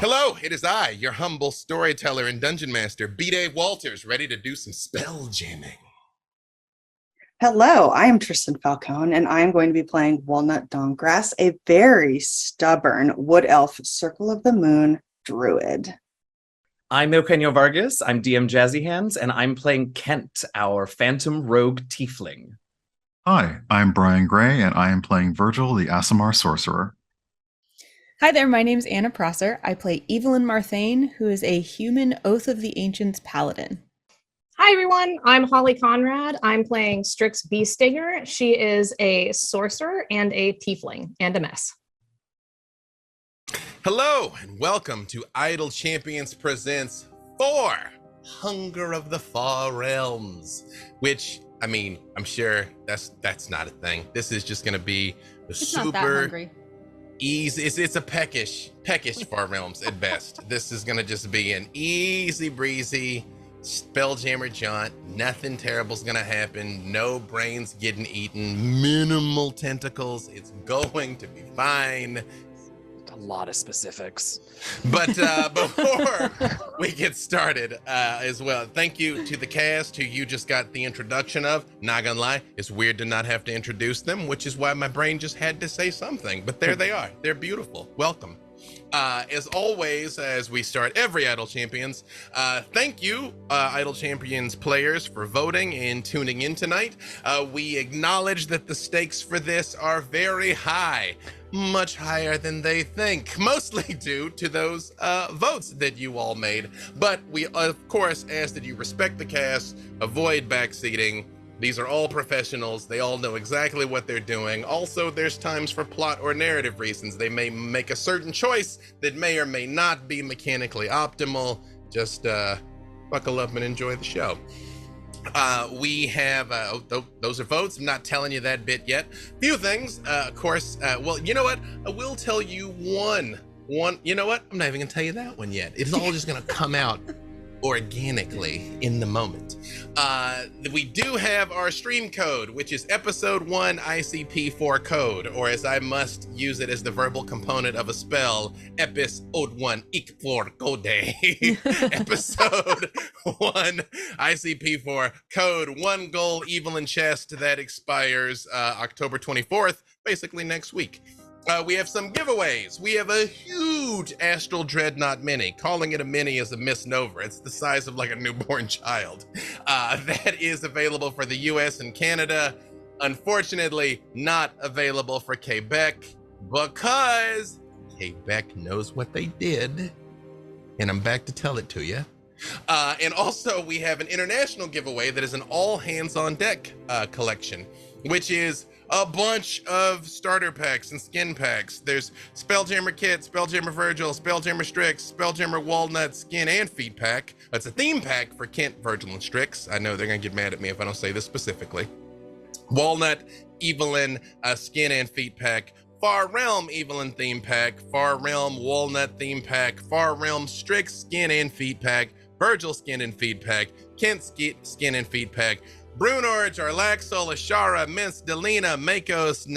Hello, it is I, your humble storyteller and dungeon master, B-Dave Walters, ready to do some spell jamming. Hello, I am Trystan Falcone, and I am going to be playing Walnut Dawngrass, a very stubborn wood elf Circle of the Moon druid. I'm Eugenio Vargas, I'm DM Jazzy Hands, and I'm playing Kent, our phantom rogue tiefling. Hi, I'm Brian Gray, and I am playing Virgil, the Aasimar sorcerer. Hi there, my name's Anna Prosser. I play Evelyn Marthane, who is a human Oath of the Ancients paladin. Hi everyone, I'm Holly Conrad. I'm playing Strix Beestinger. She is a sorcerer and a tiefling and a mess. Hello, and welcome to Idle Champions Presents 4 Hunger of the Far Realms, which, I mean, I'm sure that's not a thing. This is just going to be the It's super not that hungry. easy. It's a peckish Far Realms at best. This is going to just be an easy breezy Spelljammer jaunt. Nothing terrible's gonna happen. No brains getting eaten. Minimal tentacles. It's going to be fine. A lot of specifics. But before we get started as well, thank you to the cast who you just got the introduction of. Not gonna lie, it's weird to not have to introduce them, which is why my brain just had to say something. But there they are. They're beautiful. Welcome. As always, as we start every Idle Champions, thank you, Idle Champions players, for voting and tuning in tonight. We acknowledge that the stakes for this are very high, much higher than they think, mostly due to those votes that you all made. But we, of course, ask that you respect the cast, avoid backseating. These are all professionals. They all know exactly what they're doing. Also, there's times for plot or narrative reasons. They may make a certain choice that may or may not be mechanically optimal. Just buckle up and enjoy the show. We have, those are votes. I'm not telling you that bit yet. Few things, of course. Well, you know what? I will tell you one, you know what? I'm not even gonna tell you that one yet. It's all just gonna come out organically in the moment. We do have our stream code, which is episode 1 ICP4 code, or as I must use it as the verbal component of a spell, episode 1 IC4 code. Episode 1 ICP4 code, 1 goal Evelyn chest that expires October 24th, basically next week. We have some giveaways. We have a huge Astral Dreadnought mini. Calling it a mini is a misnomer. It's the size of like a newborn child. That is available for the US and Canada. Unfortunately, not available for Quebec because Quebec knows what they did. And I'm back to tell it to you. And also we have an international giveaway that is an all hands on deck collection, which is a bunch of starter packs and skin packs. There's Spelljammer Kit, Spelljammer Virgil, Spelljammer Strix, Spelljammer Walnut skin and feed pack. It's a theme pack for Kent, Virgil, and Strix. I know they're gonna get mad at me if I don't say this specifically. Walnut, Evelyn, skin and feet pack. Far Realm Evelyn theme pack. Far Realm Walnut theme pack. Far Realm Strix skin and feed pack. Virgil skin and feed pack. Kent skin and feed pack. Brunorge, Arlaxol, Ashara, Mince, Delina, Makos,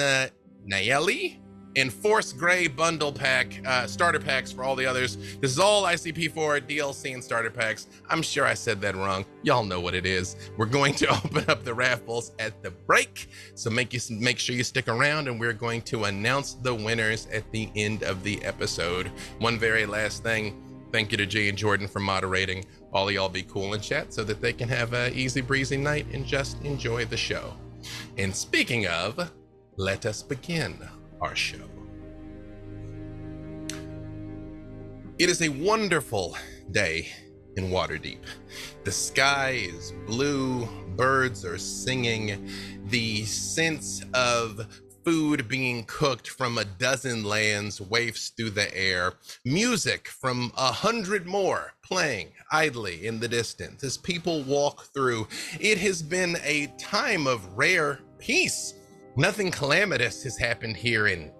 Nayeli, and Force Gray bundle pack, starter packs for all the others. This is all ICP4 DLC and starter packs. I'm sure I said that wrong. Y'all know what it is. We're going to open up the raffles at the break, so make sure you stick around, and we're going to announce the winners at the end of the episode. One very last thing. Thank you to Jay and Jordan for moderating. All of y'all be cool in chat so that they can have an easy breezy night and just enjoy the show. And speaking of, let us begin our show. It is a wonderful day in Waterdeep. The sky is blue, birds are singing, the sense of food being cooked from a dozen lands wafts through the air. Music from 100 more playing idly in the distance as people walk through. It has been a time of rare peace. Nothing calamitous has happened here in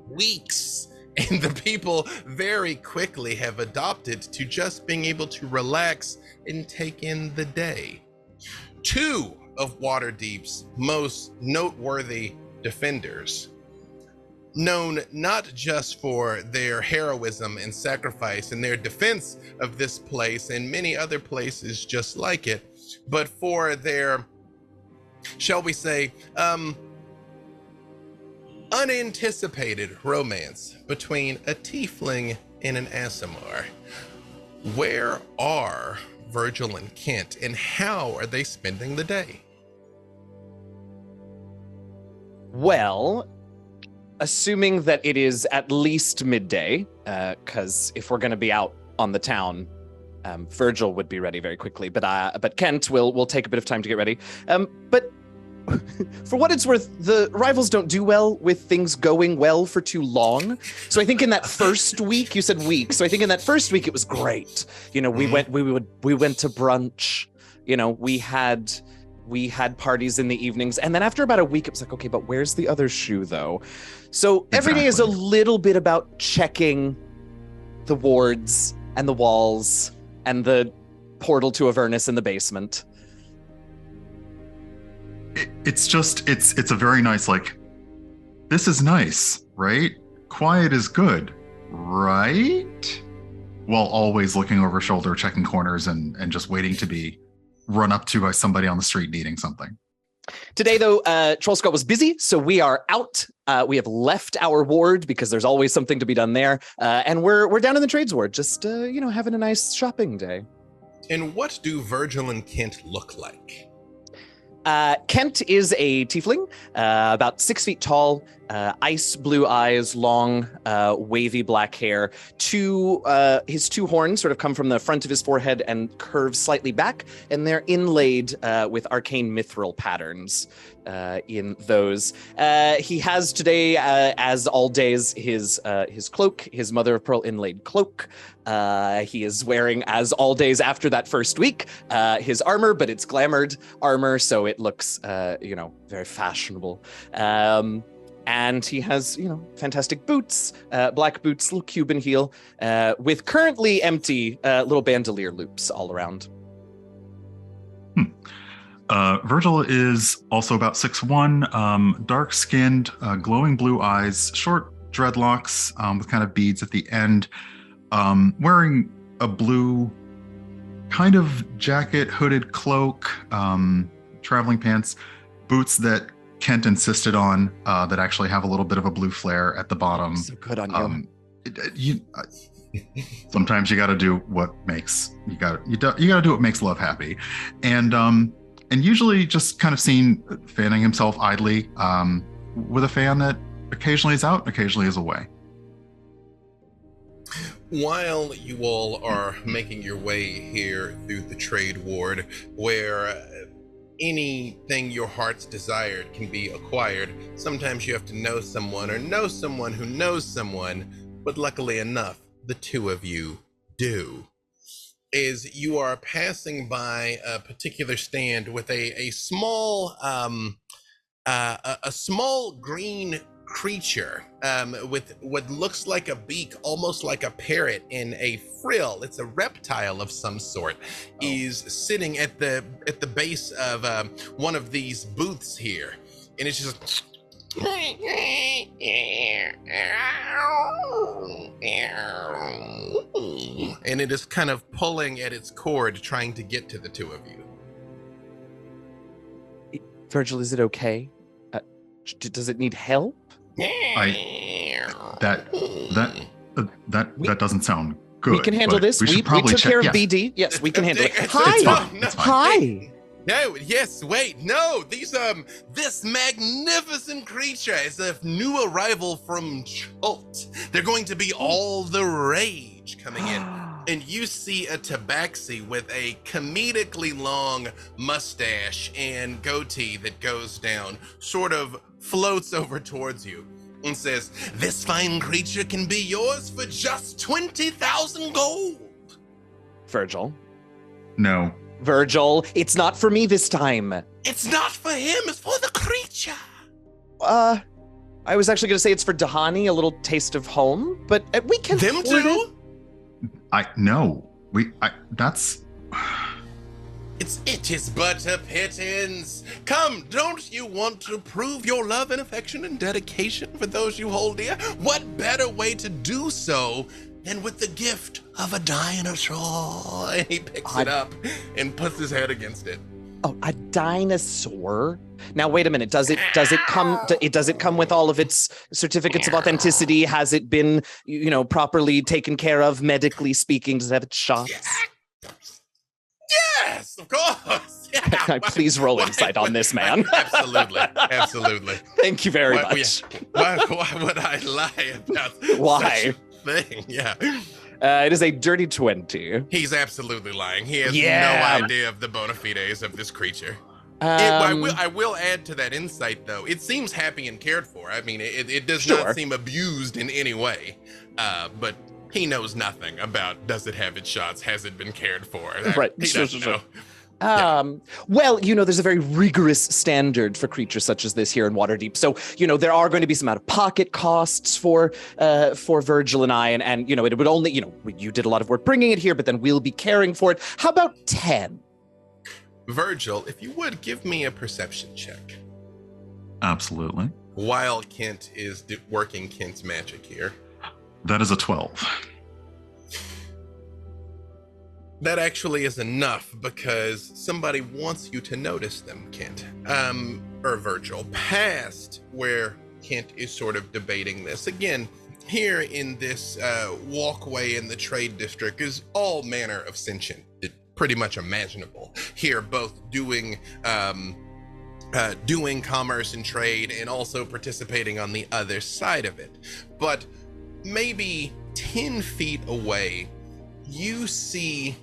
weeks. And the people very quickly have adopted to just being able to relax and take in the day. 2 of Waterdeep's most noteworthy defenders known not just for their heroism and sacrifice and their defense of this place and many other places just like it, but for their, shall we say, unanticipated romance between a tiefling and an Aasimar. Where are Virgil and Kent, and how are they spending the day? Well, assuming that it is at least midday, because if we're going to be out on the town, Virgil would be ready very quickly. But Kent will take a bit of time to get ready. But for what it's worth, the rivals don't do well with things going well for too long. So I think in that first week, you said week. So I think in that first week it was great. You know, we went to brunch. You know, we had parties in the evenings, and then after about a week, it was like, okay, but where's the other shoe though? So every day is a little bit about checking the wards and the walls and the portal to Avernus in the basement. It's a very nice, like, this is nice, right? Quiet is good, right? While always looking over shoulder, checking corners, and just waiting to be run up to by somebody on the street needing something. Today, though, Troll Scott was busy, so we are out. We have left our ward because there's always something to be done there, and we're down in the trades ward, just having a nice shopping day. And what do Virgil and Kent look like? Kent is a tiefling, about 6 feet tall, ice blue eyes, long, wavy black hair. His two horns sort of come from the front of his forehead and curve slightly back, and they're inlaid with arcane mithril patterns in those. He has today, as all days, his cloak, his mother of pearl inlaid cloak. He is wearing, as all days after that first week, his armor, but it's glamored armor, so it looks, very fashionable. And he has, fantastic boots, black boots, little Cuban heel, with currently empty little bandolier loops all around. Virgil is also about 6'1", dark-skinned, glowing blue eyes, short dreadlocks with kind of beads at the end, wearing a blue kind of jacket, hooded cloak, traveling pants, boots that Kent insisted on that actually have a little bit of a blue flare at the bottom. So good on you. Sometimes you got to do what makes you got to do what makes love happy, and usually just kind of seen fanning himself idly with a fan that occasionally is out, occasionally is away. While you all are making your way here through the trade ward, where anything your heart's desired can be acquired, sometimes you have to know someone or know someone who knows someone, but luckily enough, the two of you do. Is you are passing by a particular stand with a small green creature with what looks like a beak, almost like a parrot, in a frill. It's a reptile of some sort. Is sitting at the base of one of these booths here, and it's just and it is kind of pulling at its cord, trying to get to the two of you. Virgil, is it okay? Does it need help? That doesn't sound good. We can handle this. We took care of BD. Yes, we can handle it. Hi. It's fine. Hi. No, yes, wait, no, this magnificent creature is a new arrival from Chult. They're going to be all the rage coming in. And you see a tabaxi with a comedically long mustache and goatee that goes down, sort of floats over towards you and says, "This fine creature can be yours for just 20,000 gold. Virgil. No. Virgil, it's not for me this time. It's not for him, it's for the creature. I was actually going to say it's for Dahani, a little taste of home, but we can Them afford too? it. It is but a pittance. Come, don't you want to prove your love and affection and dedication for those you hold dear? What better way to do so than with the gift of a dinosaur? And he picks it up and puts his head against it. Oh, a dinosaur? Now wait a minute. Does it come with all of its certificates of authenticity? Has it been, properly taken care of medically speaking? Does it have its shots? Yes, of course. Yeah. Please roll insight on this, man. Absolutely. Thank you very much. Why would I lie about Why? such a thing? Yeah. It is a dirty 20. He's absolutely lying. He has no idea of the bona fides of this creature. I will add to that insight, though. It seems happy and cared for. I mean, it does not seem abused in any way. But he knows nothing about, does it have its shots? Has it been cared for? Right. He doesn't know. Well, there's a very rigorous standard for creatures such as this here in Waterdeep. So, there are going to be some out-of-pocket costs for Virgil and I, and it would only, you did a lot of work bringing it here, but then we'll be caring for it. How about 10? Virgil, if you would, give me a perception check. Absolutely. While Kent is working Kent's magic here. That is a 12. That actually is enough because somebody wants you to notice them, Kent. Or Virgil. Past where Kent is sort of debating this. Again, here in this walkway in the trade district is all manner of sentient, pretty much imaginable. Here, both doing commerce and trade and also participating on the other side of it. But maybe 10 feet away, you see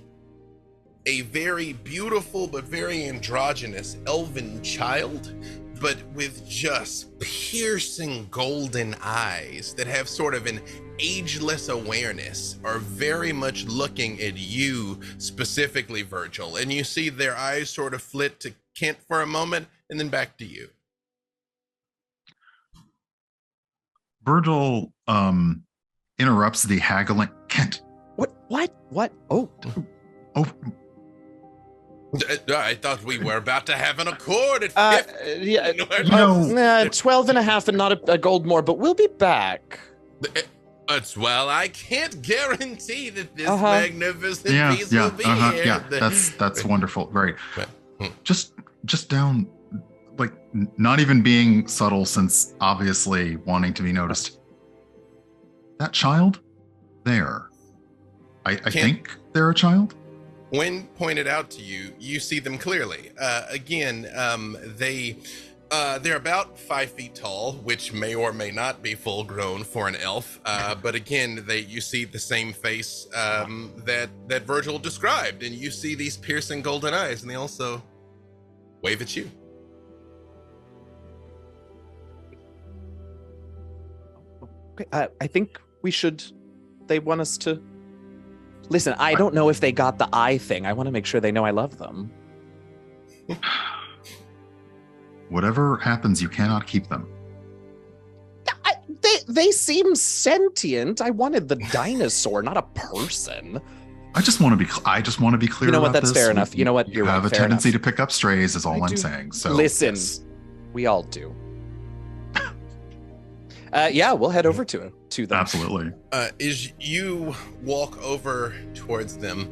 a very beautiful but very androgynous elven child, but with just piercing golden eyes that have sort of an ageless awareness, are very much looking at you specifically, Virgil. And you see their eyes sort of flit to Kent for a moment and then back to you. Virgil interrupts the haggling. Kent. What? Oh. I thought we were about to have an accord at 50. 12 and a half and not a gold more, but we'll be back. Well, I can't guarantee that this magnificent piece will be here. Yeah, that's wonderful. Right. Just down, like, not even being subtle, since obviously wanting to be noticed. That child there. I think they're a child. When pointed out to you, you see them clearly. They're about 5 feet tall, which may or may not be full grown for an elf. But again, you see the same face that Virgil described, and you see these piercing golden eyes, and they also wave at you. Okay, I think we should. They want us to. Listen, I don't know if they got the eye thing. I want to make sure they know I love them. Whatever happens, you cannot keep them. They seem sentient. I wanted the dinosaur, not a person. I just want to be clear. You know what? About That's this. fair enough. You know what? You have a tendency to pick up strays, is all I'm saying. So listen, we all do. We'll head over to them. Absolutely. As you walk over towards them,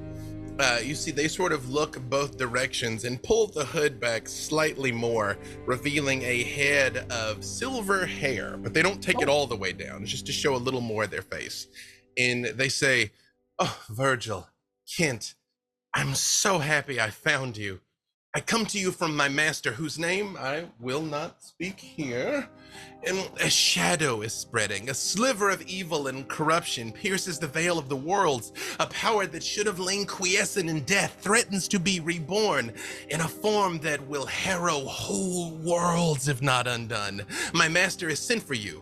you see they sort of look both directions and pull the hood back slightly more, revealing a head of silver hair, but they don't take it all the way down, just to show a little more of their face. And they say, "Oh, Virgil, Kent, I'm so happy I found you. I come to you from my master, whose name I will not speak here. And a shadow is spreading. A sliver of evil and corruption pierces the veil of the worlds. A power that should have lain quiescent in death threatens to be reborn in a form that will harrow whole worlds if not undone. My master has sent for you,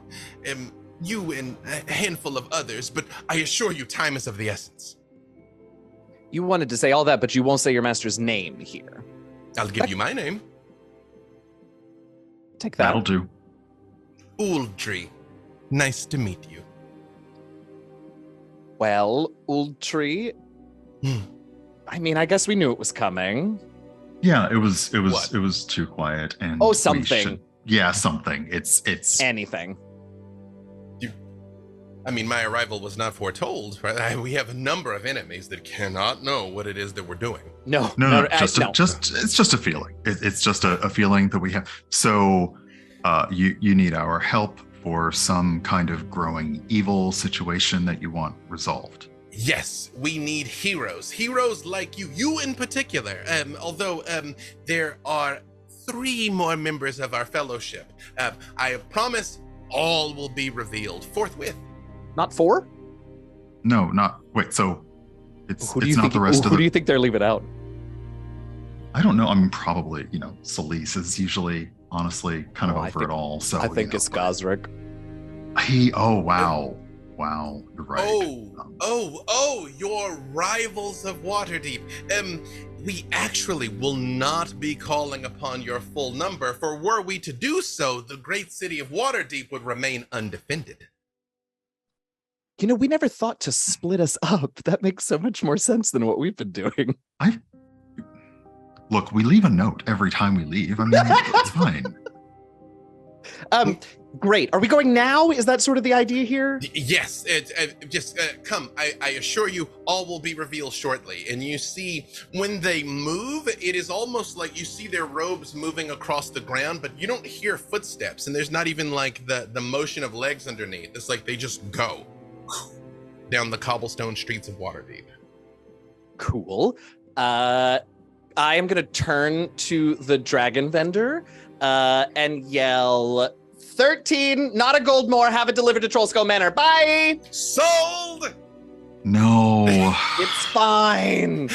you and a handful of others, but I assure you time is of the essence." You wanted to say all that, but you won't say your master's name here. I'll give you my name. Take that. That'll do. Uldrey. Nice to meet you. Well, Uldrey. I mean, I guess we knew it was coming. Yeah, it was What? too quiet and Oh, we something. yeah, something. It's Anything. I mean, my arrival was not foretold, right? We have a number of enemies that cannot know what it is that we're doing. No, no, no. it's just a feeling. It's just a feeling that we have. So you need our help for some kind of growing evil situation that you want resolved. Yes, we need heroes like you in particular. Although there are 3 more members of our fellowship. I promise all will be revealed forthwith. Not 4? No, not wait. So it's Who do you not think? the rest of Who it. do you think they're leaving out? I don't know. I mean, probably Solis is usually honestly kind of over it all. So I think it's Gosrick. Oh wow, you're right. Your rivals of Waterdeep. We actually will not be calling upon your full number, for were we to do so, the great city of Waterdeep would remain undefended. We never thought to split us up. That makes so much more sense than what we've been doing. Look, we leave a note every time we leave. I mean, it's fine. Great. Are we going now? Is that sort of the idea here? Yes, just come. I assure you, all will be revealed shortly. And you see, when they move, it is almost like you see their robes moving across the ground, but you don't hear footsteps, and there's not even like the motion of legs underneath. It's like they just go down the cobblestone streets of Waterdeep. Cool. I am going to turn to the dragon vendor and yell, 13, not a gold more, have it delivered to Trollskull Manor. Bye! Sold! No. It's fine.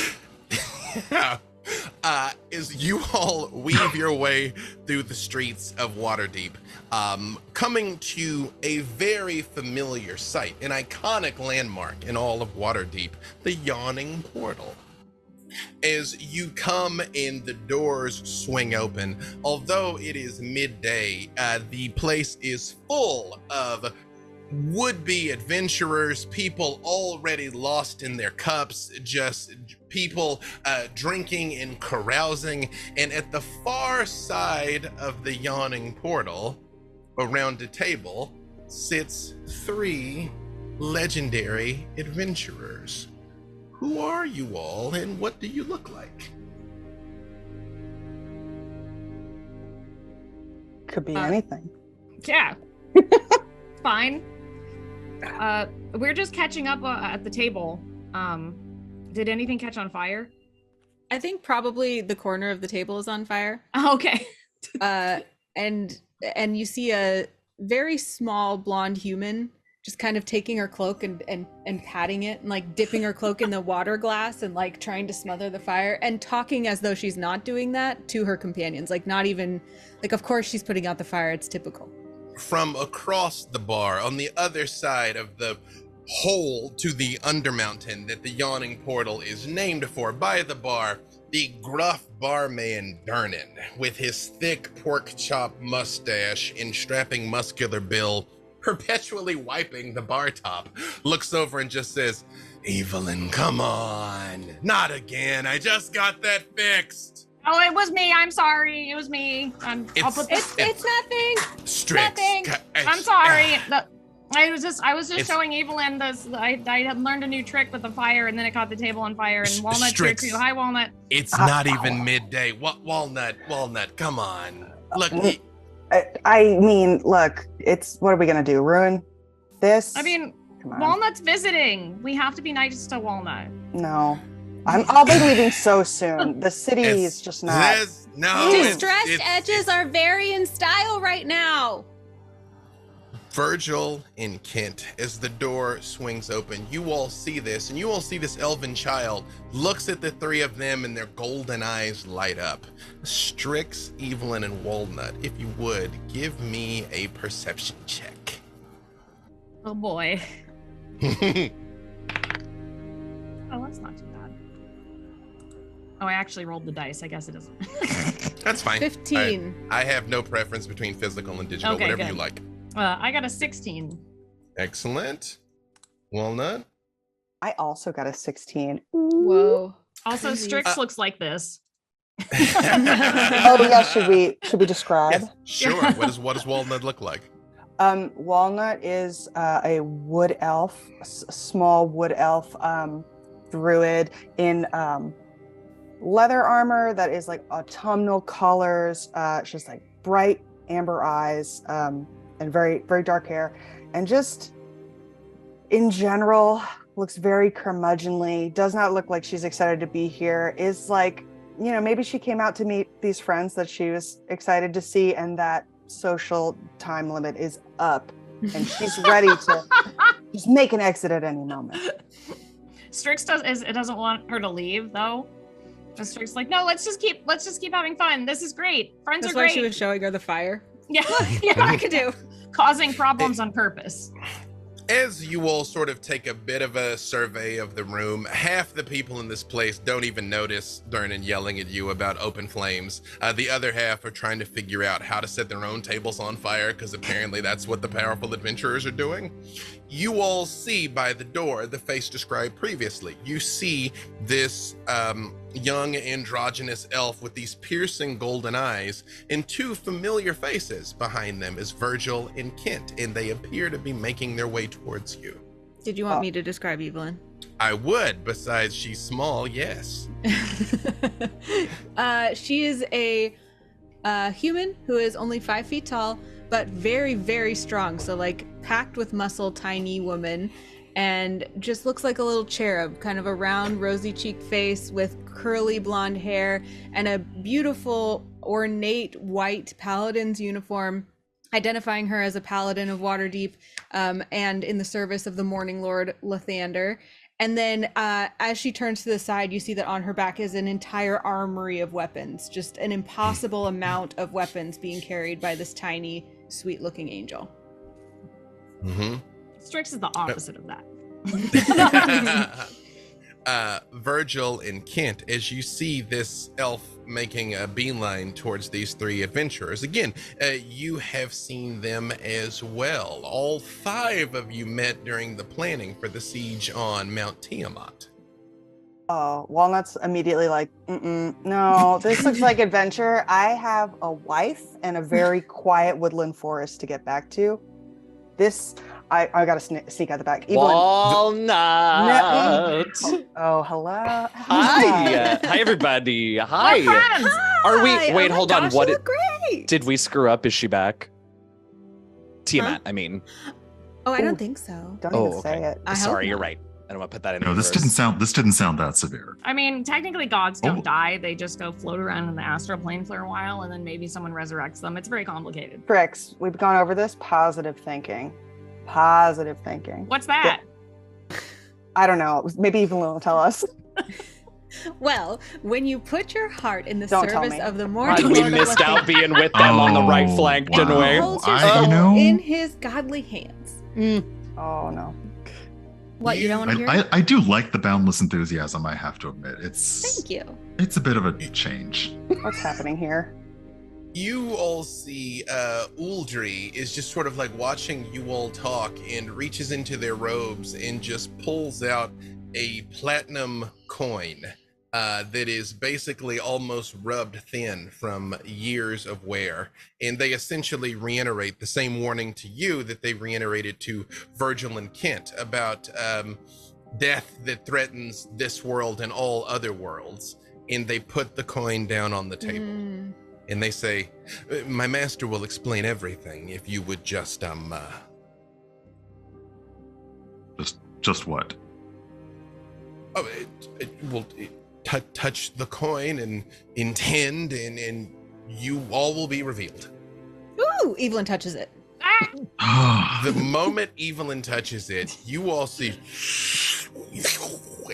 As you all weave your way through the streets of Waterdeep, coming to a very familiar sight, an iconic landmark in all of Waterdeep, the Yawning Portal. As you come in, the doors swing open. Although it is midday, the place is full of would-be adventurers, people already lost in their cups, just people drinking and carousing. And at the far side of the Yawning Portal, around a table, sits 3 legendary adventurers. Who are you all, and what do you look like? Could be anything. Yeah. Fine. We're just catching up at the table. Did anything catch on fire? I think probably the corner of the table is on fire. Oh, okay. And you see a very small blonde human just kind of taking her cloak and patting it and like dipping her cloak in the water glass and like trying to smother the fire and talking as though she's not doing that to her companions. Like not even like, of course she's putting out the fire. It's typical. From across the bar, on the other side of the hole to the Undermountain that the Yawning Portal is named for, by the bar, the gruff barman Dernan, with his thick pork chop mustache and strapping muscular build, perpetually wiping the bar top, looks over and just says, "Evelyn, come on. Not again. I just got that fixed." Oh, it was me. I'm sorry. It was me. I'll put this. It's nothing. Strix. Nothing. I'm sorry. I was just showing Evelyn this. I had learned a new trick with the fire, and then it caught the table on fire. And Walnut here too. Hi, Walnut. It's not even midday. Walnut, come on. Look. I mean, look, what are we gonna do? Ruin this? I mean, Walnut's visiting. We have to be nice to Walnut. No. I'll be leaving so soon. The city is just not. Distressed edges are very in style right now. Virgil and Kent, as the door swings open, you all see this, and you all see this elven child looks at the 3 of them and their golden eyes light up. Strix, Evelyn, and Walnut, if you would, give me a perception check. Oh boy. Oh, that's not too bad. Oh, I actually rolled the dice. I guess it doesn't. That's fine. 15. I have no preference between physical and digital, Okay, whatever good. you like. I got a 16. Excellent. Walnut? I also got a 16. Whoa. Also, Crazy. Strix looks like this. Oh yeah, should we describe? Yes, sure. What does Walnut look like? Walnut is a wood elf, small wood elf druid in leather armor that is like autumnal colors. She's like bright amber eyes and very, very dark hair, and just in general looks very curmudgeonly. Does not look like she's excited to be here. Is like, you know, maybe she came out to meet these friends that she was excited to see, and that social time limit is up, and she's ready to just make an exit at any moment. Strix doesn't want her to leave though. And Strix like, no, let's just keep having fun. This is great. Friends That's are why great. she was showing her the fire. Yeah, Yeah, I could do. causing problems on purpose. As you all sort of take a bit of a survey of the room, half the people in this place don't even notice Dernan yelling at you about open flames. The other half are trying to figure out how to set their own tables on fire, because apparently that's what the powerful adventurers are doing. You all see by the door the face described previously. You see this young androgynous elf with these piercing golden eyes, and two familiar faces behind them is Virgil and Kent, and they appear to be making their way towards you. Did you want me to describe Evelyn? I would, besides she's small, yes. She is a human who is only 5 feet tall, but very, very strong. So like packed with muscle, tiny woman, and just looks like a little cherub, kind of a round, rosy cheeked face with curly blonde hair and a beautiful, ornate white paladin's uniform, identifying her as a paladin of Waterdeep and in the service of the Morning Lord Lathander. And then as she turns to the side, you see that on her back is an entire armory of weapons, just an impossible amount of weapons being carried by this tiny, sweet-looking angel. Mm-hmm. Strix is the opposite of that. Virgil and Kent, as you see this elf making a beeline towards these three adventurers, again, you have seen them as well. All 5 of you met during the planning for the siege on Mount Tiamat. Oh, Walnut's immediately like, no, this looks like adventure. I have a wife and a very quiet woodland forest to get back to. This, I gotta sneak out the back. Evelyn. Walnut. Oh, hello. Hi. Hi, everybody. Hi. We're friends. Are we? Hi, Wait, oh my hold on. gosh, What? you look great. Did we screw up? Is she back? Tiamat, Huh? I mean. Oh, I don't think so. Don't Oh, even say okay. it. I hope Sorry, you're not. right. I don't want to put that in. No, this reverse. didn't sound that severe. I mean, technically gods don't Oh. die. They just go float around in the astral plane for a while, and then maybe someone resurrects them. It's very complicated. Strix, we've gone over this. Positive thinking. Positive thinking. What's that? I don't know. Maybe Evelyn will tell us. Well, when you put your heart in the Don't tell service me. of the God, Morning we Lord missed Lathander, out being with them on the right Oh, flank, didn't wow. we? holds your I soul know. in his godly hands. Oh no. What, you don't want to hear? I do like the boundless enthusiasm, I have to admit. Thank you. It's a bit of a change. What's happening here? You all see Uldri is just sort of like watching you all talk and reaches into their robes and just pulls out a platinum coin that is basically almost rubbed thin from years of wear. And they essentially reiterate the same warning to you that they reiterated to Virgil and Kent about death that threatens this world and all other worlds. And they put the coin down on the table. And they say, my master will explain everything if you would just, Just what? oh, touch the coin and intend, and you all will be revealed. Ooh, Evelyn touches it. The moment Evelyn touches it, you all see,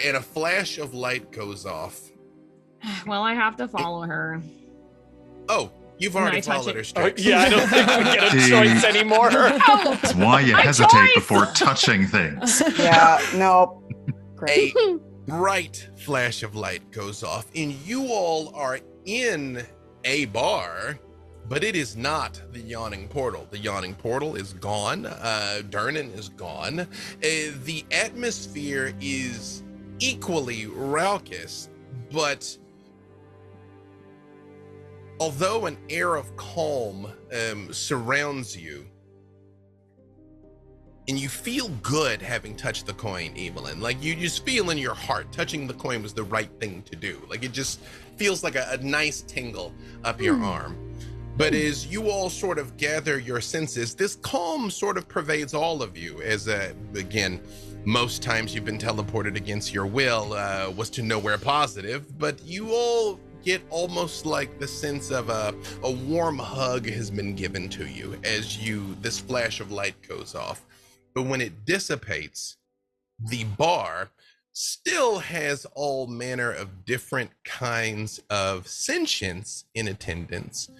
and a flash of light goes off. Well, I have to follow her. Oh, you've Can already I touch followed it? her, Strix. Yeah, I don't think we get a Gee. choice anymore. That's why you My hesitate choice! before touching things. Yeah, no. Great. A bright flash of light goes off, and you all are in a bar, but it is not the Yawning Portal. The Yawning Portal is gone. Dernan is gone. The atmosphere is equally raucous, but although an air of calm surrounds you, and you feel good having touched the coin, Evelyn. Like, you just feel in your heart touching the coin was the right thing to do. Like, it just feels like a nice tingle up your arm. But as you all sort of gather your senses, this calm sort of pervades all of you. As again, most times you've been teleported against your will, was to nowhere positive, but you all get almost like the sense of a warm hug has been given to you as this flash of light goes off. But when it dissipates, the bar still has all manner of different kinds of sentience in attendance,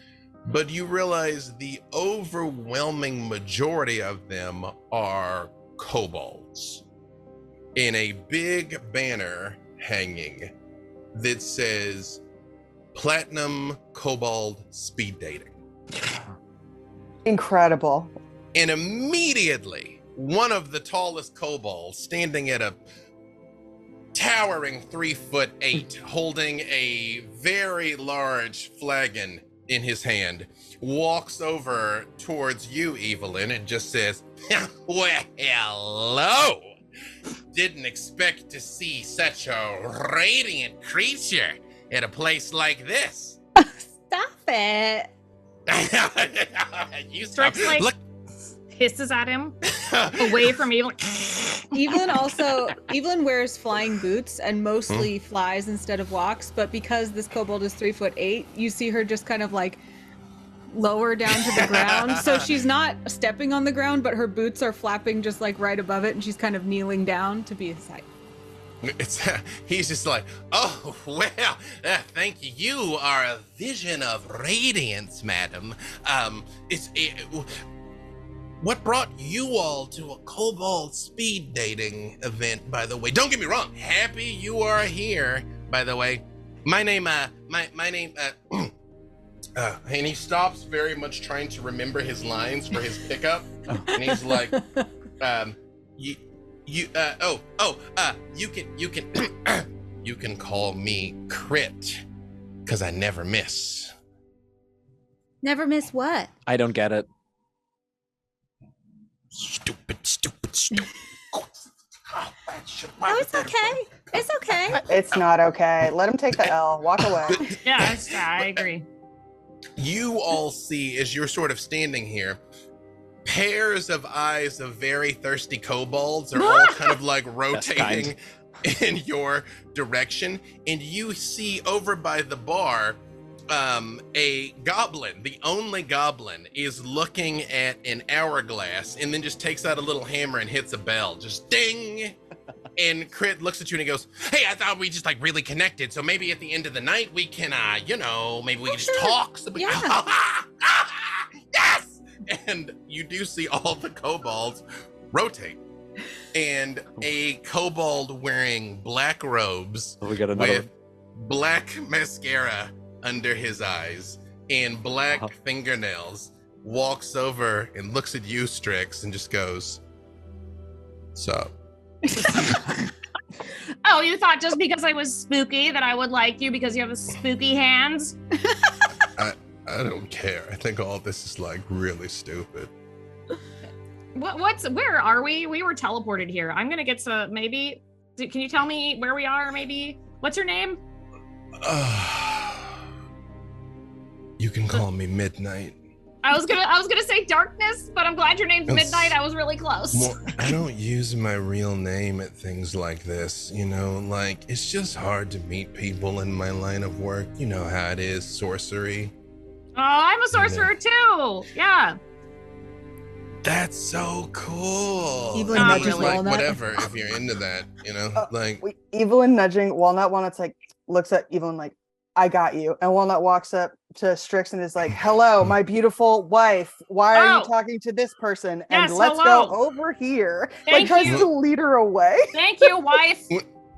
but you realize the overwhelming majority of them are kobolds. In a big banner hanging that says Platinum Kobold Speed Dating. Incredible. And immediately, one of the tallest kobolds, standing at a towering 3'8", holding a very large flagon in his hand, walks over towards you, Evelyn, and just says, well, hello. Didn't expect to see such a radiant creature at a place like this. Stop it. You Strix, like, look. hisses at him away from Evelyn. Evelyn wears flying boots and mostly flies instead of walks, but because this kobold is 3'8", you see her just kind of like lower down to the ground. So she's not stepping on the ground, but her boots are flapping just like right above it, and she's kind of kneeling down to be his height. He's just like, oh, well, thank you. You are a vision of radiance, madam. What brought you all to a kobold speed dating event, by the way? Don't get me wrong. Happy you are here, by the way. My name, and he stops, very much trying to remember his lines for his pickup. And he's like, you can call me Crit, because I never miss. Never miss what? I don't get it. Stupid. Oh, it's okay. It's okay. It's not okay. Let him take the L. Walk away. Yeah, I agree. You all see, as you're sort of standing here, pairs of eyes of very thirsty kobolds are all kind of like rotating in your direction, and you see over by the bar a goblin, the only goblin, is looking at an hourglass and then just takes out a little hammer and hits a bell, just ding. And Crit looks at you and he goes, hey, I thought we just like really connected, so maybe at the end of the night we can maybe we can just talk. So yes. And you do see all the kobolds rotate, and a kobold wearing black robes with black mascara under his eyes and black fingernails walks over and looks at you, Strix, and just goes, "Sup?" Oh, you thought just because I was spooky that I would like you because you have spooky hands? I don't care. I think all this is like really stupid. Where are we? We were teleported here. I'm gonna get some, maybe. Can you tell me where we are, maybe? What's your name? You can call me Midnight. I was gonna say Darkness, but I'm glad your name's Midnight. I was really close. Well, I don't use my real name at things like this, like it's just hard to meet people in my line of work. You know how it is, sorcery. Oh, I'm a sorcerer too. Yeah. That's so cool. Evelyn nudges like Walnut. whatever, if you're into that, like. Evelyn nudging Walnut. Walnut's like, looks at Evelyn like, I got you. And Walnut walks up to Strix and is like, hello, my beautiful wife. Why are you talking to this person? And Yes, let's hello. go over here. Thank tries you. to lead her away. Thank you, wife.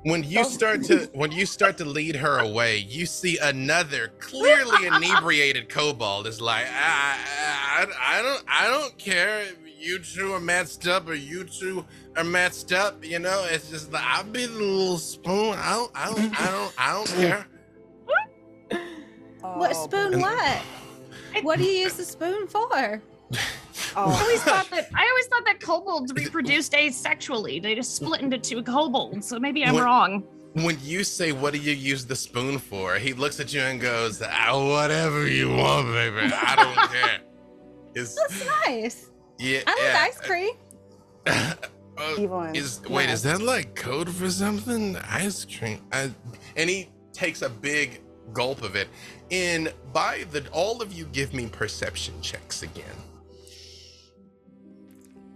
When you start to lead her away, you see another clearly inebriated kobold is like, I don't care if you two are matched up or you two are matched up. It's just like, I'll be the little spoon. I don't care. What spoon? What? What do you use the spoon for? I always thought that kobolds reproduced asexually. They just split into two kobolds. So maybe I'm wrong. When you say, what do you use the spoon for? He looks at you and goes, whatever you want, baby. I don't care. That's nice. Yeah. I like ice cream. Evelyn. Is that like code for something? Ice cream. And he takes a big gulp of it. And all of you give me perception checks again.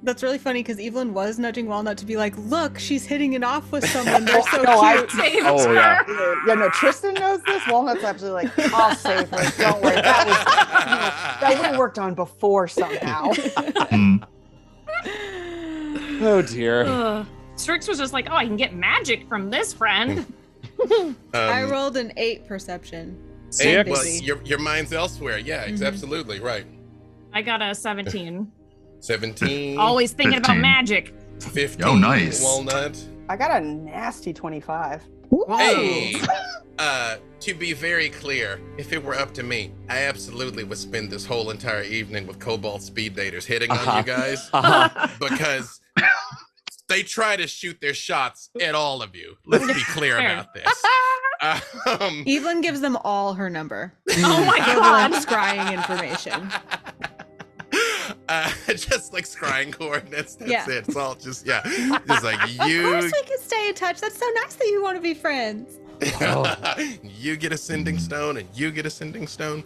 That's really funny because Evelyn was nudging Walnut to be like, look, she's hitting it off with someone. They're so cute. Yeah, no, Trystan knows this. Walnut's absolutely like, I'll save her. Don't worry. That would have worked on before somehow. Oh dear. Strix was just like, I can get magic from this friend. I rolled an 8 perception. Well, your mind's elsewhere. Yeah, absolutely right. I got a 17. 17. Always thinking 15. about magic. 15. Oh, nice. Walnut. I got a nasty 25. Hey, to be very clear, if it were up to me, I absolutely would spend this whole entire evening with Cobalt speed daters hitting on you guys because they try to shoot their shots at all of you. Let's be clear about this. Evelyn gives them all her number. Oh my god. Scrying information. Just like scrying coordinates. That's Yeah. it. It's all just like you. Of course we can stay in touch. That's so nice that you want to be friends. You get a sending stone and you get a sending stone.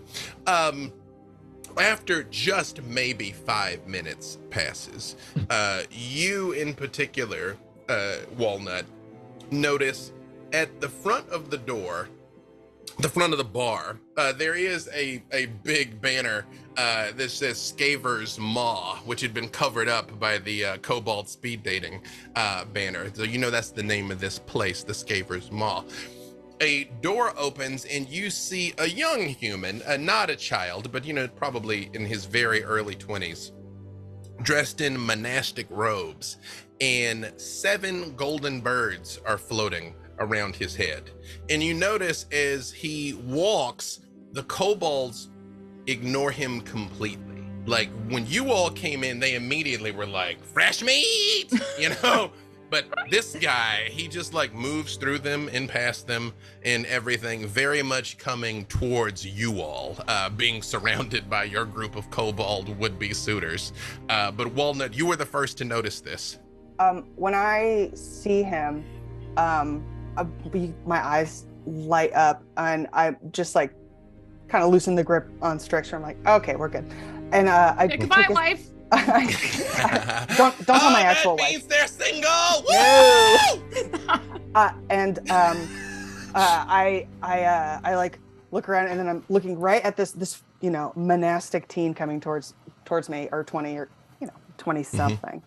After just maybe 5 minutes passes, you in particular, Walnut, notice at the front of the door, the front of the bar, there is a big banner that says Scaver's Maw, which had been covered up by the Cobalt speed dating banner. So you know that's the name of this place, the Scaver's Maw. A door opens and you see a young human, not a child, but probably in his very early 20s, dressed in monastic robes, and 7 golden birds are floating around his head. And you notice as he walks, the kobolds ignore him completely. Like when you all came in, they immediately were like, fresh meat, but this guy, he just like moves through them and past them and everything, very much coming towards you all, being surrounded by your group of kobold would-be suitors. But Walnut, you were the first to notice this. When I see him, my eyes light up and I just like kind of loosen the grip on Strix. I'm like, okay, we're good. And goodbye, wife. don't tell my actual wife. Means they're single. I like look around and then I'm looking right at this monastic teen coming towards me, or 20 or 20 something.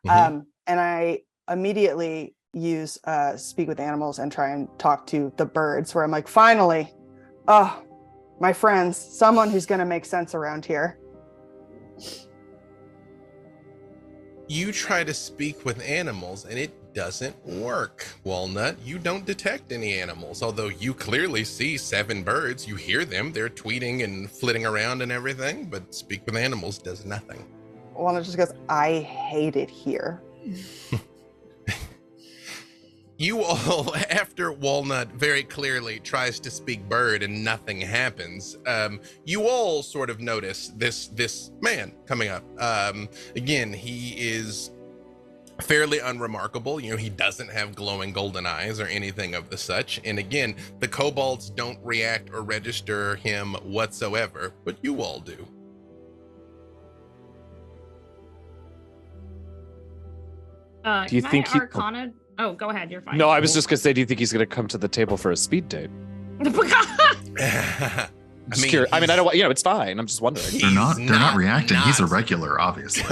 And I immediately use speak with animals and try and talk to the birds, where I'm like, finally, my friends, someone who's going to make sense around here. You try to speak with animals and it doesn't work, Walnut. You don't detect any animals, although you clearly see 7 birds. You hear them, they're tweeting and flitting around and everything, but speak with animals does nothing. Walnut just goes, I hate it here. You all, after Walnut very clearly tries to speak bird and nothing happens, you all sort of notice this man coming up. Again, he is fairly unremarkable. He doesn't have glowing golden eyes or anything of the such. And again, the kobolds don't react or register him whatsoever, but you all do. Do you think Arcana? Oh, go ahead. You're fine. No, I was just gonna say, do you think he's gonna come to the table for a speed date? I mean, I don't want, it's fine. I'm just wondering. They're not reacting. He's a regular, obviously.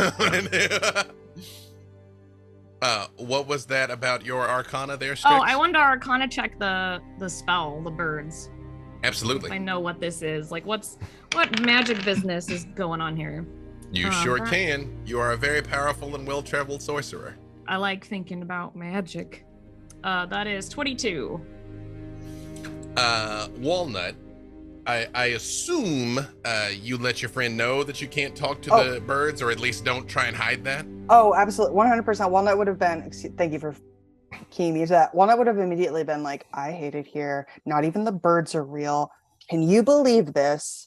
What was that about your Arcana there, Strix? Oh, I wanted to Arcana check the spell, the birds. Absolutely. I know what this is. Like, what magic business is going on here? You sure can. You are a very powerful and well-traveled sorcerer. I like thinking about magic. That is 22. Walnut, I assume you let your friend know that you can't talk to the birds, or at least don't try and hide that. Oh, absolutely, 100%. Walnut would have been. Thank you for keying me to that. Walnut would have immediately been like, "I hate it here. Not even the birds are real. Can you believe this?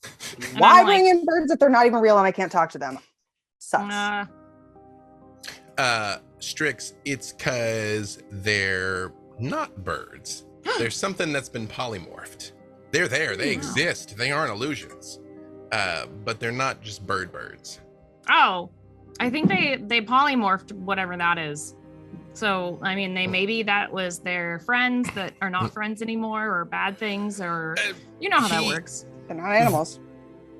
Why bring in birds if they're not even real and I can't talk to them? Sucks." Strix, it's because they're not birds. There's something that's been polymorphed. They're there. They exist. They aren't illusions. But they're not just birds. Oh, I think they polymorphed whatever that is. So, I mean, maybe that was their friends that are not friends anymore, or bad things, or you know how that works. They're not animals.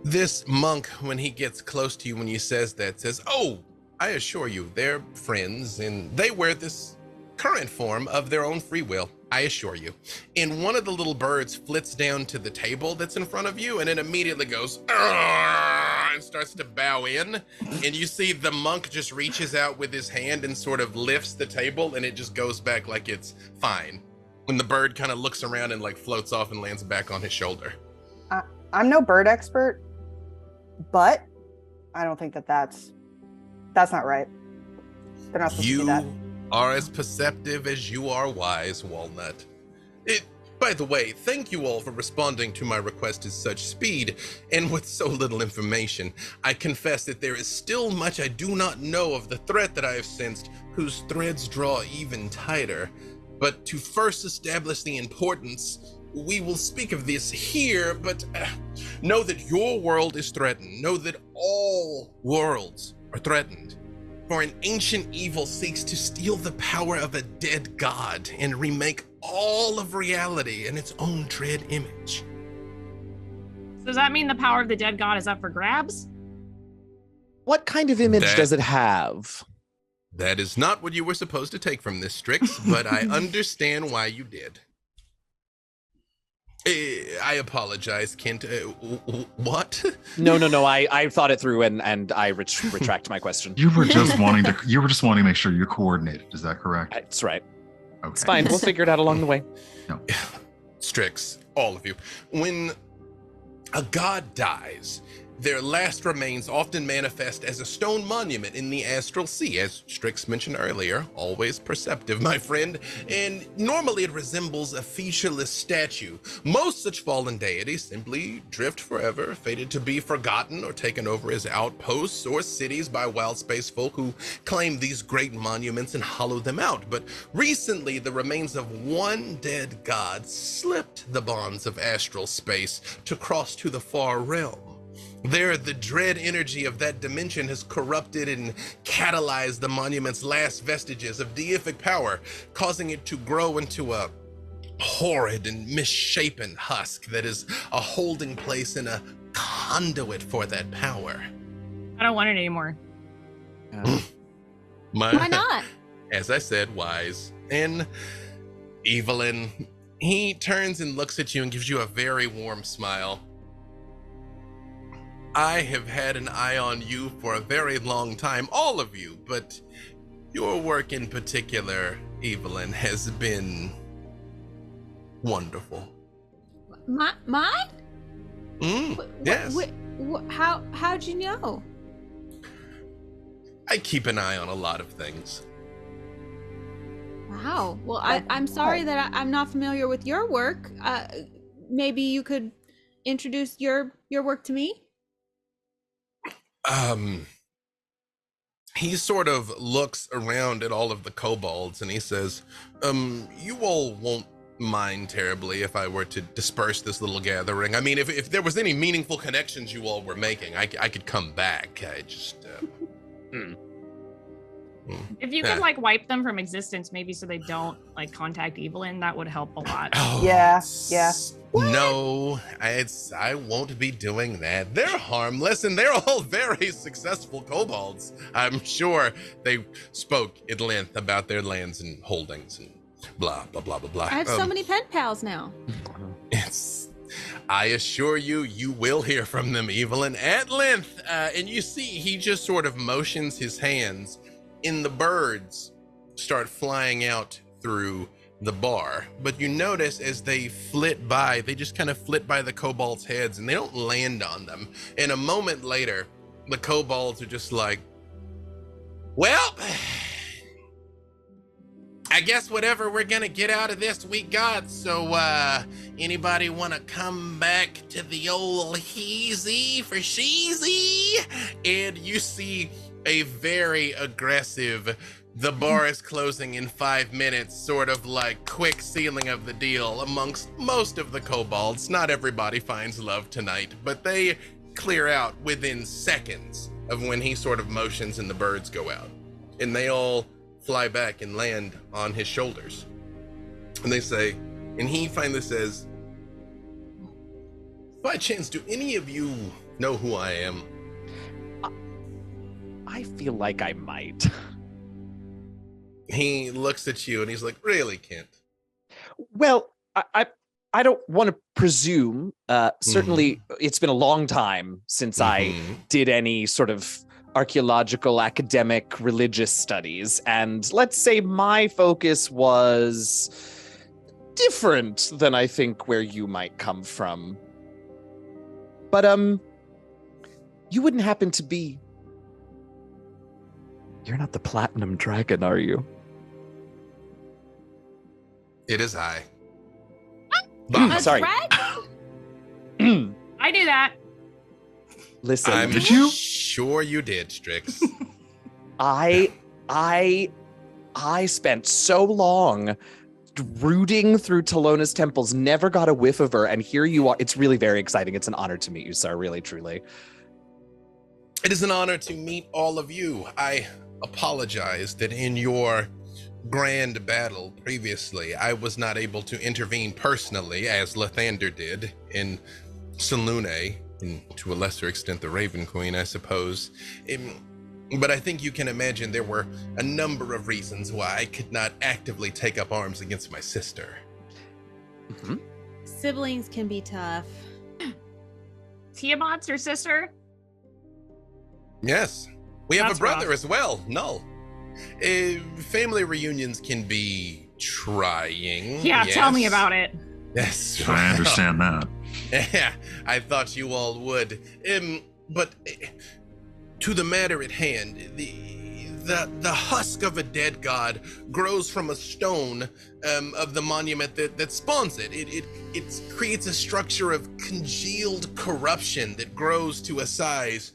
This monk, when he gets close to you, when he says that, says, "Oh, I assure you, they're friends, and they wear this current form of their own free will. I assure you." And one of the little birds flits down to the table that's in front of you, and it immediately goes, "Arr!" and starts to bow in. And you see the monk just reaches out with his hand and sort of lifts the table, and it just goes back like it's fine. When the bird kind of looks around and like floats off and lands back on his shoulder. I'm no bird expert, but I don't think that's not right. They're not supposed to do that. You are as perceptive as you are wise, Walnut. By the way, thank you all for responding to my request at such speed and with so little information. I confess that there is still much I do not know of the threat that I have sensed, whose threads draw even tighter. But to first establish the importance, we will speak of this here, but know that your world is threatened. Know that all worlds are threatened. For an ancient evil seeks to steal the power of a dead god and remake all of reality in its own dread image. So does that mean the power of the dead god is up for grabs? What kind of image does it have? That is not what you were supposed to take from this, Strix, but I understand why you did. I apologize, Kent. What? No. I thought it through and I retract my question. You were just wanting to make sure you coordinated. Is that correct? That's right. Okay. It's fine. We'll figure it out along the way. No. Strix, all of you. When a god dies, their last remains often manifest as a stone monument in the astral sea, as Strix mentioned earlier. Always perceptive, my friend. And normally it resembles a featureless statue. Most such fallen deities simply drift forever, fated to be forgotten or taken over as outposts or cities by Wildspace folk who claim these great monuments and hollow them out. But recently, the remains of one dead god slipped the bonds of astral space to cross to the far realm. There, the dread energy of that dimension has corrupted and catalyzed the monument's last vestiges of deific power, causing it to grow into a horrid and misshapen husk that is a holding place and a conduit for that power. I don't want it anymore. Why not? As I said, wise. And Evelyn, he turns and looks at you and gives you a very warm smile. I have had an eye on you for a very long time, all of you, but your work in particular, Evelyn, has been wonderful. Mine? Yes. How'd you know? I keep an eye on a lot of things. Wow. Well, I'm sorry that I'm not familiar with your work. Maybe you could introduce your work to me? He sort of looks around at all of the kobolds and he says, you all won't mind terribly if I were to disperse this little gathering. I mean, if there was any meaningful connections you all were making, I could come back. I just, If you could like wipe them from existence, maybe so they don't like contact Evelyn, that would help a lot. Oh, Yeah. No, I won't be doing that. They're harmless and they're all very successful kobolds. I'm sure they spoke at length about their lands and holdings and blah, blah, blah, blah, blah. I have so many pen pals now. I assure you, you will hear from them, Evelyn, at length. And you see, he just sort of motions his hands and the birds start flying out through the bar, but you notice as they flit by, they just kind of flit by the kobolds' heads and they don't land on them. And a moment later, the kobolds are just like, well, I guess whatever we're gonna get out of this, we got. So, anybody wanna come back to the old heezy for sheezy? And you see a very aggressive, the bar is closing in 5 minutes, sort of like quick sealing of the deal amongst most of the kobolds. Not everybody finds love tonight, but they clear out within seconds of when he sort of motions and the birds go out. And they all fly back and land on his shoulders. And they say, and he finally says, by chance, do any of you know who I am? I feel like I might. He looks at you and he's like, really, Kent? Well, I don't want to presume. Certainly, it's been a long time since I did any sort of archaeological, academic, religious studies. And let's say my focus was different than I think where you might come from. But, you wouldn't happen to be... You're not the Platinum Dragon, are you? It is I. Sorry. I do that. Listen, I'm Did you? sure you did, Strix. I spent so long rooting through Talona's temples, never got a whiff of her, and here you are. It's really very exciting. It's an honor to meet you, sir, really, truly. It is an honor to meet all of you. I apologize that in your grand battle previously, I was not able to intervene personally, as Lathander did in Selune, and to a lesser extent the Raven Queen, I suppose. But I think you can imagine there were a number of reasons why I could not actively take up arms against my sister. Mm-hmm. Siblings can be tough. Tiamat's your sister? Yes, we have That's a brother rough. as well, Null. Family reunions can be trying. Yeah, yes. tell me about it. Yes, I understand that. Yeah, I thought you all would. But to the matter at hand, the husk of a dead god grows from a stone of the monument that spawns it. It creates a structure of congealed corruption that grows to a size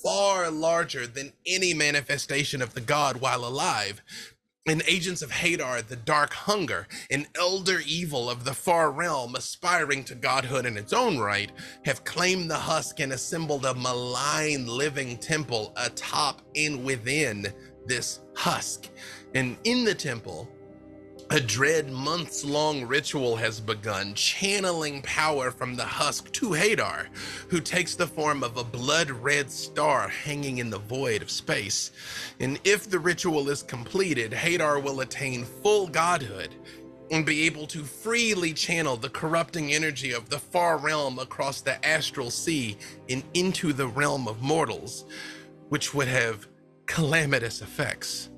far larger than any manifestation of the god while alive. And agents of Hadar, the Dark Hunger, an elder evil of the far realm aspiring to godhood in its own right, have claimed the husk and assembled a malign living temple atop and within this husk. And in the temple, a dread months-long ritual has begun, channeling power from the husk to Hadar, who takes the form of a blood-red star hanging in the void of space. And if the ritual is completed, Hadar will attain full godhood and be able to freely channel the corrupting energy of the far realm across the astral sea and into the realm of mortals, which would have calamitous effects.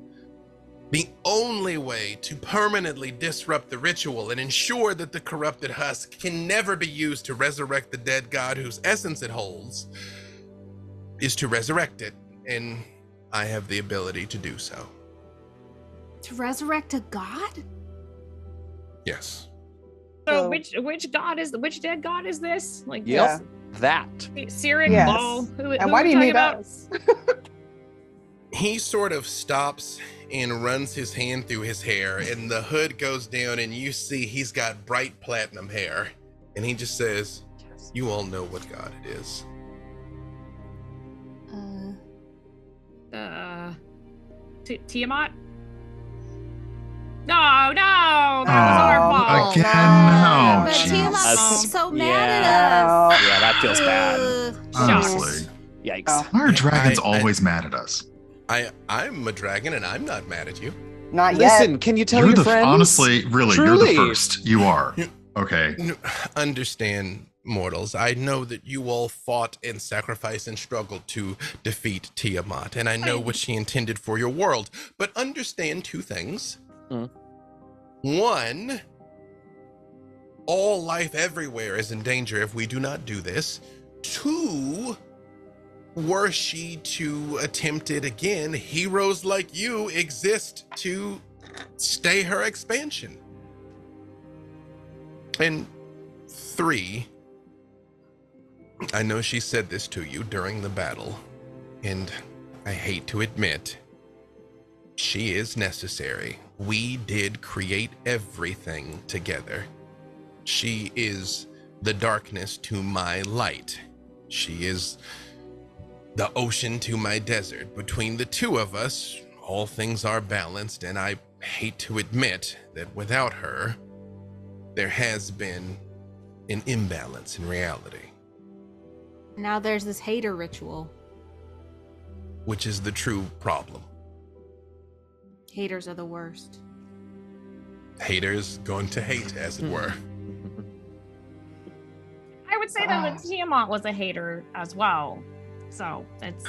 The only way to permanently disrupt the ritual and ensure that the corrupted husk can never be used to resurrect the dead god whose essence it holds is to resurrect it, and I have the ability to do so. To resurrect a god? Yes. So So- which dead god is this? Like Yep. That. Sirik Yes. Ball? Who And who why are do we you talking need about? us? He sort of stops and runs his hand through his hair, and the hood goes down, and you see he's got bright platinum hair. And he just says, you all know what god it is. Tiamat? No, that was our fault. Again? No. Oh, But jeez. Tiamat's so mad Yeah. at us. Yeah, that feels bad. Honestly. Yikes. Oh. Why are dragons I- always mad at us? I'm a dragon, and I'm not mad at you. Not yet. Listen, can you tell You're your the friends? honestly, really, you're Truly. the first. You are. Okay. Understand, mortals. I know that you all fought and sacrificed and struggled to defeat Tiamat, and I know what she intended for your world. But understand two things. Mm. One, all life everywhere is in danger if we do not do this. Two, were she to attempt it again, heroes like you exist to stay her expansion. And three, I know she said this to you during the battle, and I hate to admit, she is necessary. We did create everything together. She is the darkness to my light. She is the ocean to my desert. Between the two of us, all things are balanced, and I hate to admit that without her, there has been an imbalance in reality. Now there's this hater ritual. Which is the true problem. Haters are the worst. Haters going to hate, as it were. I would say that Tiamat was a hater as well. So it's.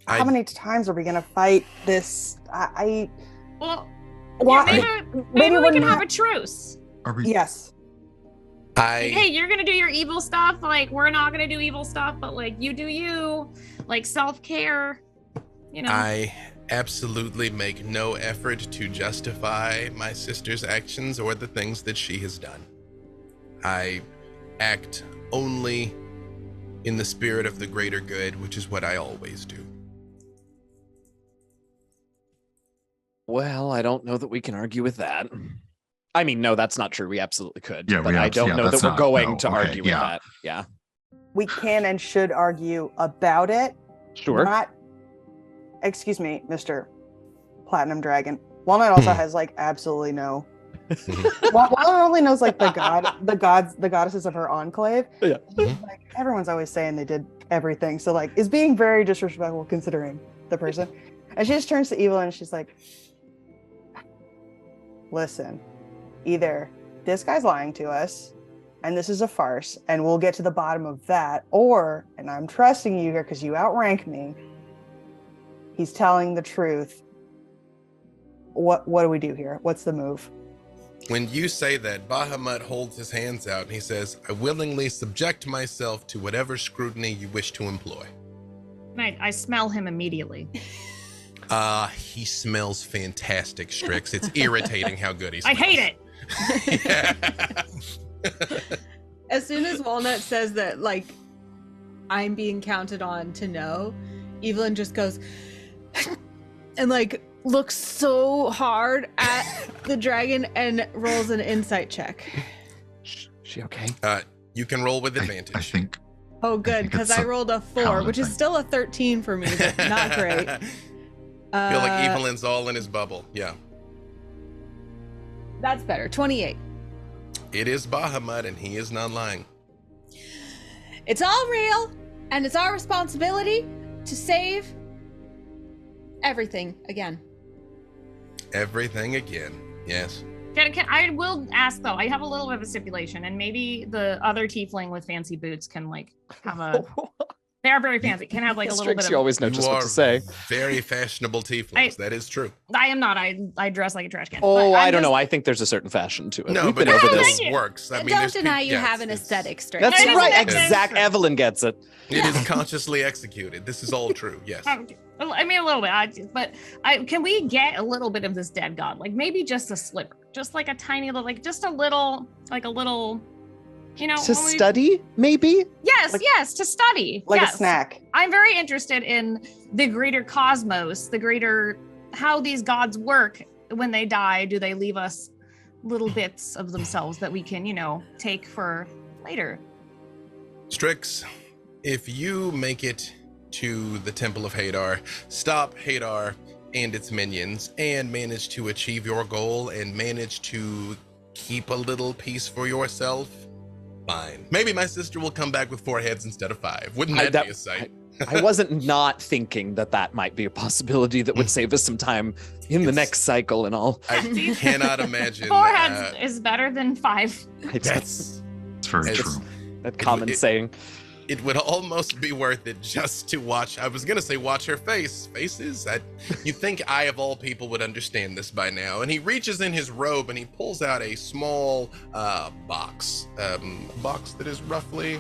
How many times are we gonna fight this? Well, Why- yeah, maybe we we're can not- have a truce. Are we? Yes. Hey, you're gonna do your evil stuff. Like, we're not gonna do evil stuff, but like, you do you. Like, self-care. You know. I absolutely make no effort to justify my sister's actions or the things that she has done. I act only in the spirit of the greater good, which is what I always do. Well, I don't know that we can argue with that. I mean, no, that's not true. We absolutely could. Yeah, but I don't know that that's we're not- going no, to okay, argue with yeah. that. Yeah. We can and should argue about it. Sure. Not, excuse me, Mr. Platinum Dragon. Walnut also has like absolutely no. Walnut only knows like the goddesses of her enclave. Yeah. Like everyone's always saying they did everything, so like is being very disrespectful considering the person. And she just turns to Evelyn and she's like, "Listen, either this guy's lying to us, and this is a farce, and we'll get to the bottom of that, or, and I'm trusting you here because you outrank me, he's telling the truth. What do we do here? What's the move?" When you say that, Bahamut holds his hands out and he says, "I willingly subject myself to whatever scrutiny you wish to employ." I smell him immediately. He smells fantastic, Strix. It's irritating how good he I smells. hate it. Yeah. As soon as Walnut says that, like, I'm being counted on to know, Evelyn just goes and like looks so hard at the dragon and rolls an insight check. She okay? You can roll with advantage. I think. Oh, good, think because it's I a rolled a 4, paladin which is thing. still a 13 for me, but not great. I feel like Evelyn's all in his bubble. Yeah. That's better. 28. It is Bahamut, and he is not lying. It's all real, and it's our responsibility to save everything again. Everything again. Yes. I will ask though. I have a little bit of a stipulation, and maybe the other tiefling with fancy boots can like have a. They are very fancy. Can have like a little Strix, bit you of. always know just You what are to say. Very fashionable tieflings. That is true. I am not. I dress like a trash can. Oh, but I I'm don't just- know. I think there's a certain fashion to it. No, We've but been over no, this. thank you. works. I mean, Don't there's deny peop- you yes, have an it's- aesthetic, Strix. That's It is right. an Exact. Evelyn gets it. It is consciously executed. This is all true. Yes. I mean, a little bit. Can we get a little bit of this dead god? Like maybe just a sliver, just like a tiny little, like just a little, you know. To when we- study, maybe? Yes, yes, to study. Like yes. a snack. I'm very interested in the greater cosmos, how these gods work when they die. Do they leave us little bits of themselves that we can, take for later? Strix, if you make it to the Temple of Hadar, stop Hadar and its minions, and manage to achieve your goal and manage to keep a little piece for yourself, fine. Maybe my sister will come back with 4 heads instead of 5. Wouldn't that be a sight? I wasn't not thinking that might be a possibility that would save us some time in the It's- next cycle and all. I cannot imagine. 4 heads is better than 5. That's It's very It's- true. That common it- saying. it would almost be worth it just to watch. I was gonna say watch her faces. You think I of all people would understand this by now. And he reaches in his robe and he pulls out a small box, a box that is roughly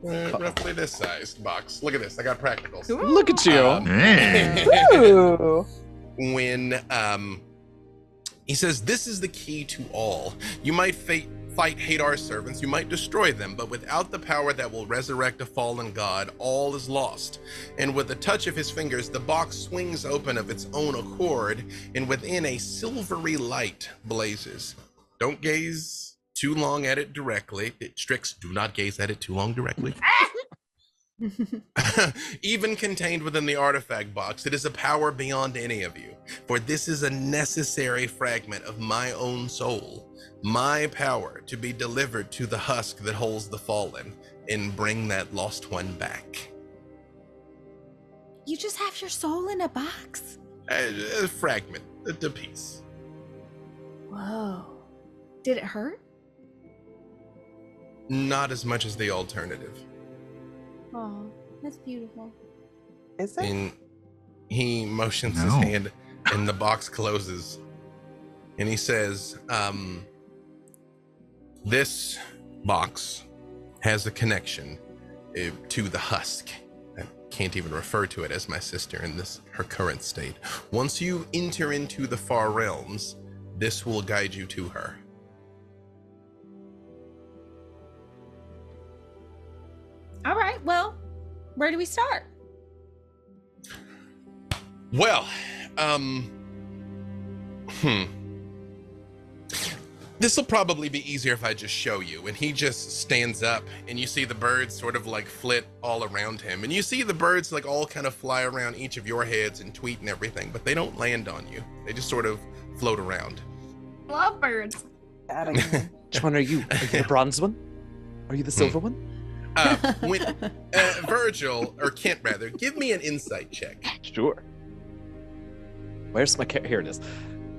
this sized box. Look at this. I got practicals. Look at you. Hey. Ooh. When he says, "This is the key to all. You might fight Hadar's servants, you might destroy them, but without the power that will resurrect a fallen god, all is lost." And with the touch of his fingers, the box swings open of its own accord, and within a silvery light blazes. Don't gaze too long at it directly. Strix, do not gaze at it too long directly. Even contained within the artifact box, it is a power beyond any of you, for this is a necessary fragment of my own soul, my power to be delivered to the husk that holds the fallen and bring that lost one back. You just have your soul in a box? A fragment, a piece. Whoa. Did it hurt? Not as much as the alternative. Oh, that's beautiful. Is it? And he motions his No. hand and the box closes. And he says, this box has a connection to the husk. I can't even refer to it as my sister in her current state. Once you enter into the far realms, this will guide you to her. All right, well, where do we start? Well, this will probably be easier if I just show you. And he just stands up and you see the birds sort of like flit all around him. And you see the birds like all kind of fly around each of your heads and tweet and everything, but they don't land on you. They just sort of float around. Love birds. Outta here. Which one are you? Are you the bronze one? Are you the silver one? Virgil, or Kent rather, give me an insight check. Sure. Where's my here it is.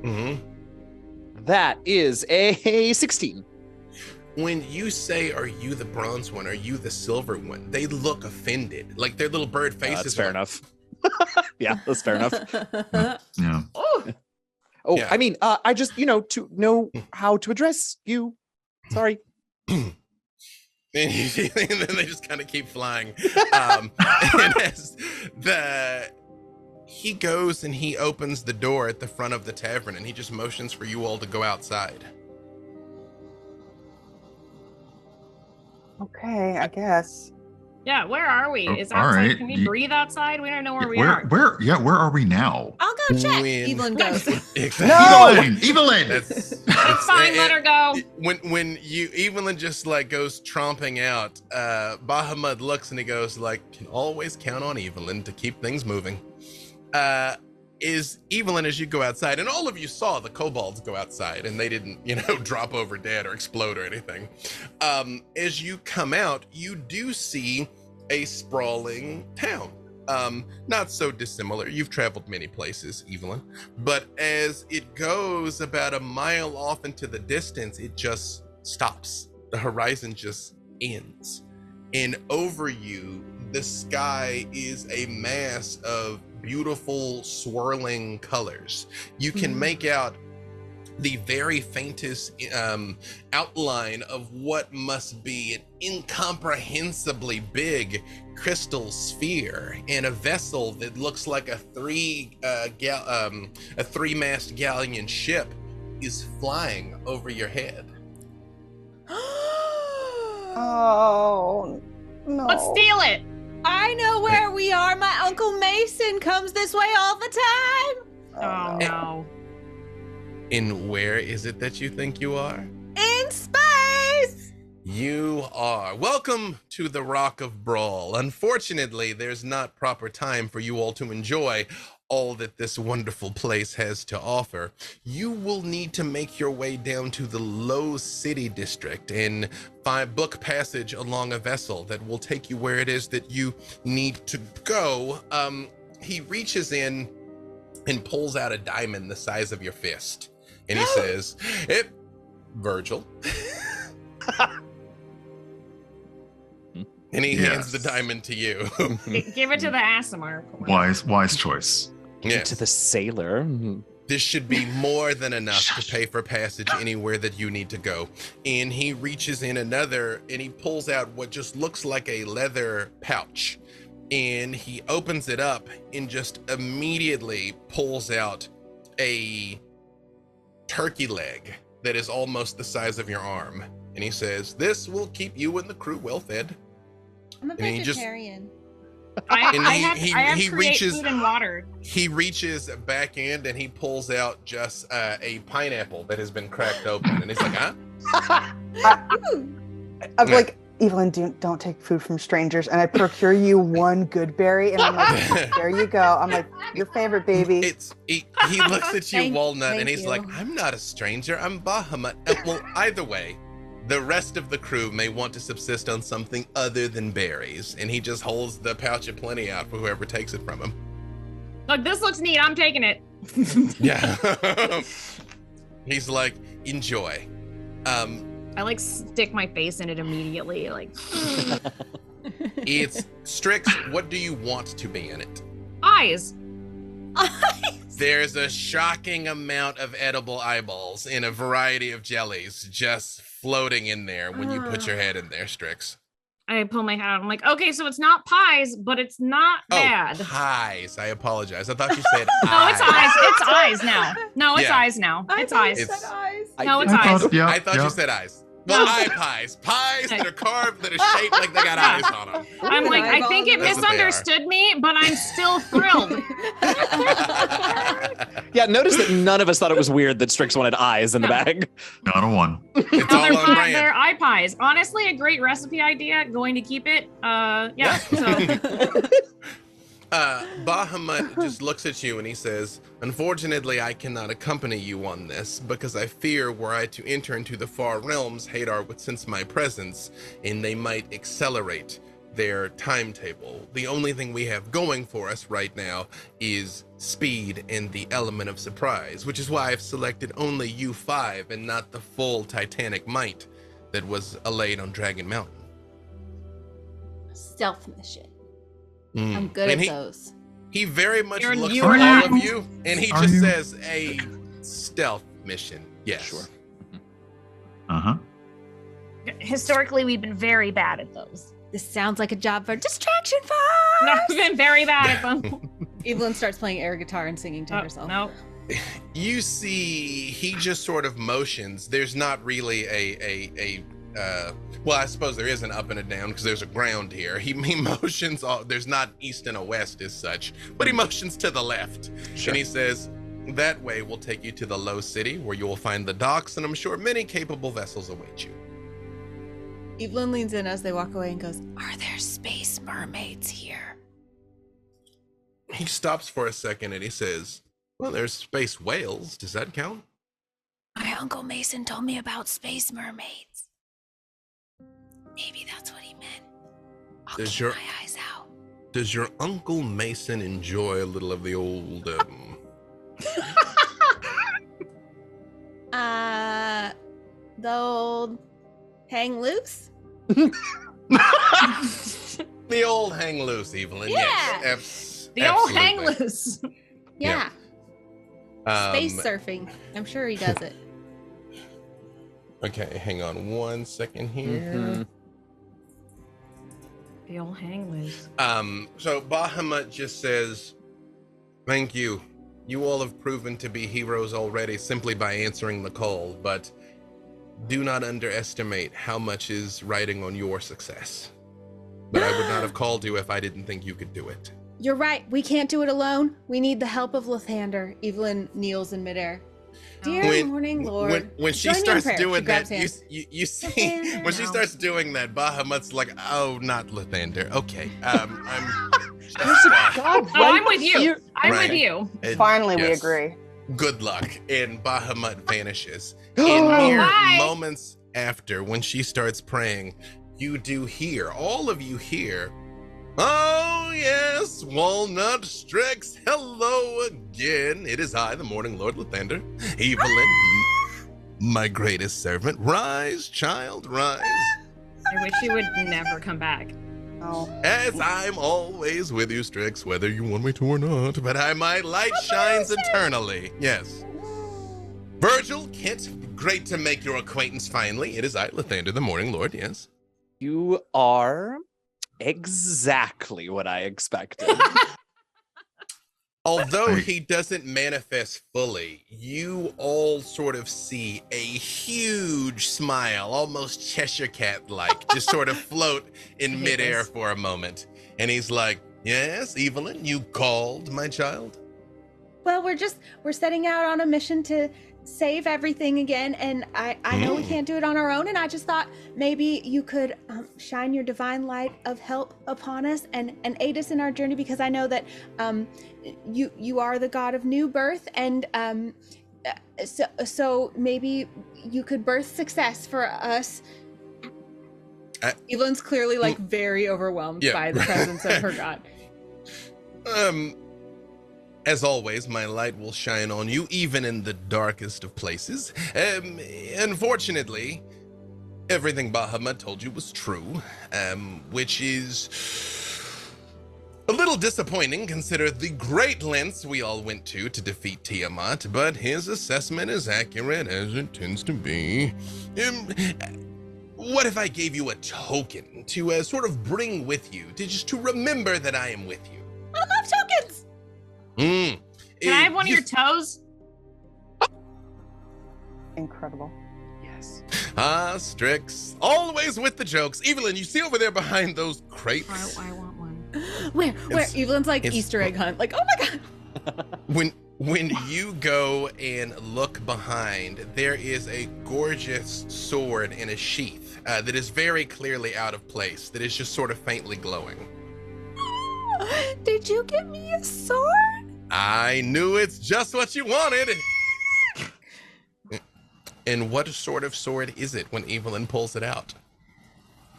Mm-hmm. That is a 16. When you say, "Are you the bronze one? Are you the silver one?" they look offended. Like their little bird faces. That's fair are- enough. Yeah, that's fair enough. Yeah. Oh, Oh, Yeah. I mean, I just, to know how to address you. Sorry. And then they just kind of keep flying. And as he goes and he opens the door at the front of the tavern and he just motions for you all to go outside. Okay, I guess. yeah. Where are we? Oh, Is all outside? right. Can we breathe outside? We don't know where we Where are. where are we now? I'll go check. When- Evelyn goes. Evelyn! Evelyn! That's Fine, let her go. When Evelyn just like goes tromping out, Bahamut looks and he goes like, "Can always count on Evelyn to keep things moving." Is Evelyn, as you go outside, and all of you saw the kobolds go outside and they didn't, drop over dead or explode or anything. As you come out, you do see a sprawling town. Not so dissimilar. You've traveled many places, Evelyn, but as it goes about a mile off into the distance, it just stops. The horizon just ends. And over you, the sky is a mass of beautiful swirling colors. You can make out the very faintest outline of what must be an incomprehensibly big crystal sphere and a vessel that looks like a three-mast galleon ship is flying over your head. Oh, no. Let's steal it. I know where we are. My Uncle Mason comes this way all the time. Oh no. And where is it that you think you are? In space. You are. Welcome to the Rock of Bral. Unfortunately, there's not proper time for you all to enjoy all that this wonderful place has to offer. You will need to make your way down to the Low City District and book passage along a vessel that will take you where it is that you need to go. He reaches in and pulls out a diamond the size of your fist. And he says, Virgil. And he hands the Yes. diamond to you. Give it to the Asimar. Wise choice. Yes. To the sailor. This should be more than enough to pay for passage anywhere that you need to go. And he reaches in another and he pulls out what just looks like a leather pouch. And he opens it up and just immediately pulls out a turkey leg that is almost the size of your arm. And he says, "This will keep you and the crew well fed." I'm a And he just- vegetarian. I And have he create reaches- food and water. He reaches back in and he pulls out just a pineapple that has been cracked open. And he's like, huh? I'm like, Evelyn, don't take food from strangers. And I procure you one good berry. And I'm like, there you go. I'm like, your favorite, baby. He looks at you, Walnut, and thank he's you. like, I'm not a stranger. I'm Bahamut. Well, either way, the rest of the crew may want to subsist on something other than berries. And he just holds the pouch of plenty out for whoever takes it from him. Look, this looks neat. I'm taking it. Yeah. He's like, enjoy. I like stick my face in it immediately. Like, It's Strix. What do you want to be in it? eyes. There's a shocking amount of edible eyeballs in a variety of jellies just floating in there when you put your head in there, Strix. I pull my head out. I'm like, okay, so it's not pies, but it's not bad. Oh, pies. I apologize. I thought you said No, it's eyes. It's eyes now. No, it's Yeah. eyes now. It's eyes. It's- No, it's I eyes. thought, yeah, I thought yeah. you said eyes. Well, No. eye pies. Pies that are carved, that are shaped like they got eyes on them. I'm like, I think it That's what they are. misunderstood me, but I'm still thrilled. Yeah, notice that none of us thought it was weird that Strix wanted eyes in the bag. Not a one. It's No, all on brand. they're eye pies. Honestly, a great recipe idea. Going to keep it. Yeah. So Bahamut just looks at you and he says, "Unfortunately, I cannot accompany you on this because I fear were I to enter into the far realms, Hadar would sense my presence and they might accelerate their timetable. The only thing we have going for us right now is speed and the element of surprise, which is why I've selected only U5 and not the full Titanic might that was allayed on Dragon Mountain." Stealth mission. Mm. I'm good And at those. He very much You're- looks you at are all not. of you, and he Are just you? says a stealth mission. Yes. Sure. Uh-huh. historically, we've been very bad at those. This sounds like a job for distraction No, farm. we've been very bad at them. Evelyn starts playing air guitar and singing to Oh, herself. no. You see, he just sort of motions. There's not really well, I suppose there is an up and a down because there's a ground here. He motions. There's not east and a west as such, but he motions to the left, Sure. and he says, "That way will take you to the Low City, where you will find the docks, and I'm sure many capable vessels await you." Evelyn leans in as they walk away and goes, Are there space mermaids here? He stops for a second and he says, "Well, there's space whales. Does that count?" My Uncle Mason told me about space mermaids. Maybe that's what he meant. I'll Does keep your- my eyes out. Does your Uncle Mason enjoy a little of the old, the old hang loose? the old hang loose, Evelyn? Yes. The old absolutely. hang loose. Yeah. Space Um, surfing. I'm sure he does it. Okay, hang on 1 second here. Mhm. The old hang loose. So Bahamut just says, "Thank you. You all have proven to be heroes already simply by answering the call, but do not underestimate how much is riding on your success. But I would not have called you if I didn't think you could do it." You're right. We can't do it alone. We need the help of Lathander. Evelyn kneels in midair. Dear When- morning, Lord. When she Join me in starts prayer. She doing grabs that, hands. you see Lathander when she now. starts doing that, Bahamut's like, "Oh, not Lathander. Okay, I'm just, God, Oh, I'm with you. here- I'm Right. with you. Finally, we yes. agree. Good luck. And Bahamut vanishes. In mere Bye. moments after, when she starts praying, you do hear, all of you hear, "Oh yes, Walnut, Strix, hello again. It is I, the Morning Lord Lathander. Evelyn, my greatest servant. Rise, child, rise." I wish he would never come back. Oh. As I'm always with you, Strix, whether you want me to or not, but my light shines eternally. Yes. Virgil, Kent, great to make your acquaintance finally. It is I, Lathander, the Morning Lord, yes. You are exactly what I expected. Although he doesn't manifest fully, you all sort of see a huge smile, almost Cheshire Cat-like, just sort of float in midair for a moment. And he's like, yes, Evelyn, you called, my child? Well, we're setting out on a mission to save everything again, and I know we can't do it on our own, and I just thought maybe you could shine your divine light of help upon us and aid us in our journey, because I know that you are the god of new birth, and so maybe you could birth success for us. Evelyn's clearly like very overwhelmed by the presence of her god. As always, my light will shine on you, even in the darkest of places. Unfortunately, everything Bahamut told you was true, which is a little disappointing, considering the great lengths we all went to defeat Tiamat, but his assessment is accurate, as it tends to be. What if I gave you a token to sort of bring with you, to remember that I am with you? I love tokens! Can I have one of your toes? Incredible. Yes. Strix, always with the jokes. Evelyn, you see over there behind those crates? I want one. Where? Evelyn's like Easter egg hunt. Like, oh my god. When you go and look behind, there is a gorgeous sword in a sheath that is very clearly out of place, that is just sort of faintly glowing. Did you get me a sword? I knew it's just what you wanted. And what sort of sword is it when Evelyn pulls it out?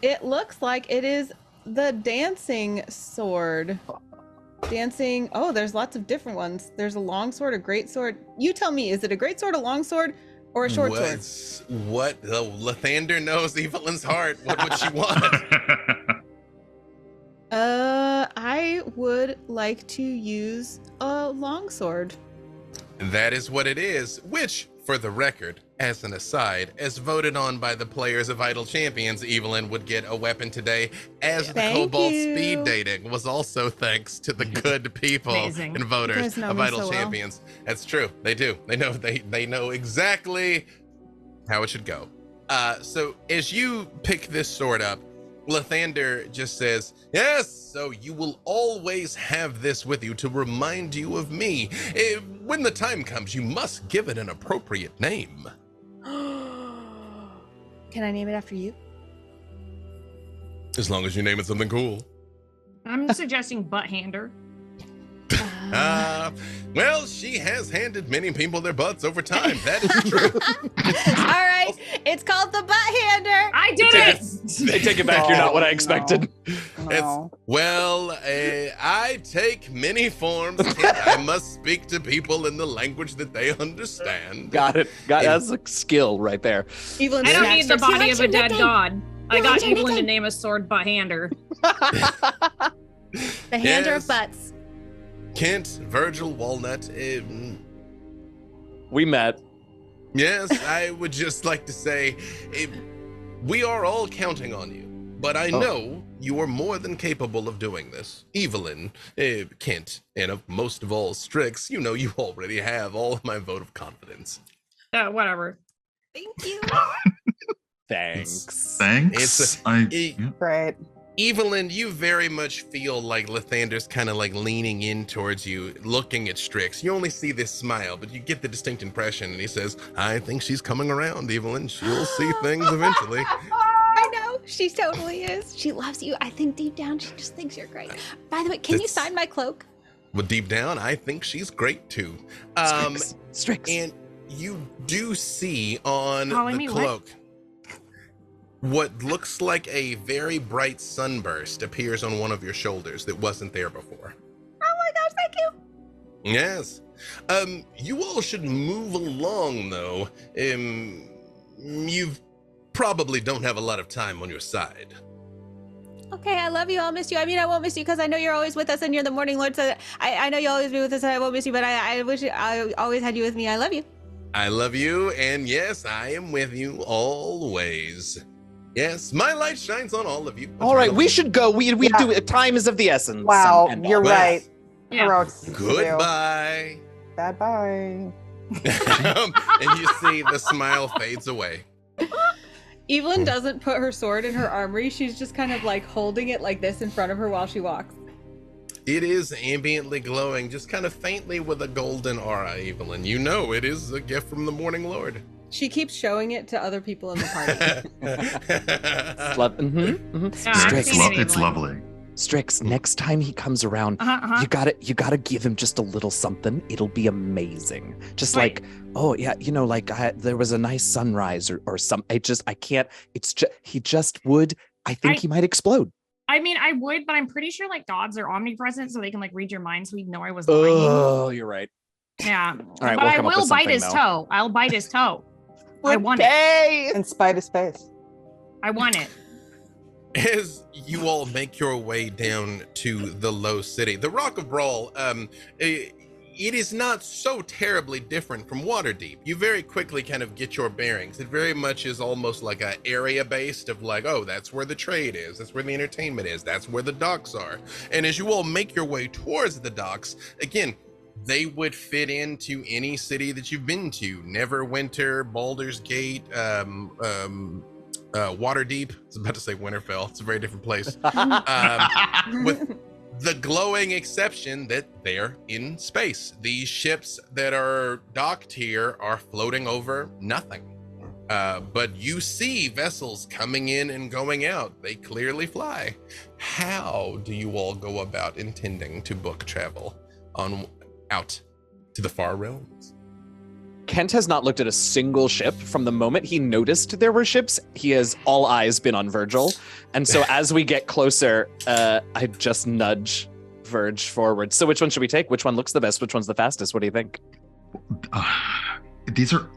It looks like it is the dancing sword. Dancing. Oh, there's lots of different ones. There's a long sword, a great sword. You tell me, is it a great sword, a long sword, or a short sword? What the Lathander knows Evelyn's heart. What would she want? I would like to use a longsword. That is what it is, which, for the record, as an aside, as voted on by the players of Idle Champions, Evelyn would get a weapon today, as the Cobalt speed dating was also thanks to the good people and voters of Idle Champions. That's true. They do. They know exactly how it should go. So as you pick this sword up, Lathander just says, yes, so you will always have this with you to remind you of me. When the time comes, you must give it an appropriate name. Can I name it after you? As long as you name it something cool. I'm suggesting butt hander. Well, she has handed many people their butts over time. That is true. All right, it's called the butt hander. I did it. They take it back. You're not what I expected. No. I take many forms. I must speak to people in the language that they understand. Got it. That's a skill right there. Evelyn, I don't need the body of a dead nickname? god. I got your Evelyn to nickname? name a sword butt hander. the hander of butts. Kent, Virgil, Walnut. We met. Yes, I would just like to say, we are all counting on you, but I know you are more than capable of doing this. Evelyn, Kent, and most of all, Strix, you know you already have all of my vote of confidence. Whatever. Thank you. Thanks. Great. Evelyn, you very much feel like Lathander's kind of like leaning in towards you, looking at Strix. You only see this smile, but you get the distinct impression, and he says, I think she's coming around, Evelyn. She'll see things eventually. I know, she totally is. She loves you. I think deep down, she just thinks you're great. By the way, can you sign my cloak? Well, deep down, I think she's great too. Strix. And you do see on Calling the me cloak what looks like a very bright sunburst appears on one of your shoulders that wasn't there before. Oh my gosh, thank you. Yes. You all should move along though. You probably don't have a lot of time on your side. Okay, I love you. I'll miss you. I mean, I won't miss you because I know you're always with us and you're the Morning Lord. So I know you'll always be with us and I won't miss you, but I wish I always had you with me. I love you. I love you, and yes, I am with you always. Yes, my light shines on all of you. All right, we should go. We do it. Time is of the essence. Wow, and you're all. right. Yeah. Heroics. Goodbye. Bad bye. And you see the smile fades away. Evelyn doesn't put her sword in her armory. She's just kind of like holding it like this in front of her while she walks. It is ambiently glowing, just kind of faintly with a golden aura, Evelyn. You know it is a gift from the Morning Lord. She keeps showing it to other people in the party. Yeah, I've Strix, seen it, It's Evelyn. lovely. Strix, next time he comes around, you gotta give him just a little something. It'll be amazing. Just Right. like, oh yeah, you know, like there was a nice sunrise or some. I can't. It's just he just would. I think he might explode. I mean, I would, but I'm pretty sure like gods are omnipresent, so they can like read your mind, so he'd know I was lying. Oh, you're right. Yeah. right, but we'll I come up will with bite something, his though. toe. I'll bite his toe. I want it. Hey! In spite of space. I want it. As you all make your way down to the low city, the Rock of Bral, it is not so terribly different from Waterdeep. You very quickly kind of get your bearings. It very much is almost like a area based of like, oh, that's where the trade is, that's where the entertainment is, that's where the docks are. And as you all make your way towards the docks, again, they would fit into any city that you've been to. Neverwinter, Baldur's Gate, Waterdeep. I was about to say Winterfell. It's a very different place. With the glowing exception that they're in space. These ships that are docked here are floating over nothing. But you see vessels coming in and going out. They clearly fly. How do you all go about intending to book travel out to the far realms? Kent has not looked at a single ship from the moment he noticed there were ships. He has all eyes been on Virgil. And so as we get closer, I just nudge Verge forward. So which one should we take? Which one looks the best? Which one's the fastest? What do you think? These are.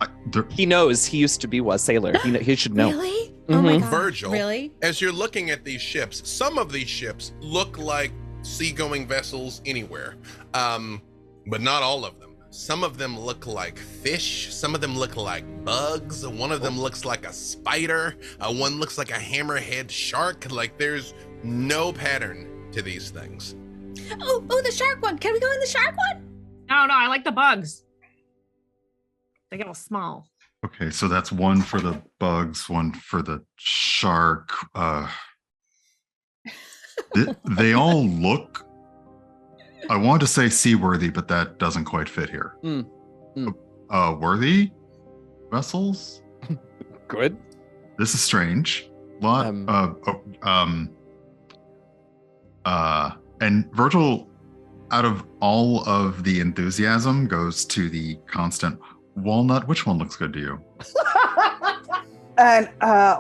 He knows. He used to be a sailor. He should know. Really? Oh my Mhm. god. Virgil, Really? as you're looking at these ships, some of these ships look like seagoing vessels anywhere, but not all of them. Some of them look like fish. Some of them look like bugs. One of them looks like a spider. One looks like a hammerhead shark. Like there's no pattern to these things. Oh, the shark one. Can we go in the shark one? No, I like the bugs. They get all small. Okay, so that's one for the bugs, one for the shark. They all look. I want to say seaworthy, but that doesn't quite fit here. Worthy vessels. Good. This is strange. Lot. And Virgil, out of all of the enthusiasm, goes to the constant Walnut. Which one looks good to you? And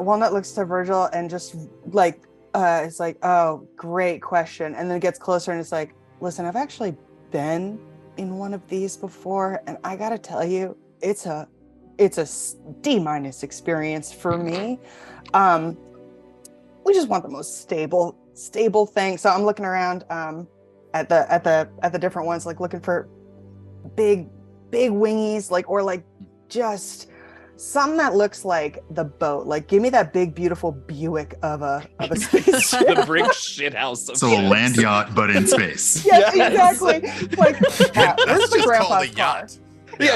Walnut looks to Virgil and just like it's like, oh, great question. And then it gets closer and it's like, listen, I've actually been in one of these before, and I gotta tell you, it's a D- experience for me. We just want the most stable thing. So I'm looking around at the different ones, like looking for big wingies, like, or like just something that looks like the boat. Like, give me that big, beautiful Buick of a spaceship. The brick shit house. So a land yacht, but in space. Yes, exactly. Like, yeah, where's That's the just called grandpa's a car? yacht.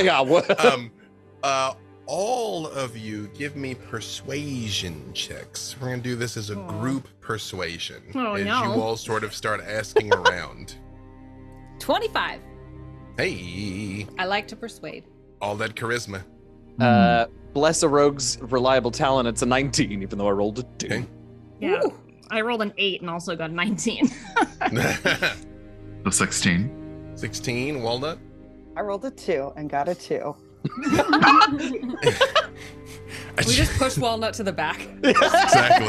Yeah. What? All of you give me persuasion checks. We're gonna do this as a group persuasion. Oh, as no. you all sort of start asking around. 25. Hey, I like to persuade. all that charisma. Bless a rogue's reliable talent. It's a 19, even though I rolled a 2. Okay. Yeah. Ooh. I rolled an 8 and also got a 19. The 16. 16, Walnut. I rolled a 2 and got a 2. We just push Walnut to the back. Exactly.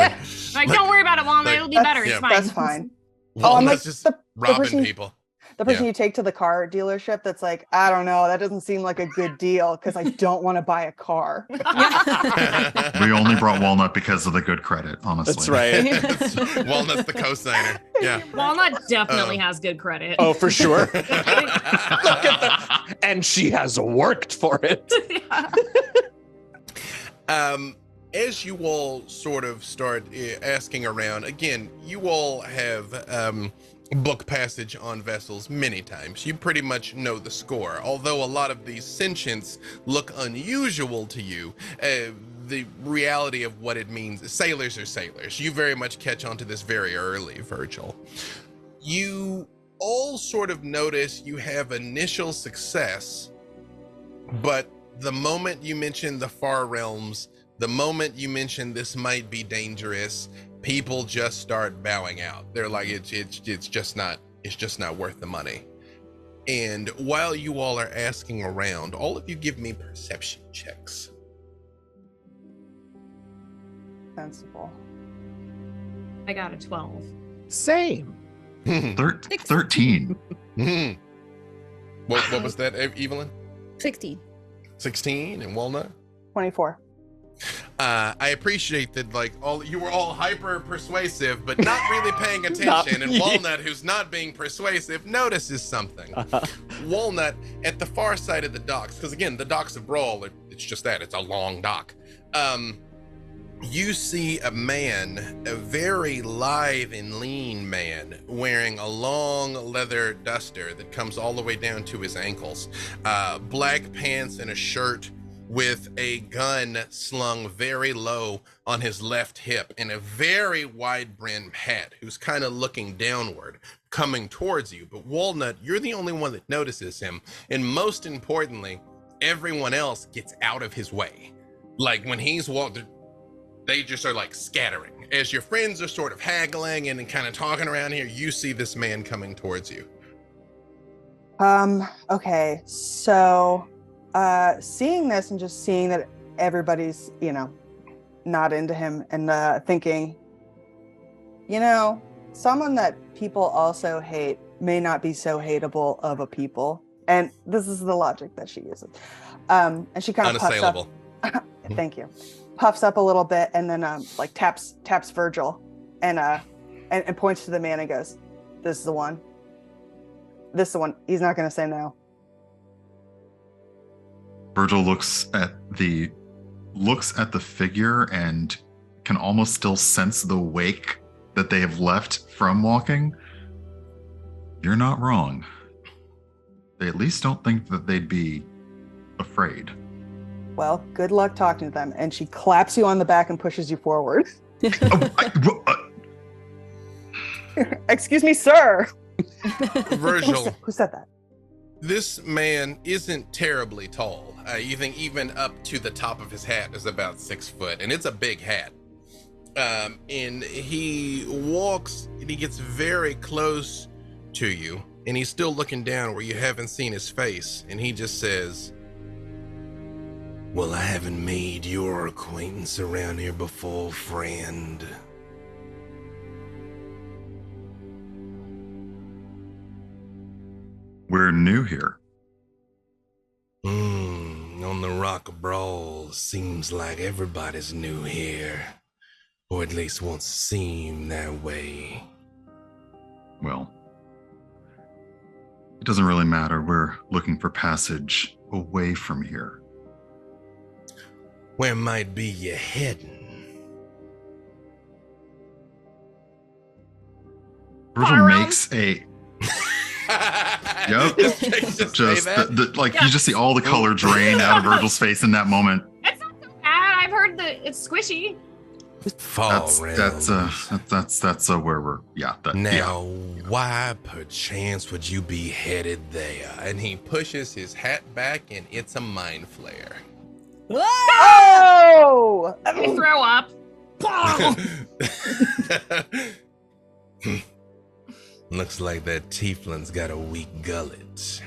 Like, don't worry about it, Walnut. It'll be better. yeah. It's fine. That's fine. Walnut's like, just the robbing person- people. the person Yeah. you take to the car dealership that's like, I don't know, that doesn't seem like a good deal because I don't want to buy a car. We only brought Walnut because of the good credit, honestly. That's right. Walnut's the co-signer. Yeah. Walnut definitely has good credit. Oh, for sure. Look at that. And she has worked for it. As you all sort of start asking around, again, you all have book passage on vessels many times. You pretty much know the score. Although a lot of these sentients look unusual to you, the reality of what it means is sailors are sailors. You very much catch on to this very early, Virgil. You all sort of notice you have initial success, but the moment you mention the far realms, the moment you mention this might be dangerous, people just start bowing out. They're like, it's just not worth the money. And while you all are asking around, all of you give me perception checks. Sensible. I got a 12. Same. 13. What was that, Evelyn? 16. 16 and Walnut? 24. I appreciate that, like, you were all hyper persuasive, but not really paying attention. And Walnut, who's not being persuasive, notices something. Walnut, at the far side of the docks, because again, the docks of Bral, it's just that, it's a long dock. You see a man, a very lithe and lean man, wearing a long leather duster that comes all the way down to his ankles, black pants and a shirt with a gun slung very low on his left hip and a very wide-brimmed hat, who's kind of looking downward, coming towards you. But Walnut, you're the only one that notices him, and most importantly, everyone else gets out of his way. Like, when he's walked, they just are like scattering. As your friends are sort of haggling and kind of talking around here, you see this man coming towards you. Okay, so seeing this and just seeing that everybody's, not into him and thinking, someone that people also hate may not be so hateable of a people. And this is the logic that she uses. And she kind of puffs up. Thank you. Puffs up a little bit and then taps Virgil and points to the man and goes, "This is the one. This is the one. He's not going to say no." Virgil looks at the figure and can almost still sense the wake that they have left from walking. You're not wrong. They at least don't think that they'd be afraid. Well, good luck talking to them. And she claps you on the back and pushes you forward. Excuse me, sir. Virgil. Who said that? This man isn't terribly tall. You think even up to the top of his hat is about 6 foot, and it's a big hat. And he walks and he gets very close to you, and he's still looking down where you haven't seen his face, and he just says, "Well, I haven't made your acquaintance around here before, friend." We're new here. On the Rock of Bral, seems like everybody's new here. Or at least wants to seem that way. Well, it doesn't really matter. We're looking for passage away from here. Where might be you heading? Virgil makes a... Yep. Just you just see all the color drain out of Virgil's face in that moment. It's not so bad. I've heard that it's squishy. Fall that's where we're why perchance would you be headed there? And he pushes his hat back and it's a mind flare. Oh! You throw up. Looks like that tiefling's got a weak gullet.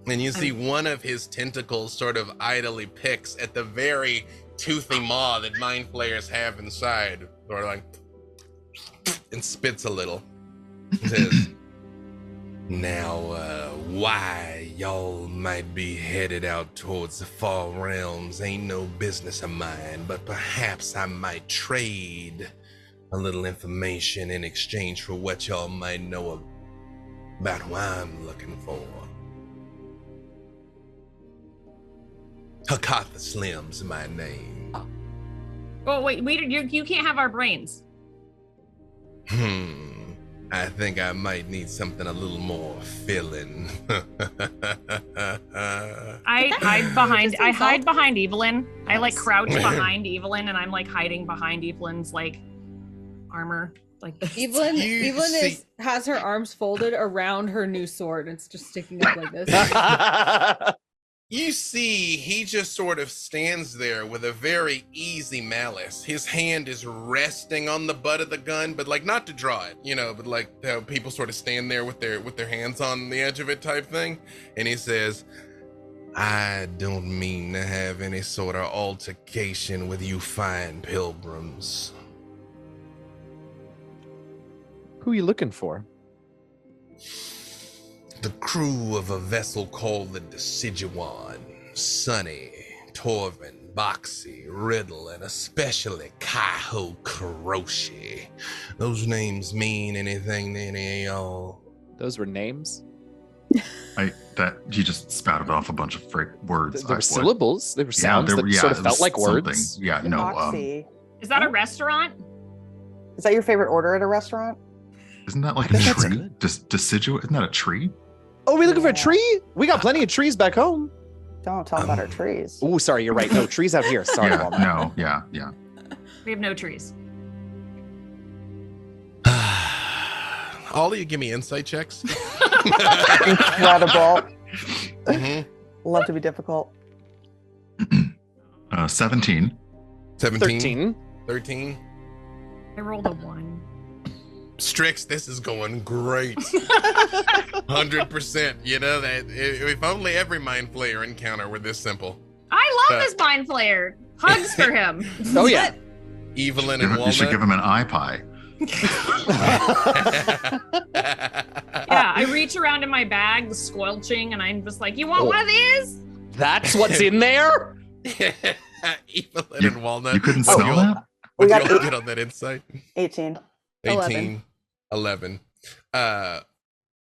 And you see one of his tentacles sort of idly picks at the very toothy maw that mind flayers have inside, sort of like, and spits a little. He says, Now, why y'all might be headed out towards the far realms ain't no business of mine, but perhaps I might trade a little information in exchange for what y'all might know about who I'm looking for. Hakatha Slim's my name. Oh wait, you can't have our brains. I think I might need something a little more filling. I hide behind Evelyn. I like crouch behind Evelyn, and I'm like hiding behind Evelyn's like armor, like this. Evelyn has her arms folded around her new sword. And it's just sticking up like this. You see, he just sort of stands there with a very easy malice. His hand is resting on the butt of the gun, but like not to draw it, but like how people sort of stand there with their hands on the edge of it type thing. And he says, I don't mean to have any sort of altercation with you fine pilgrims. Who are you looking for? The crew of a vessel called the Deciduan, Sunny, Torvin, Boxy, Riddle, and especially Kaiho Kuroshi. Those names mean anything to any of y'all? Those were names? You just spouted off a bunch of words. They were syllables. They were sounds that sort of felt like words. Yeah, no. Boxy. Is that a restaurant? Is that your favorite order at a restaurant? Isn't that like a tree? Deciduous? Isn't that a tree? Oh, are we looking for a tree? We got plenty of trees back home. Don't talk about our trees. Oh, sorry, you're right. No, trees out here. Sorry, Yeah, Walnut. no, yeah. We have no trees. All of you give me insight checks. Incredible. Mhm. Love to be difficult. 17. 13. 13. I rolled a 1. Strix, this is going great. 100%. That if only every mind flayer encounter were this simple. I love this mind flayer. Hugs for him. Oh, yeah. Evelyn and Walnut. You should give him an eye pie. Yeah, I reach around in my bag, squelching, and I'm just like, you want one of these? That's what's in there? Evelyn and Walnut. You couldn't smell that? What We you got all get on that insight? 18. 18. 11.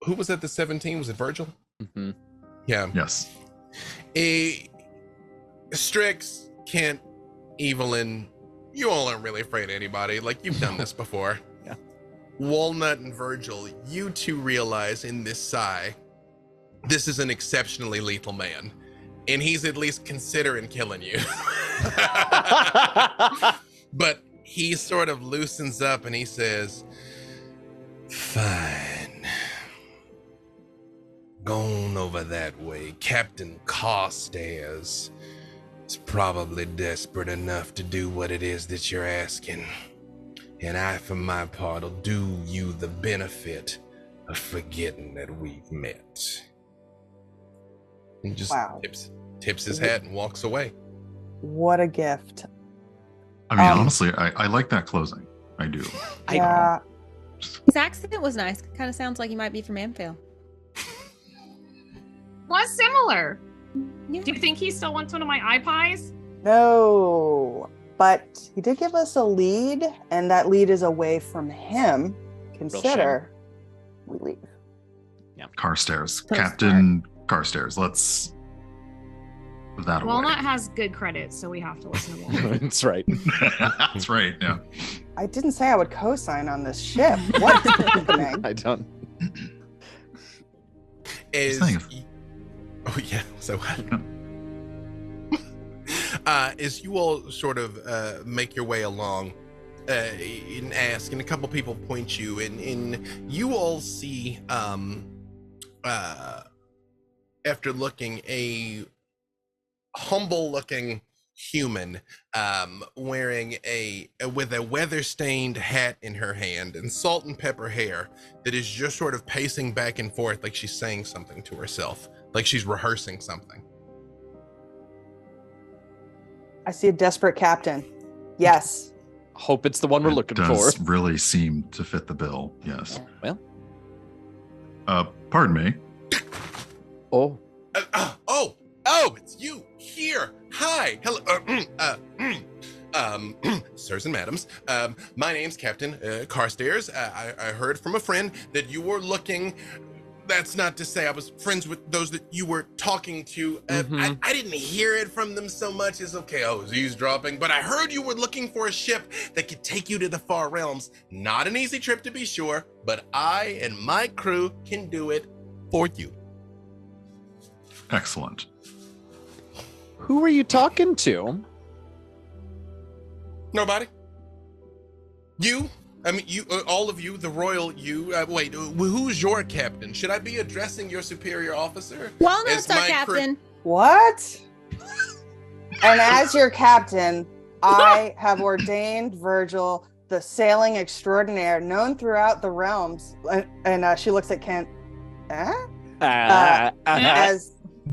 Who was at the 17? Was it Virgil? Mm-hmm. Yeah. Yes. Strix, Kent, Evelyn, you all aren't really afraid of anybody. Like, you've done this before. Yeah. Walnut and Virgil, you two realize in this sigh, this is an exceptionally lethal man. And he's at least considering killing you. But he sort of loosens up and he says, fine. Going over that way, Captain Carstairs is probably desperate enough to do what it is that you're asking. And I, for my part, will do you the benefit of forgetting that we've met. And just tips his hat and walks away. What a gift. I mean, honestly, I like that closing. I do. Yeah. His accent was nice. Kind of sounds like he might be from Amphil. Was similar. Yeah. Do you think he still wants one of my eye pies? No, but he did give us a lead, and that lead is away from him. Consider we leave. Yeah. Carstairs. So Captain Carstairs. Let's put that Walnut away. has good credit, so we have to listen to Walnut. That's right. That's right, yeah. I didn't say I would co-sign on this ship. What's happening? I don't. Oh yeah, so as you all sort of make your way along and ask, and a couple people point you, and you all see after looking a humble looking human wearing with a weather-stained hat in her hand and salt and pepper hair that is just sort of pacing back and forth like she's saying something to herself, like she's rehearsing something. I see a desperate captain. Yes. Hope it's the one we're looking for. Does really seem to fit the bill, yes. Well, pardon me. Oh. It's you here. Hi. Hello. Sirs and madams, my name's Captain Carstairs. I heard from a friend that you were looking. That's not to say I was friends with those that you were talking to. I didn't hear it from them so much. It's okay. I was eavesdropping, but I heard you were looking for a ship that could take you to the far realms. Not an easy trip to be sure, but I and my crew can do it for you. Excellent. Who are you talking to? Nobody. You. I mean, you, all of you, the royal you. Wait, who's your captain? Should I be addressing your superior officer? Walnut's As our my captain. What? And as your captain, I have ordained Virgil the sailing extraordinaire known throughout the realms. And she looks at Kent.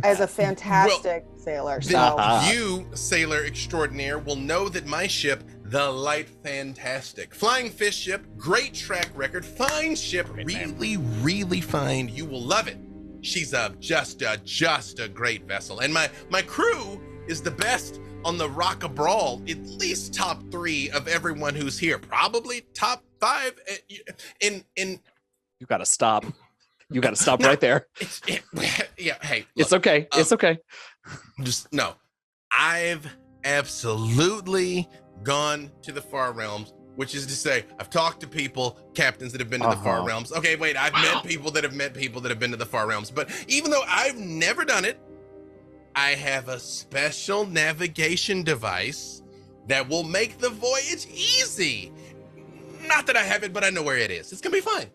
As a fantastic sailor. So You, sailor extraordinaire, will know that my ship, the Light Fantastic, flying fish ship, great track record, fine ship, really fine. You will love it. She's just a great vessel, and my crew is the best on the Rock of Bral. At least top 3 of everyone who's here, probably top 5. In You gotta stop. You gotta stop right there. Yeah, hey, look, it's okay. It's okay. Just no. I've absolutely gone to the far realms, which is to say, I've talked to people, captains that have been to the far realms. Okay, wait, I've met people that have met people that have been to the far realms. But even though I've never done it, I have a special navigation device that will make the voyage easy. Not that I have it, but I know where it is. It's gonna be fine.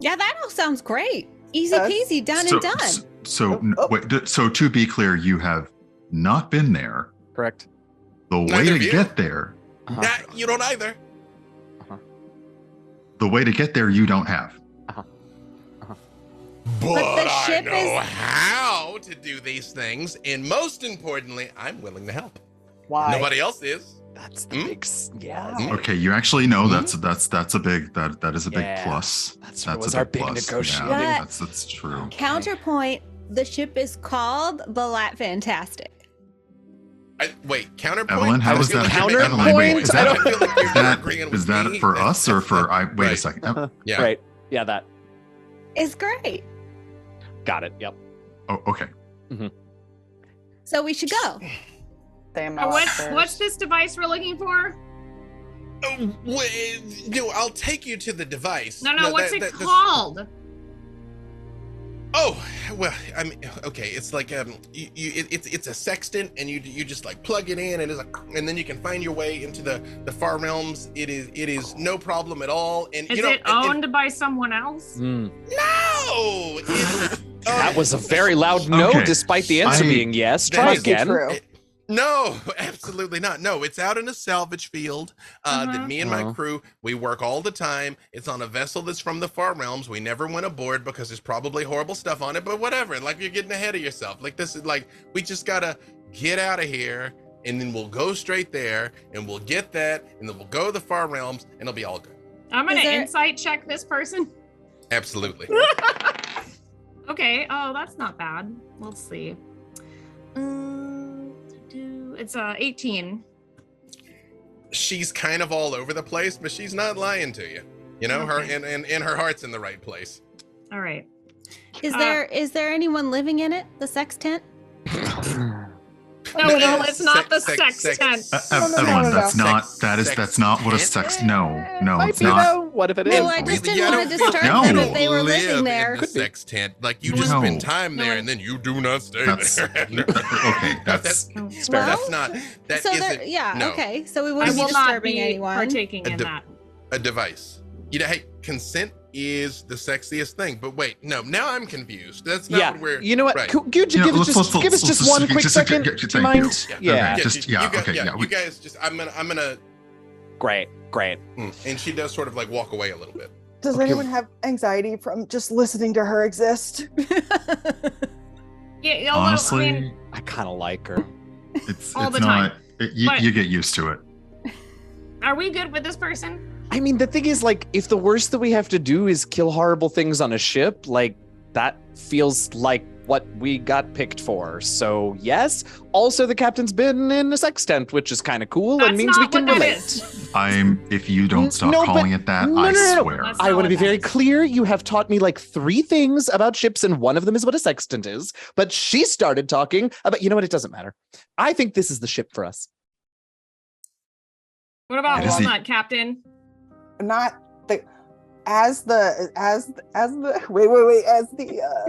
Yeah, that all sounds great. Easy peasy, done and done. Wait, so to be clear, you have not been there. Correct. The way Neither to of you. get there. You don't either. The way to get there, you don't have. But the I ship know is- how to do these things, and most importantly, I'm willing to help. why? Nobody else is. That's the big. Yeah. Okay, you actually know that's a big that is a big Yeah. plus. That was our big negotiating. Yeah, that's true. Counterpoint, the ship is called the Lat Fantastic. Wait, counterpoint? Evelyn, how I is feel that? like you're making- Evelyn, wait, is I that, feel like you're is that, agreeing with is that me. for us or for wait Right. a second. Yeah. Right. Yeah, that. It's great. Got it. Yep. Oh, okay. So we should go. What's this device we're looking for? I'll take you to the device. No, what's it called? Oh, well, I mean, okay, it's like it's a sextant, and you just like plug it in, and then you can find your way into the far realms. It is no problem at all. And Is you know, it owned by someone else? No, That was a very loud no, Okay. despite the answer being yes. Try Must be again. true. No, absolutely not. No, it's out in a salvage field that me and my crew, we work all the time. It's on a vessel that's from the far realms. We never went aboard because there's probably horrible stuff on it, but whatever. Like, you're getting ahead of yourself. Like, this is like, we just gotta get out of here, and then we'll go straight there, and we'll get that, and then we'll go to the far realms, and it'll be all good. I'm gonna Is there- insight check this person. Absolutely. Okay. Oh, that's not bad. Let's see. It's 18. She's kind of all over the place, but she's not lying to you. You know, her Okay. and her heart's in the right place. All right. Is there anyone living in it? The sex tent? No, it's not the sex tent. Evelyn, that's no. not that's not what a sex. No, Might it's be not. though. What if it is? Well, I just Really, didn't I want to don't disturb think them you if they were live living there. in the sex tent. Like, you just No. spend time there, No. and then you do not stay That's there. okay. That's fair That's not. That So isn't. yeah, no, okay. So we I wouldn't be will not disturbing be anyone. partaking in de- that. a device. You know, hey, consent is the sexiest thing. But wait, no. Now I'm confused. That's not Yeah. what we're. You know what? Right. Could you give us just one quick second? Do you thank you. mind? Yeah. Okay. Just- yeah, okay, yeah, You guys just. I'm gonna. Great. And she does sort of like walk away a little bit. Does Okay. anyone have anxiety from just listening to her exist? Yeah. honestly, I mean, I kind of like her. it's all the not. time. You get used to it. are we good with this person? I mean, the thing is, like, if the worst that we have to do is kill horrible things on a ship, like, That feels like what we got picked for. So yes. Also, the captain's been in a sex tent, which is kind of cool and That's means we not can what that relate. is. If you don't stop No, calling but- it that, no, I no, no. swear. That's I not want to what be that very is. clear. You have taught me like 3 things about ships, and one of them is what a sextant is. But she started talking about, you know what? It doesn't matter. I think this is the ship for us. What about It is the- Walnut, Captain? Not the as the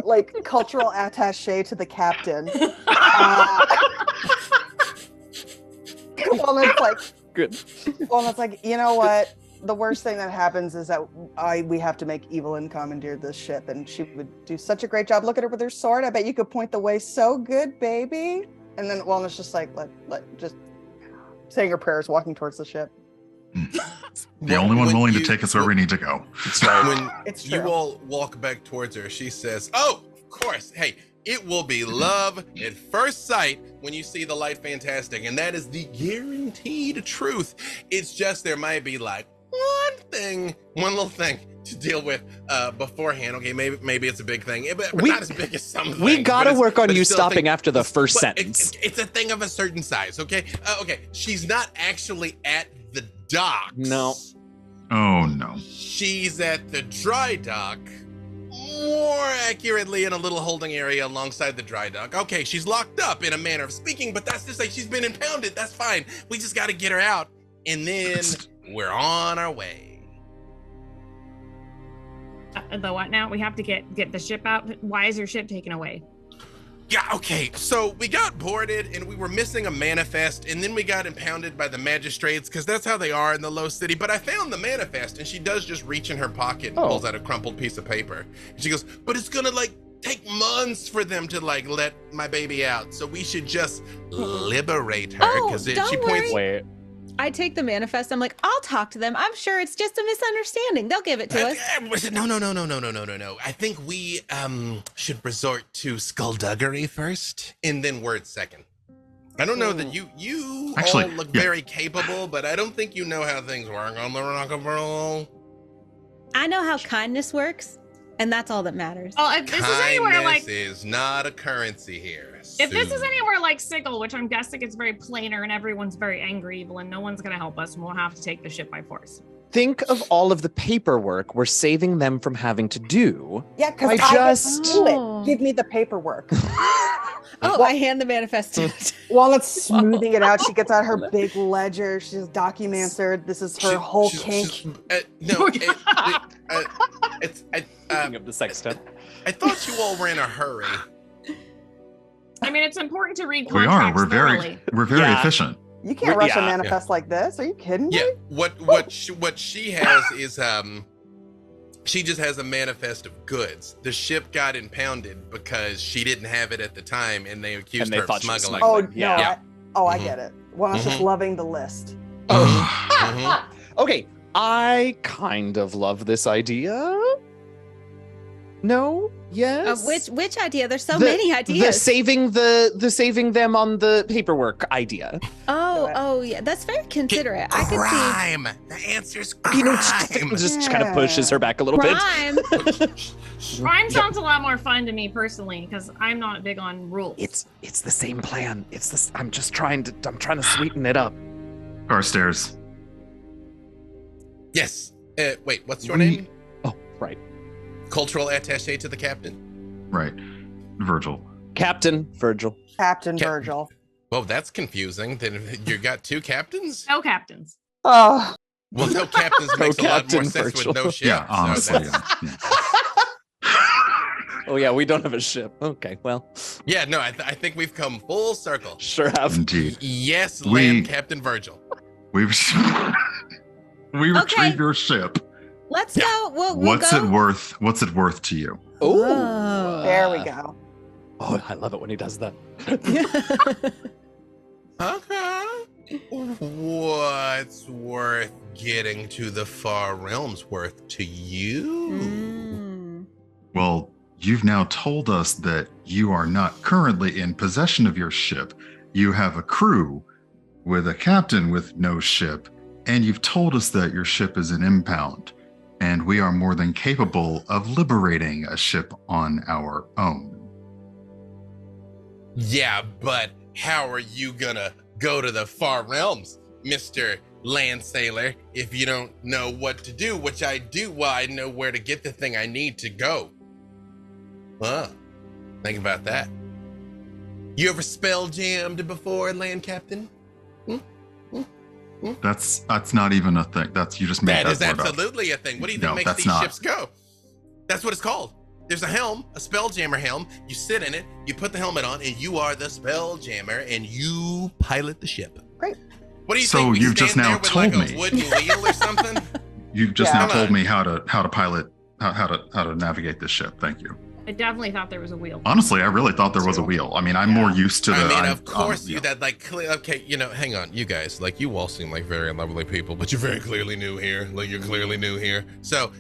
like cultural attaché to the captain. Walnut's like, Good. Walnut's like, you know what? The worst thing that happens is that we have to make Evelyn commandeer this ship, and she would do such a great job. Look at her with her sword. I bet you could point the way so good, baby. And then Walnut's just like, just saying her prayers, walking towards the ship. The only one When willing to you- take us where we need to go. When It's you true. all walk back towards her, she says, "Oh, of course. Hey, it will be love at first sight when you see the light fantastic, and that is the guaranteed truth. It's just there might be like one little thing to deal with beforehand. Okay, maybe it's a big thing, but not as big as some. We gotta work on you stopping after after the first sentence. It's a thing of a certain size. Okay, okay. She's not actually at the docks. No. Oh no. She's at the dry dock, more accurately in a little holding area alongside the dry dock. Okay, she's locked up in a manner of speaking, but that's to say she's been impounded. That's fine. We just got to get her out, and then we're on our way. The what now? We have to get the ship out. Why is your ship taken away? Yeah, okay, so we got boarded and we were missing a manifest, and then we got impounded by the magistrates because that's how they are in the low city. But I found the manifest, and she does just reach in her pocket and pulls out a crumpled piece of paper. And she goes, but it's gonna like take months for them to like let my baby out, so we should just liberate her because don't she worry. points. Wait. I take the manifest. I'm like, I'll talk to them. I'm sure it's just a misunderstanding. They'll give it to us. No. I think we should resort to skullduggery first and then words second. I don't know that you Actually, all look yeah. very capable, but I don't think you know how things work on the Rock of Bral. I know how kindness works, and that's all that matters. Oh, if this is anywhere like is not a currency here. if this is Sue. anywhere like Sigil, which I'm guessing it's very plainer and everyone's very angry, Evelyn, no one's gonna help us, and we'll have to take the ship by force. Think of all of the paperwork we're saving them from having to do. Yeah, because I I just- just do it. Give me the paperwork. Oh, I hand the manifest to it. Walnut's smoothing it out. She gets out her big ledger. She just documents her. This is her whole kink. Speaking of the sextant. I thought you all were in a hurry. I mean, it's important to read We are. contracts We're very thoroughly. Yeah. efficient. You can't rush a Yeah. manifest like this. Are you kidding me? Yeah, what she has is she just has a manifest of goods. The ship got impounded because she didn't have it at the time, and they accused And they her of thought she was smuggling. Oh, smuggling. no. Yeah. I Mhm. get it. Walnut's just Mhm. loving the list. Mhm. Okay, I kind of love this idea. No? Yes? Which idea? There's so The- many The ideas. saving saving them on the paperwork idea. Oh, yeah. That's very considerate. I could see Crime. The answer's crime. You know, just kind of pushes her back a little bit. crime. Crime sounds a lot more fun to me personally, because I'm not big on rules. It's the same plan. It's this. I'm trying to sweeten it up. Carstairs. Yes. Wait, what's your name? Oh, right. Cultural attaché to the captain. Right. Virgil. Captain Virgil. Captain Cap- Virgil. Well, that's confusing. Then you got 2 captains? No captains. Oh, Well, no captains makes a lot more Captain sense Virgil. with no ship. Yeah, so honestly. that's- Oh yeah, we don't have a ship. Okay, well, Yeah, no, I think we've come full circle. sure have. Indeed. Yes, We- land Captain Virgil. We we retrieve Okay. your ship. Let's Yeah. go. We'll What's go. it worth? What's it worth to you? Oh, there we go. Oh, I love it when he does that. Okay. What's worth getting to the far realms worth to you? Mm. Well, you've now told us that you are not currently in possession of your ship. You have a crew with a captain with no ship, and you've told us that your ship is an impound. and we are more than capable of liberating a ship on our own. Yeah, but how are you gonna go to the far realms, Mr. Land Sailor, if you don't know what to do, which I do? Well, I know where to get the thing I need to go. Huh. Think about that. You ever spell jammed before, Land Captain? That's not even a thing. You just made that is word up. Absolutely a thing. What do you think makes these ships go? That's what it's called. There's a helm, a spelljammer helm. You sit in it, you put the helmet on, and you are the spelljammer, and you pilot the ship. Great. What do you So think? you've just now told me. A wooden wheel or something? You've just now told me how to pilot, how to navigate this ship. Thank you. I definitely thought there was a wheel. Honestly, I really thought there was a wheel. I mean, I'm more used to the. I mean, of course, okay, hang on, you guys, like, you all seem like very lovely people, but you're very clearly new here. Like, you're clearly new here. So,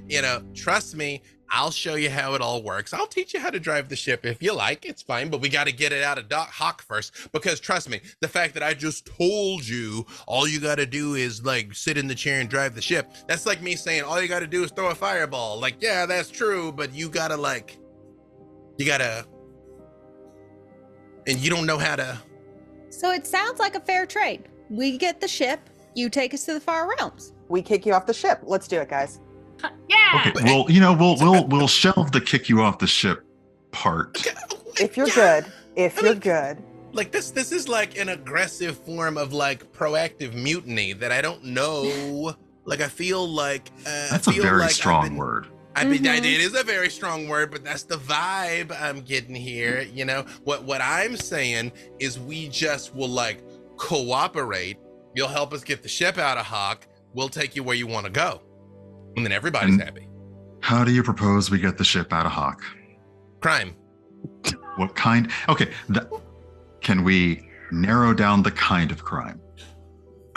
trust me, I'll show you how it all works. I'll teach you how to drive the ship if you like. It's fine, but we got to get it out of Hawk first, because trust me, the fact that I just told you all you got to do is like sit in the chair and drive the ship. That's like me saying all you got to do is throw a fireball. Like, yeah, that's true, but you got to and you don't know how to. So it sounds like a fair trade. We get the ship, you take us to the far realms. We kick you off the ship. Let's do it, guys. Yeah. Okay, well, we'll shelve the kick you off the ship part. If you're good. You're good. Like, this is like an aggressive form of like proactive mutiny that I don't know. Like, I feel like That's a very strong word. I mean, it is a very strong word, but that's the vibe I'm getting here. What I'm saying is we just will like cooperate. You'll help us get the ship out of Hawk. We'll take you where you want to go. And then everybody's happy. How do you propose we get the ship out of Hawk? Crime. What kind? Okay, can we narrow down the kind of crime?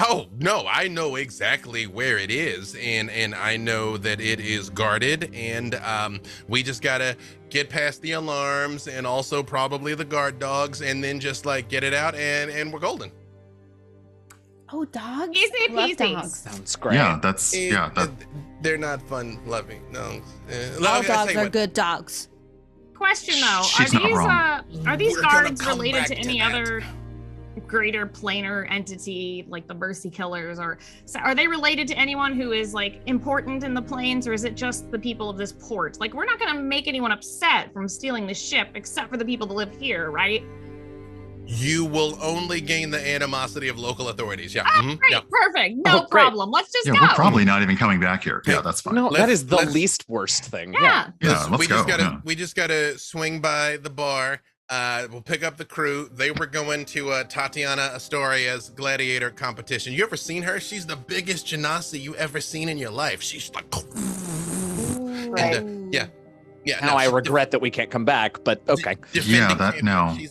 Oh, no, I know exactly where it is, and I know that it is guarded, and we just gotta get past the alarms and also probably the guard dogs, and then just like get it out, and we're golden. Oh, dogs? Easy Love peasy. dogs. Sounds great. Yeah, They're not fun loving dogs. All dogs are good dogs. Question though, She's not wrong. are these We're gonna guards come related back to to any that. other greater planar entity like the Mercy Killers, or are they related to anyone who is like important in the planes, or is it just the people of this port? Like, we're not gonna make anyone upset from stealing the ship except for the people that live here, right? You will only gain the animosity of local authorities. Yeah. Great, Yeah. perfect, no great. problem. Let's just go. We're probably not even coming back here. Yeah, that's fine. No, that is the let's- least worst thing. Yeah. Yeah, let's go. We just gotta swing by the bar. We'll pick up the crew. They were going to Tatiana Astoria's gladiator competition. You ever seen her? She's the biggest genasi you ever seen in your life. She's like, Right. yeah. Now I regret that we can't come back, but okay. She's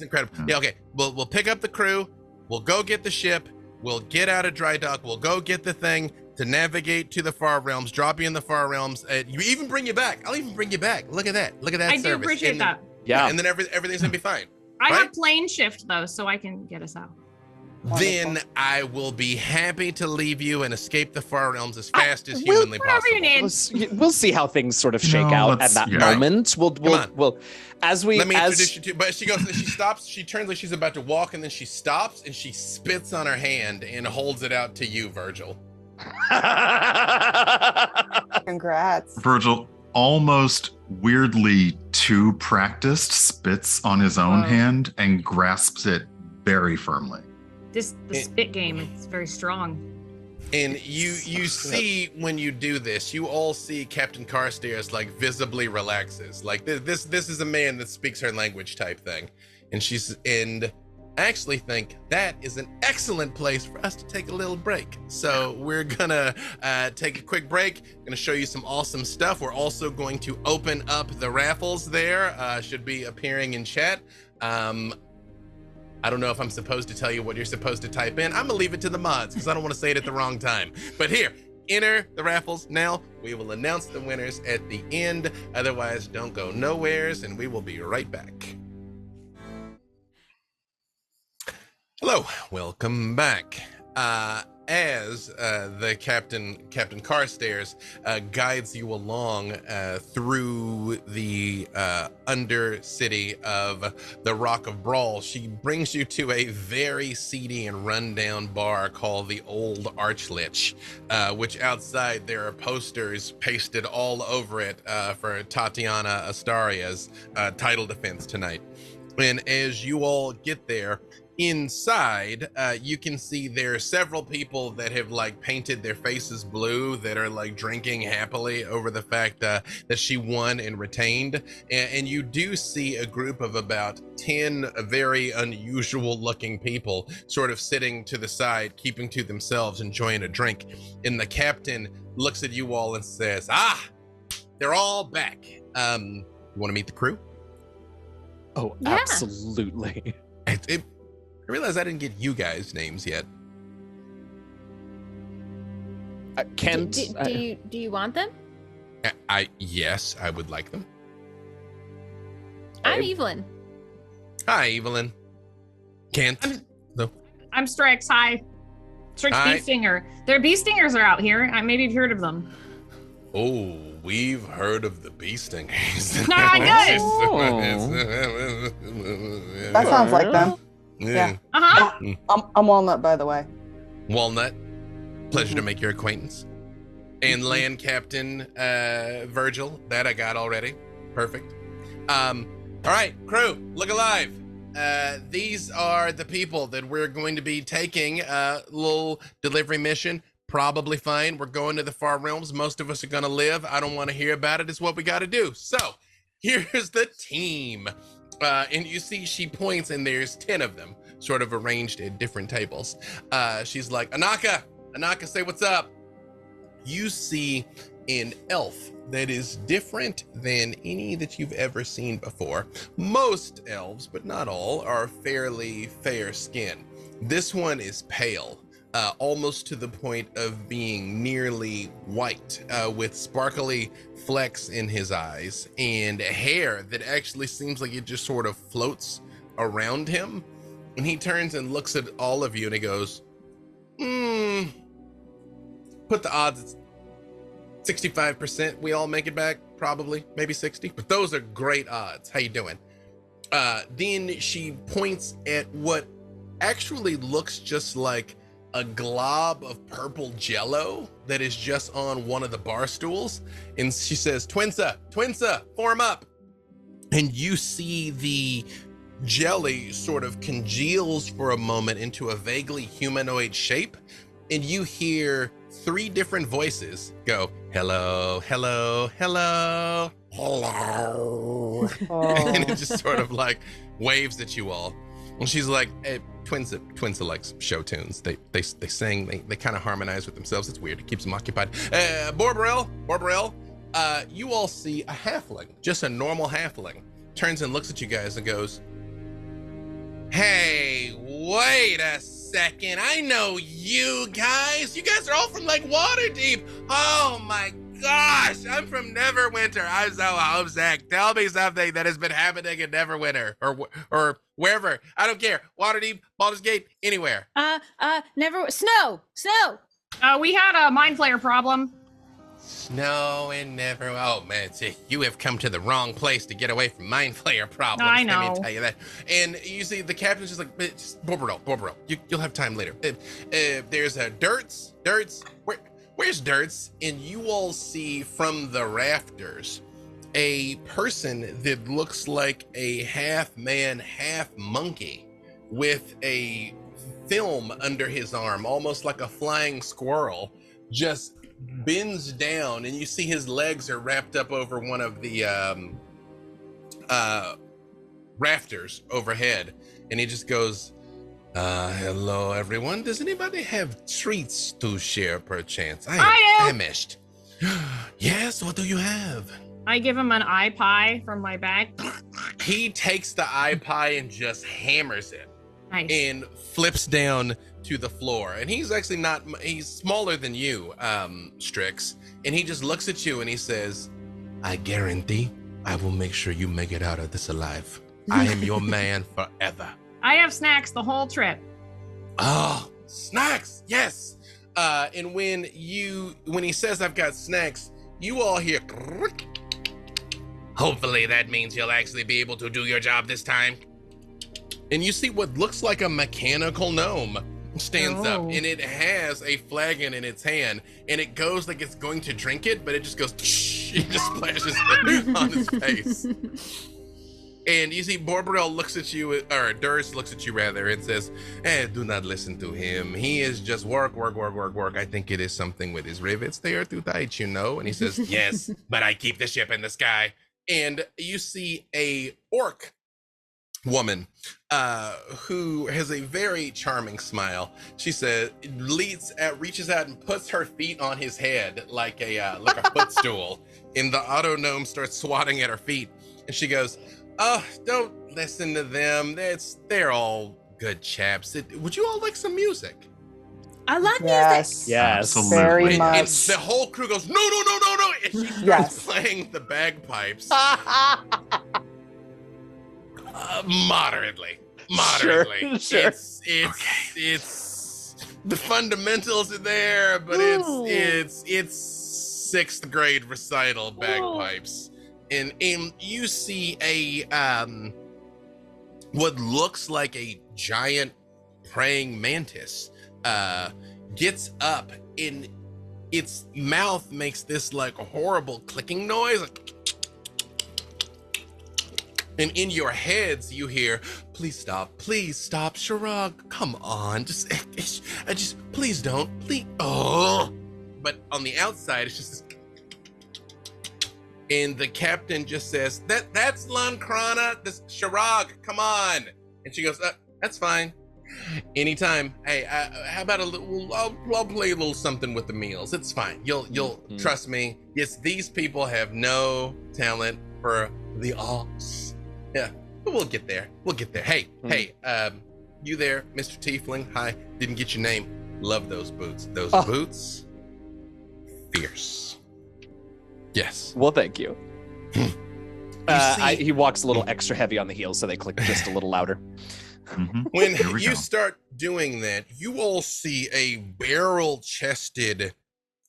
incredible. Yeah, okay. We'll pick up the crew. We'll go get the ship. We'll get out of dry dock. We'll go get the thing to navigate to the far realms. Drop you in the far realms. You even bring you back. I'll even bring you back. Look at that. Look at that. I do service. appreciate that. Yeah. And then everything's gonna be fine. I Right? have plane shift though, so I can get us out. Then I will be happy to leave you and escape the far realms as fast as Will, humanly whatever possible. you need. We'll see how things sort of shake No, out at let's- that yeah. moment. Come on. We'll as we Let me as introduce you to. But she goes. She stops. She turns like she's about to walk, and then she stops and she spits on her hand and holds it out to you, Virgil. Congrats. Virgil, almost weirdly too practiced, spits on his own hand and grasps it very firmly. The spit game, it's very strong. And you see when you do this, you all see Captain Carstairs like visibly relaxes. Like this is a man that speaks her language type thing, and I actually think that is an excellent place for us to take a little break. So we're gonna take a quick break. Gonna show you some awesome stuff. We're also going to open up the raffles there. Should be appearing in chat. I don't know if I'm supposed to tell you what you're supposed to type in. I'm gonna leave it to the mods because I don't want to say it at the wrong time. But here, enter the raffles now. We will announce the winners at the end. Otherwise, don't go nowheres, and we will be right back. Hello, welcome back. as the Captain Carstairs guides you along through the undercity of the Rock of Bral, she brings you to a very seedy and rundown bar called the Old Archlich, which outside there are posters pasted all over it for Tatiana Astaria's title defense tonight. And as you all get there, inside, you can see there are several people that have like painted their faces blue that are like drinking happily over the fact that she won and retained. And you do see a group of about 10 very unusual looking people sort of sitting to the side, keeping to themselves, enjoying a drink. And the captain looks at you all and says, they're all back. You want to meet the crew? Oh, Yeah. absolutely. I realize I didn't get you guys' names yet. Kent. Do you want them? Yes, I would like them. I'm Evelyn. Hi, Evelyn. Kent. I'm Strix. Hi. Strix Hi. Bee Stinger. Their bee stingers are out here. Maybe you've heard of them. Oh, we've heard of the bee stingers. Good. That sounds like them. Yeah. Uh-huh. I'm Walnut, by the way. Walnut. Pleasure to make your acquaintance. And Land Captain Virgil. That I got already. Perfect. All right, crew, look alive. These are the people that we're going to be taking a little delivery mission. Probably fine. We're going to the far realms. Most of us are going to live. I don't want to hear about it. It's what we got to do. So here's the team. And you see she points and there's 10 of them sort of arranged at different tables. She's like, Anaka, say what's up. You see an elf that is different than any that you've ever seen before. Most elves, but not all, are fairly fair skin. This one is pale. Almost to the point of being nearly white, with sparkly flecks in his eyes and hair that actually seems like it just sort of floats around him. And he turns and looks at all of you and he goes, put the odds at 65%. We all make it back, probably, maybe 60, but those are great odds. How you doing? Then she points at what actually looks just like a glob of purple jello that is just on one of the bar stools. And she says, Twinsa, form up. And you see the jelly sort of congeals for a moment into a vaguely humanoid shape. And you hear 3 different voices go, hello, hello, hello, hello. And it just sort of like waves at you all. And she's like, hey, Twinsa likes show tunes. They sing, they kind of harmonize with themselves. It's weird. It keeps them occupied. Borborel, you all see a halfling, just a normal halfling, turns and looks at you guys and goes, hey, wait a second. I know you guys. You guys are all from like Waterdeep. Oh my gosh, I'm from Neverwinter. I'm so homesick. Tell me something that has been happening in Neverwinter or wherever. I don't care. Waterdeep, Baldur's Gate, anywhere. Snow. We had a mind flayer problem. Snow and never. Oh man, see, you have come to the wrong place to get away from mind flayer problems. I know. Let me tell you that. And you see, the captain's just like, Borborel. You'll have time later. There's a Dirts. Where's Dirts? And you all see from the rafters a person that looks like a half man, half monkey with a film under his arm, almost like a flying squirrel, just bends down, and you see his legs are wrapped up over one of the rafters overhead, and he just goes, hello everyone. Does anybody have treats to share perchance? I am famished. Yes, what do you have? I give him an eye pie from my bag. He takes the eye pie and just hammers it. Nice. And flips down to the floor. And he's actually he's smaller than you, Strix. And he just looks at you and he says, I guarantee I will make sure you make it out of this alive. I am your man forever. I have snacks the whole trip. Oh, snacks, yes. And when he says I've got snacks, you all hear. Hopefully that means you'll actually be able to do your job this time. And you see what looks like a mechanical gnome stands up, and it has a flagon in its hand, and it goes like it's going to drink it, but it just goes, it just splashes on his face. And you see Borbrel looks at you, or Durst looks at you rather, and says, do not listen to him. He is just work. I think it is something with his rivets. They are too tight, you know? And he says, yes, but I keep the ship in the sky. And you see a orc woman who has a very charming smile. She says, reaches out and puts her feet on his head like a footstool. And the auto gnome starts swatting at her feet. And she goes, oh, don't listen to them. They're all good chaps. Would you all like some music? I love Yes. Yes. Absolutely. Very And much. the whole crew goes, no. And she starts Yes. playing the bagpipes. Moderately. Sure. It's the fundamentals are there, but it's sixth grade recital bagpipes. And you see a what looks like a giant praying mantis gets up, and its mouth makes this like horrible clicking noise. And in your heads, you hear, please stop, Shirag, come on, just, please don't, please, oh. But on the outside, it's just this, and the captain just says, that's Lankrana, this Shirag, come on. And she goes, that's fine, anytime. Hey, how about I'll play a little something with the meals, it's fine, you'll trust me. Yes, these people have no talent for the arts. Yeah, but we'll get there. Hey, you there, Mr. Tiefling? Hi, didn't get your name. Love those boots. Those boots, fierce. Yes. Well, thank you. He walks a little extra heavy on the heels, so they click just a little louder. When you start doing that, you all see a barrel-chested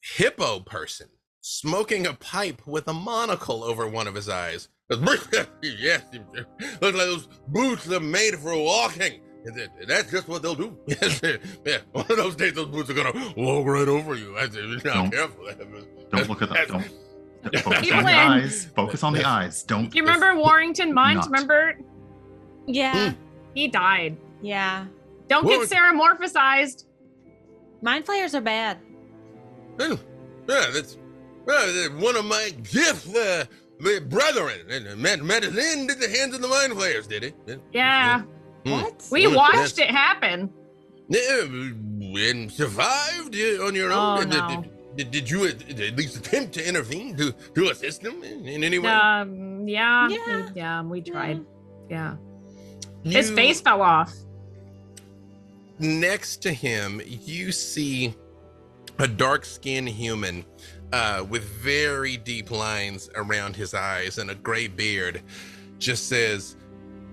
hippo person smoking a pipe with a monocle over one of his eyes. Yes, look like those boots are made for walking. That's just what they'll do. Yeah, one of those days those boots are gonna walk right over you. Not careful. Don't look at that. Don't focus on the eyes. Focus on the eyes. Don't. Do you remember Warrington Munt? Not. Remember? Yeah. He died. Yeah. Don't get ceramorphosized. Mind flayers are bad. Yeah, that's one of my gifts. Brethren, met it into the hands of the mind flayers, did he? Yeah. What? We watched it happen. Yeah, and survived on your own. Oh, no. Did you at least attempt to intervene to assist them in any way? Yeah, we tried. Yeah. His face fell off. Next to him, you see a dark-skinned human with very deep lines around his eyes and a gray beard, just says,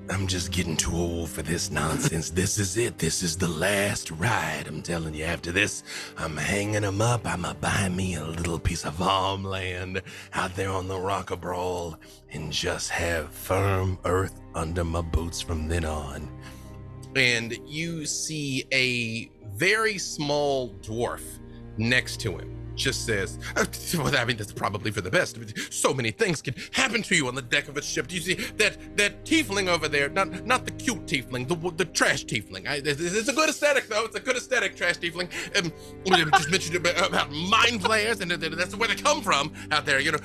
I'm just getting too old for this nonsense. This is it. This is the last ride. I'm telling you, after this, I'm hanging him up. I'm going to buy me a little piece of farmland out there on the Rock of Bral and just have firm earth under my boots from then on. And you see a very small dwarf next to him. Just says, well, I mean, that's probably for the best. So many things can happen to you on the deck of a ship. Do you see that tiefling over there? Not the cute tiefling, the trash tiefling. It's a good aesthetic, though. It's a good aesthetic, trash tiefling. Just mentioned about mind flayers, and that's where they come from out there. You know,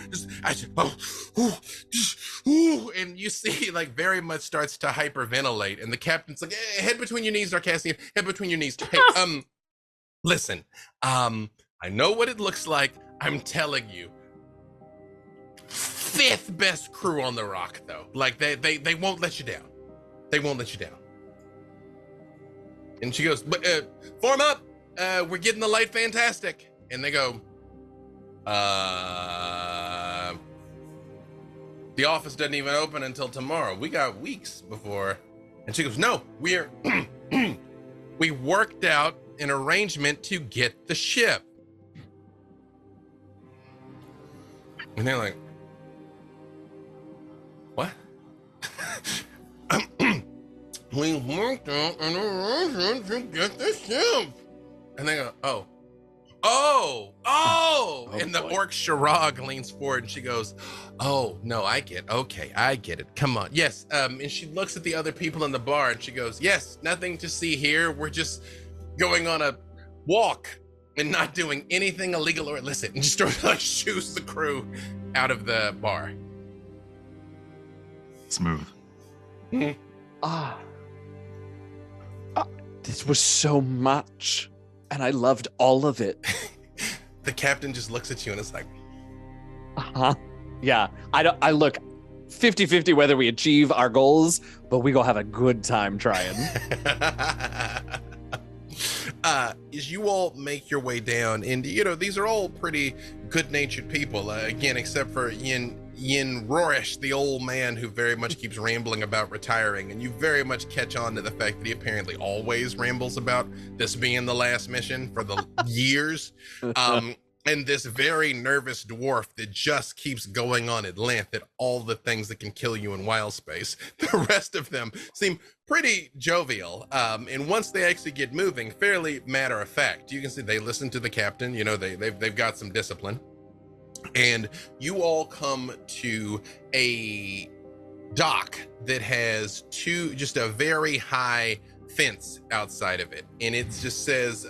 and you see, like, very much starts to hyperventilate, and the captain's like, head between your knees, Darkassian. Head between your knees. Hey, listen, I know what it looks like. I'm telling you. 5th best crew on the rock, though. Like, they won't let you down. They won't let you down. And she goes, but form up. We're getting the light fantastic. And they go, the office doesn't even open until tomorrow. We got weeks before. And she goes, no, we're we worked out an arrangement to get the ship. And they're like, what? We worked out an arrangement to get the ship. And they go, oh, and the orc Shirag leans forward and she goes, oh, no, I get it. Come on. Yes. And she looks at the other people in the bar and she goes, yes, nothing to see here. We're just going on a walk and not doing anything illegal or illicit. And just sort of like shoos the crew out of the bar. Smooth. This was so much, and I loved all of it. The captain just looks at you and is like, Yeah, I look 50-50 whether we achieve our goals, but we gonna have a good time trying. As you all make your way down, and these are all pretty good-natured people, again, except for Yin Rorish, the old man who very much keeps rambling about retiring, and you very much catch on to the fact that he apparently always rambles about this being the last mission for the years. And this very nervous dwarf that just keeps going on at length at all the things that can kill you in Wildspace. The rest of them seem pretty jovial. And once they actually get moving, fairly matter of fact. You can see they listen to the captain, they've got some discipline. And you all come to a dock that has just a very high fence outside of it. And it just says,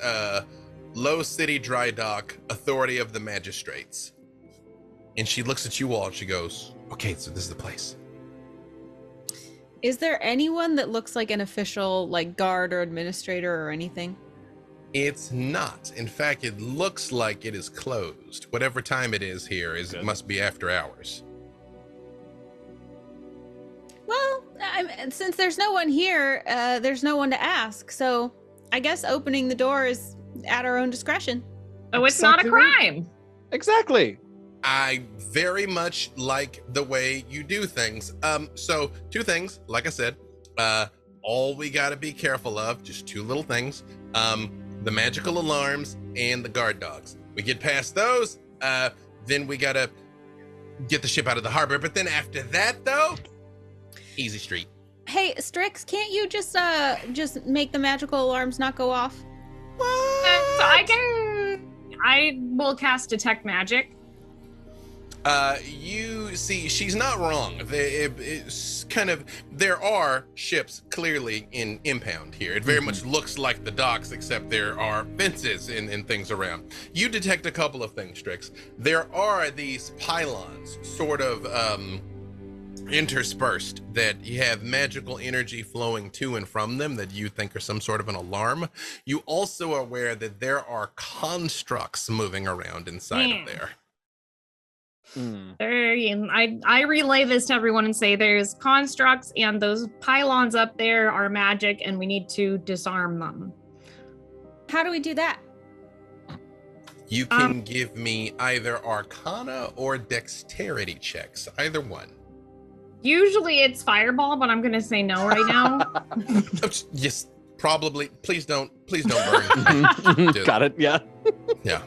Low City Dry Dock, Authority of the Magistrates. And she looks at you all and she goes, okay, so this is the place. Is there anyone that looks like an official, like guard or administrator or anything? It's not. In fact, it looks like it is closed. Whatever time it is here it must be after hours. Well, since there's no one here, there's no one to ask. So I guess opening the door is at our own discretion. Oh, it's not a crime. Exactly. I very much like the way you do things. So 2 things, like I said, all we got to be careful of, just 2 little things. The magical alarms and the guard dogs. We get past those, then we got to get the ship out of the harbor. But then after that, though, easy street. Hey, Strix, can't you just make the magical alarms not go off? So I will cast Detect Magic. You see, she's not wrong. It's kind of, there are ships clearly in impound here. It very much looks like the docks, except there are fences and things around. You detect a couple of things, Strix. There are these pylons sort of interspersed that you have magical energy flowing to and from them that you think are some sort of an alarm. You also are aware that there are constructs moving around inside of there. I relay this to everyone and say there's constructs and those pylons up there are magic and we need to disarm them. How do we do that? You can give me either Arcana or Dexterity checks, either one. Usually it's Fireball, but I'm gonna say no right now. Yes, probably. Please don't burn. Got it. Yeah. Yeah.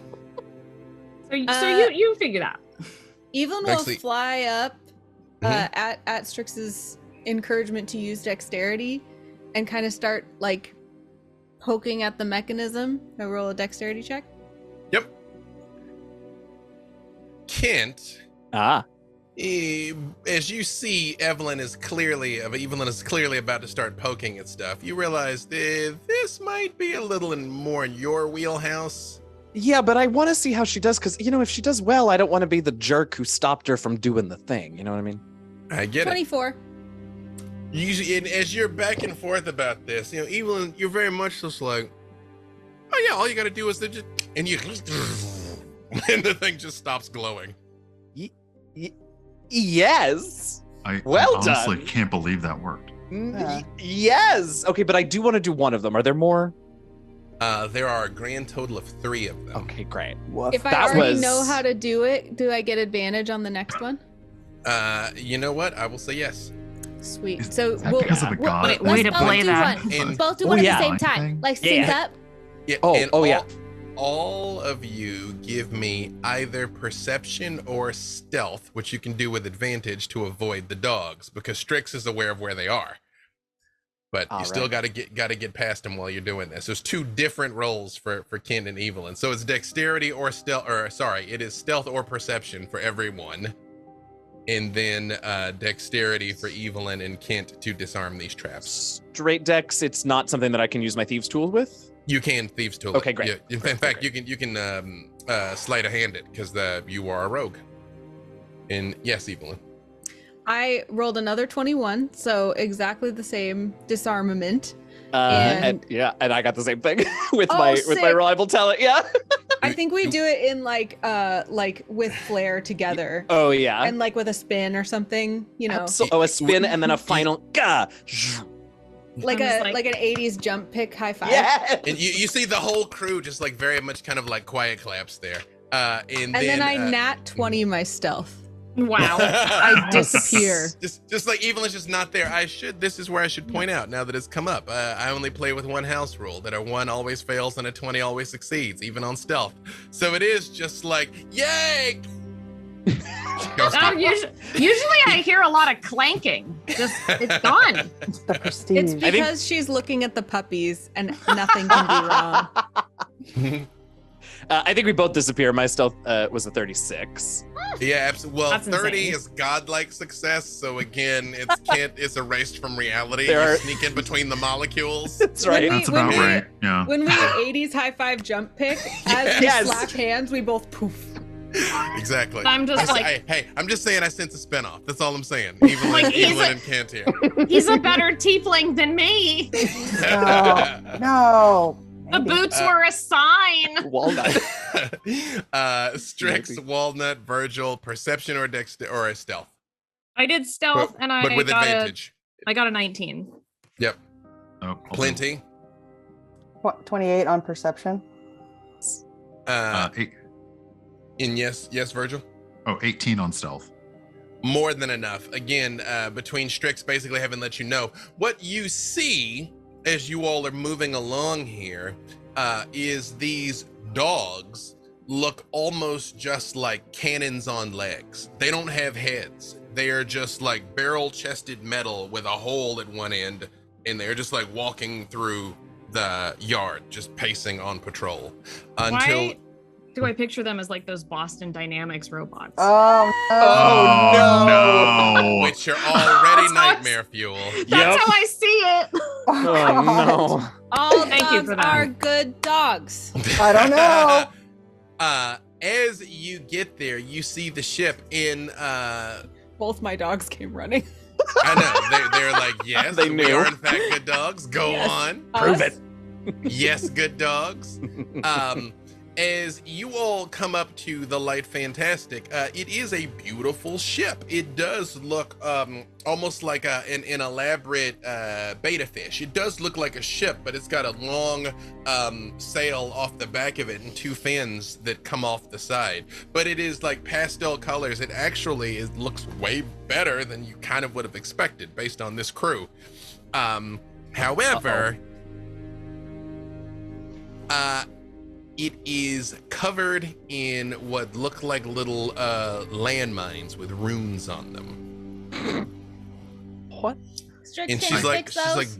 So you figure that. Evelyn will fly up at Strix's encouragement to use dexterity and kind of start like poking at the mechanism. I roll a dexterity check. Yep. Kent. As you see, Evelyn is clearly about to start poking at stuff. You realize this might be a little more in your wheelhouse. Yeah, but I want to see how she does, because, if she does well, I don't want to be the jerk who stopped her from doing the thing. You know what I mean? I get 24. it. 24. And as you're back and forth about this, Evelyn, you're very much just like, oh yeah, all you got to do is and the thing just stops glowing. Yes. I done. honestly can't believe that worked. Yes. Okay, but I do want to do one of them. Are there more? There are a grand total of 3 of them. Okay, great. If I already know how to do it, do I get advantage on the next one? You know what? I will say yes. Sweet. Is So that we'll, because of the god? Wait, Let's way to both play do that. one. And- Both do Oh, one at yeah. the same Thing. time. Like sync Yeah. up. Yeah, Oh, and oh, yeah. All of you give me either perception or stealth, which you can do with advantage to avoid the dogs, because Strix is aware of where they are. But All you still right. gotta get past them while you're doing this. There's two different rolls for Kent and Evelyn. So it's dexterity or stealth, or sorry, it is stealth or perception for everyone. And then dexterity for Evelyn and Kent to disarm these traps. Straight dex, it's not something that I can use my thieves tool with. You can thieves tool. Okay, great. Yeah, in Great, fact, great. you can sleight of hand it because you are a rogue. And yes, Evelyn. I rolled another 21, so exactly the same disarmament. And I got the same thing with Oh, my sick. reliable talent. Yeah. I think we do it in like with flair together. Oh yeah. And like with a spin or something, you know, A spin and then a final gah. like I'm just like an 80s jump pick high five. Yeah. And you see the whole crew just like very much kind of like quiet claps there. And then I nat 20 my stealth. Wow. I disappear. Just like Evelyn's just not there. This is where I should point out now that it's come up. I only play with one house rule, that a 1 always fails and a 20 always succeeds, even on stealth. So it is just like, yay! Usually I hear a lot of clanking. Just it's gone. The prestige. It's because she's looking at the puppies and nothing can be wrong. I think we both disappear. My stealth was a 36. Yeah, absolutely. Well, That's 30 insane. is godlike success. So again, it's erased from reality. There You are- sneak in between the molecules. That's right. When That's about we- right. Yeah. When we 80s high five jump pick, as we Yes. slap hands, we both poof. Exactly. I'm just like- hey, I'm just saying I sense a spinoff. That's all I'm saying. Evelyn, Like, he's Evelyn a- and Kent here. He's a better tiefling than me. No. The Maybe. boots were a sign. Walnut. Strix, Maybe. Walnut, Virgil, perception or or a stealth, I did stealth and but I with got advantage. I got a 19. Yep, Oh, plenty. 28 on perception. Eight, And yes, Virgil. 18 on stealth. More than enough. Again, between Strix basically having let you know what you see as you all are moving along here is these dogs look almost just like cannons on legs. They don't have heads. They are just like barrel-chested metal with a hole at one end, and they're just like walking through the yard, just pacing on patrol until. Why do I picture them as like those Boston Dynamics robots? Oh, Oh, no. Which are already That's how nightmare fuel. That's Yep. how I see it. Oh no. All Thank you dogs for that. are good dogs. I don't know. As you get there, you see the ship in. Both my dogs came running. I know they're like, yes, They we knew. are in fact good dogs. Go Yes. on, Prove Us. it. yes, good dogs. As you all come up to the Light Fantastic, it is a beautiful ship. It does look almost like an elaborate beta fish. It does look like a ship, but it's got a long sail off the back of it and 2 fins that come off the side. But it is like pastel colors. It actually looks way better than you kind of would have expected based on this crew. However, it is covered in what look like little landmines with runes on them. What? Strix, And can she's you like, fix those?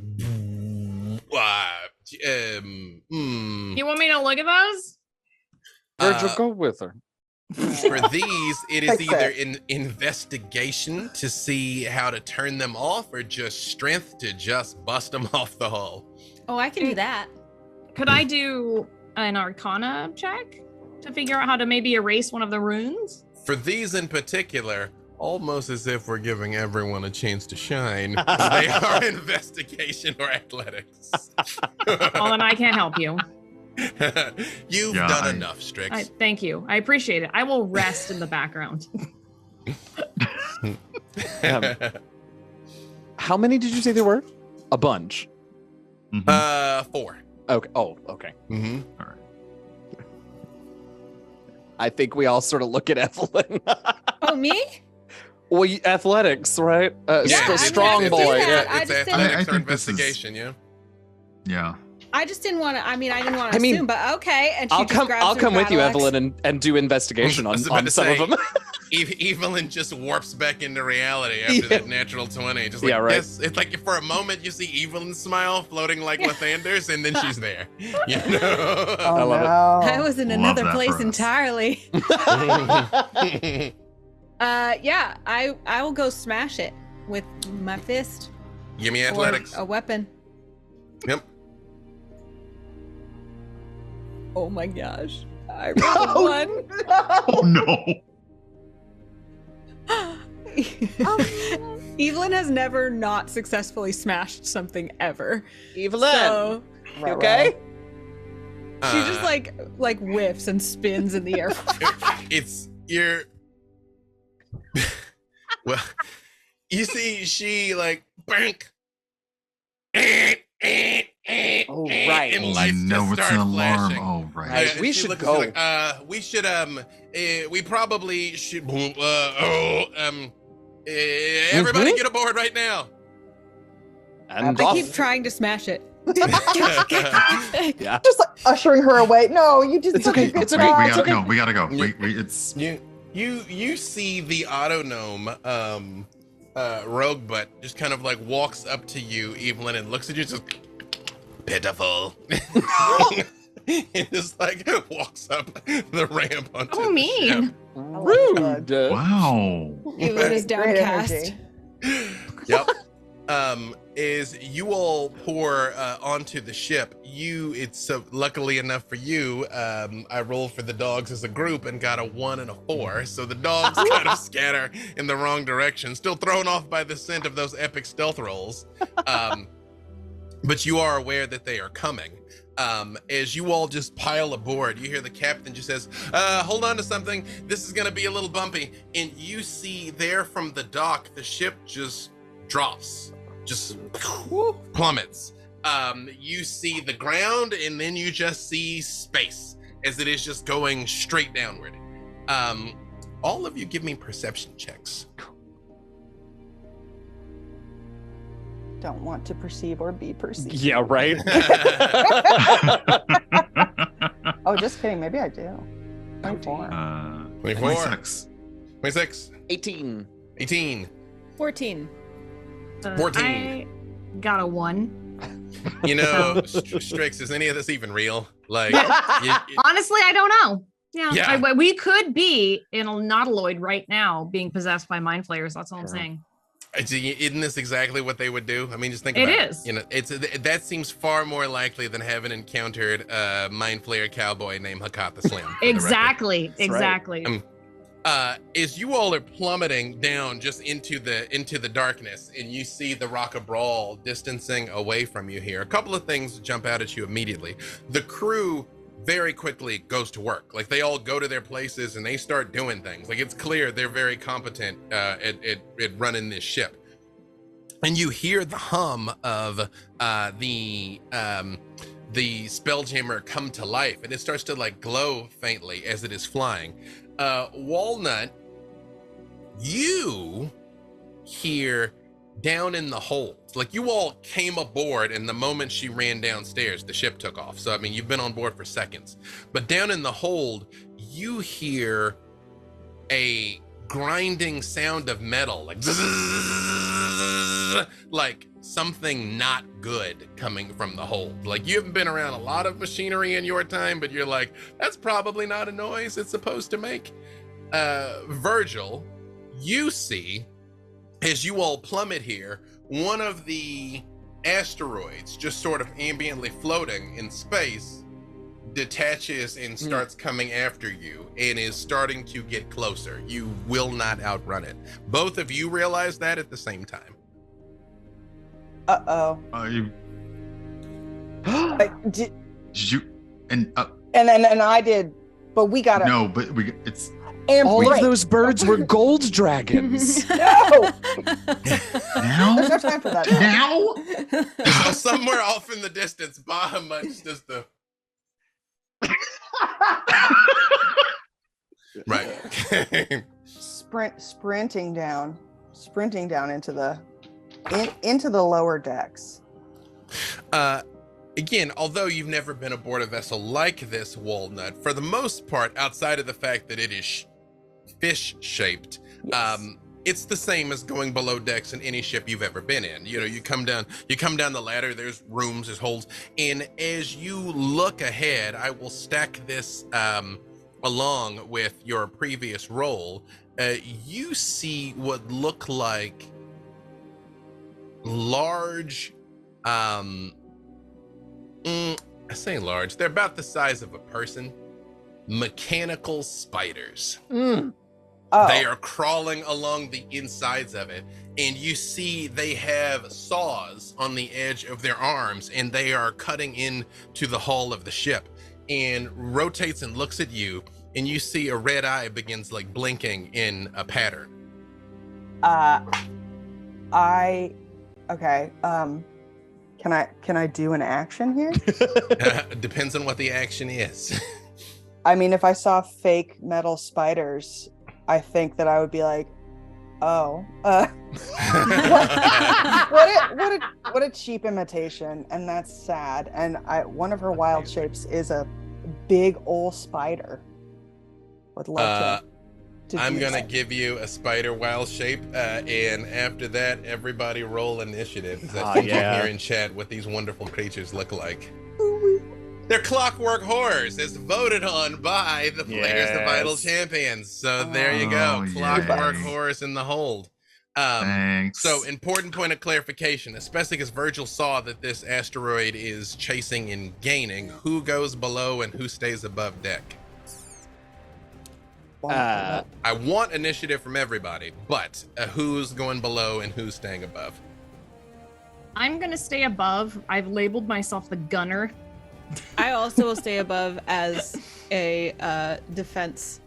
You want me to look at those? Virgil, go with her. For these, it is Fix either it. an investigation to see how to turn them off, or just strength to just bust them off the hull. Oh, I can do that. Could I do an Arcana check to figure out how to maybe erase one of the runes? For these in particular, almost as if we're giving everyone a chance to shine, they are investigation or athletics. Well, then I can't help you. You've Yeah, done I- enough, Strix. Thank you. I appreciate it. I will rest in the background. How many did you say there were? A bunch. Mhm. 4. Okay. Oh, okay. Mm-hmm. I think we all sort of look at Evelyn. Oh, me? Well, athletics, right? Strong I boy. see that. Yeah. It's I just athletics didn't- or I think this is- investigation, yeah. Yeah. I just didn't want to. I mean, I didn't want to I mean, assume, but okay. And she I'll just come. grabs I'll her come with you, battle axe. Evelyn, and do investigation I on was about to some say, of them. Evelyn just warps back into reality after that natural 20. Just like this. It's like for a moment you see Evelyn smile floating like Lathander's, and then she's there. You know? Oh, I love it. no. I was in Love another that place for us. entirely. Yeah, I will go smash it with my fist. Give me or athletics. a weapon. Yep. Oh my gosh. I rolled a one. Oh no. Evelyn has never not successfully smashed something ever. Evelyn, So you okay? she just like whiffs and spins in the air. It's your. Well, you see, she like bank. Oh, right. And Oh lights no, just it's start an alarm. flashing. Oh right. Right. And We she should looks go. Like, we should we probably should everybody get aboard right now. And I off. keep trying to smash it. Yeah. Just like ushering her away. No, you just. It's okay, took a it's good okay, shot. We gotta go. We gotta go. It's You see the auto gnome rogue butt just kind of like walks up to you, Evelyn, and looks at you just pitiful. And just like walks up the ramp onto Oh, the mean. ship. Rude. wow. Evelyn is Great downcast. energy. Yep. Is you all pour onto the ship. It's luckily enough for you, I rolled for the dogs as a group and got a 1 and a 4. So the dogs kind of scatter in the wrong direction, still thrown off by the scent of those epic stealth rolls. But you are aware that they are coming. As you all just pile aboard, you hear the captain just says, hold on to something. This is gonna be a little bumpy. And you see there from the dock, the ship just drops, just plummets. You see the ground, and then you just see space as it is just going straight downward. All of you give me perception checks. Don't want to perceive or be perceived. Yeah, right. Oh, just kidding. Maybe I do. 24. 24. 26. 26. 18. 18. 14. 14. I got a 1. You know, Strix, is any of this even real? Like, Honestly, I don't know. Yeah, Yeah. we could be in a nautiloid right now, being possessed by mind flayers. That's all I'm saying. isn't this exactly what they would do? I mean, just think It about is. it. You know, that seems far more likely than having encountered a mind flayer cowboy named Hakata Slim. for the record. Exactly. right. Exactly. As you all are plummeting down just into the darkness, and you see the Rock of Bral distancing away from you here, a couple of things jump out at you immediately. The crew very quickly goes to work. Like, they all go to their places and they start doing things. Like, it's clear they're very competent at running this ship. And you hear the hum of the Spelljammer come to life, and it starts to like glow faintly as it is flying. Walnut, you hear down in the hold, like you all came aboard, and the moment she ran downstairs, the ship took off. So I mean, you've been on board for seconds, but down in the hold, you hear a grinding sound of metal, like like something not good coming from the hold. Like, you haven't been around a lot of machinery in your time, but you're like, that's probably not a noise it's supposed to make. Virgil, you see, as you all plummet here, one of the asteroids just sort of ambiently floating in space detaches and starts coming after you and is starting to get closer. You will not outrun it. Both of you realize that at the same time. Uh-oh. Did you and And I did, but we gotta. no, but it's And All break. of those birds were gold dragons. No, now. there's no time for that. Now? So somewhere off in the distance, Bahamut's just the right. sprinting down into the lower decks. Again, although you've never been aboard a vessel like this, Walnut, for the most part, outside of the fact that it is fish-shaped, Yes. it's the same as going below decks in any ship you've ever been in. You know, you come down the ladder, there's rooms, there's holes, and as you look ahead, I will stack this along with your previous roll. You see what look like large, I say large, they're about the size of a person, mechanical spiders. Oh. They are crawling along the insides of it, and you see they have saws on the edge of their arms, and they are cutting into the hull of the ship, and rotates and looks at you, and you see a red eye begins like blinking in a pattern. Okay. Can I do an action here? Depends on what the action is. I mean, if I saw fake metal spiders, I think that I would be like, oh, what a cheap imitation, and that's sad. And one of her wild shapes is a big old spider. Would love to I'm do gonna that. give you a spider wild shape, and after that, everybody roll initiative. 'Cause I think you hear in chat what these wonderful creatures look like. They're clockwork horrors, as voted on by the players, the Vital Champions. So there you go, clockwork horrors in the hold. Thanks. So important point of clarification, especially because Virgil saw that this asteroid is chasing and gaining. Who goes below and who stays above deck? I want initiative from everybody, but who's going below and who's staying above? I'm gonna stay above. I've labeled myself the gunner. I also will stay above as a defense.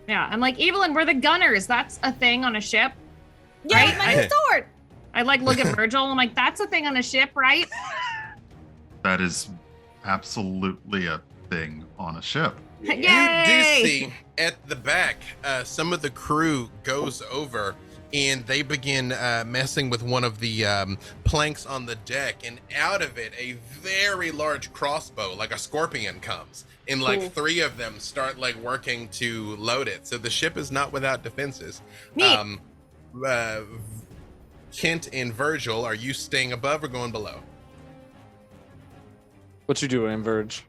Yeah, I'm like, Evelyn, we're the gunners. That's a thing on a ship. Yeah, right? with my new sword. I like look at Virgil. I'm like, that's a thing on a ship, right? That is absolutely a thing on a ship. Yay! You do see at the back, some of the crew goes over and they begin messing with one of the planks on the deck, and out of it, a very large crossbow, like a scorpion, comes. And like Cool. 3 of them start like working to load it. So the ship is not without defenses. Neat. Kent and Virgil, are you staying above or going below? What you doing, Verge?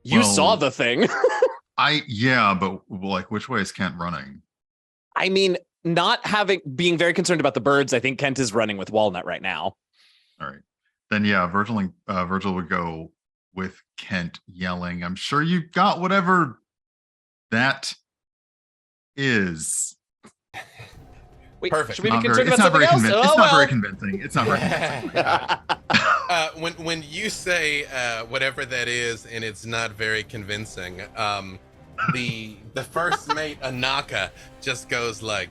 You Well- saw the thing. But like, which way is Kent running? I mean, being very concerned about the birds, I think Kent is running with Walnut right now. All right, then yeah, Virgil would go with Kent, yelling, "I'm sure you got whatever that is." Wait, Perfect. should we be Not very- concerned it's about not something very else? convincing. It's not very convincing. It's not very convincing. When you say whatever that is, and it's not very convincing, the first mate Anaka just goes like,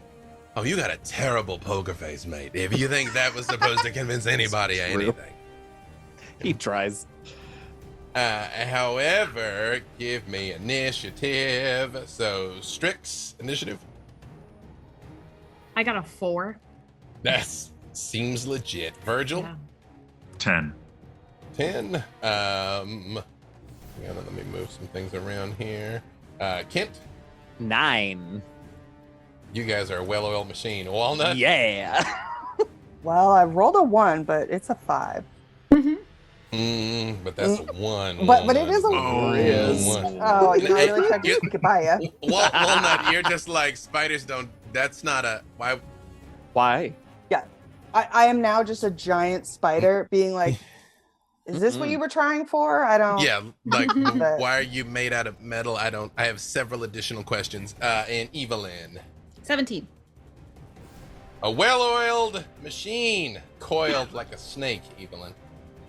"Oh, you got a terrible poker face, mate. If you think that was supposed to convince anybody of True. anything." He tries. However, give me initiative. So Strix initiative. I got a 4. That seems legit. Virgil. Yeah. 10. 10. Let me move some things around here. Kent, 9. you guys are a well-oiled machine. Walnut. Yeah. Well, I rolled a 1, but it's a 5. But that's a 1. But it is a One. Oh, you Hey, really tried to you- sneak it by ya. Walnut, you're just like spiders don't. That's not a why. Why? I am now just a giant spider being like, is this what you were trying for? I don't. Yeah, like But- why are you made out of metal? I don't. I have several additional questions. And Evelyn, 17. a well-oiled machine, coiled like a snake. Evelyn.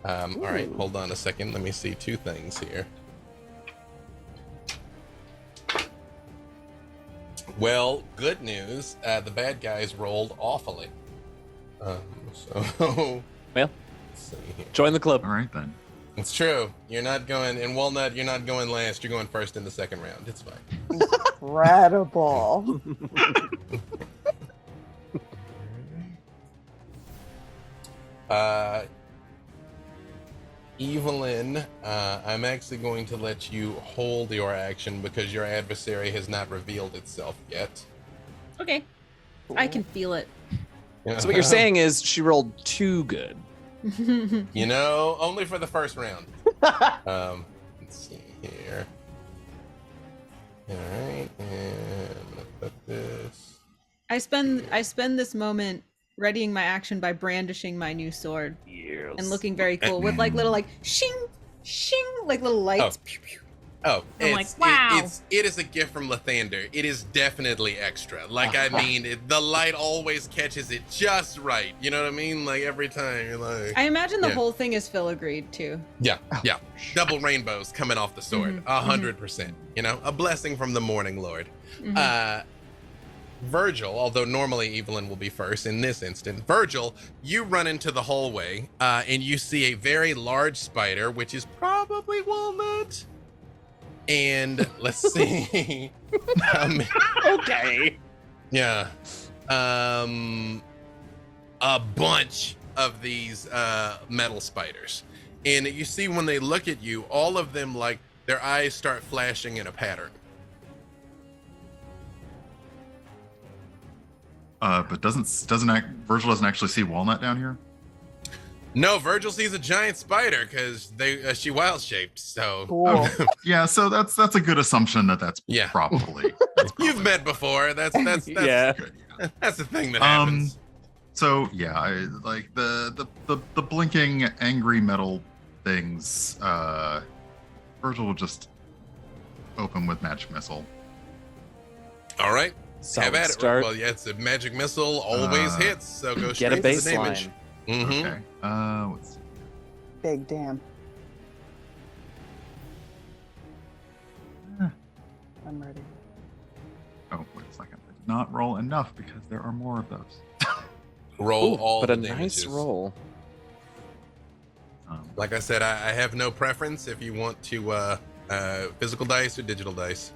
All right, hold on a second. Let me see 2 things here. Well, good news. The bad guys rolled awfully. So Well, let's see here. join the club. All right then. It's true. You're not going in Walnut. You're not going last. You're going first in the second round. It's fine. Incredible. Evelyn, I'm actually going to let you hold your action because your adversary has not revealed itself yet. Okay. I can feel it. So what you're saying is she rolled too good. You know, only for the first round. Let's see here. All right, and I'm gonna put this. I spend this moment readying my action by brandishing my new sword and looking very cool with like little like shing shing like little lights. Pew, pew. Oh, I'm like, wow. It is a gift from Lathander. It is definitely extra. Like, I mean, the light always catches it just right. You know what I mean? Like, every time you're like... I imagine the whole thing is filigreed, too. Yeah. Double rainbows coming off the sword. 100%. You know, a blessing from the Morning Lord. Virgil, although normally Evelyn will be first in this instant, Virgil, you run into the hallway and you see a very large spider, which is probably Walnut. And let's see. Okay. Yeah. A bunch of these metal spiders. And you see when they look at you, all of them, like, their eyes start flashing in a pattern. But Virgil doesn't actually see Walnut down here? No, Virgil sees a giant spider because she wild shaped. So Cool. Yeah, so that's a good assumption that's probably. You've met before. That's Yeah. good, that's the thing that happens. So yeah, I like the blinking angry metal things. Virgil will just open with magic missile. All right. Solid Have at it. start. Well, yeah, it's a magic missile, always hits. So go Get a straight to the damage. baseline. Okay. Let's see. Big damn. I'm ready. Oh, wait a second. I did not roll enough because there are more of those. Roll Ooh, all but the a damages. nice roll. Like I said, I have no preference if you want to physical dice or digital dice.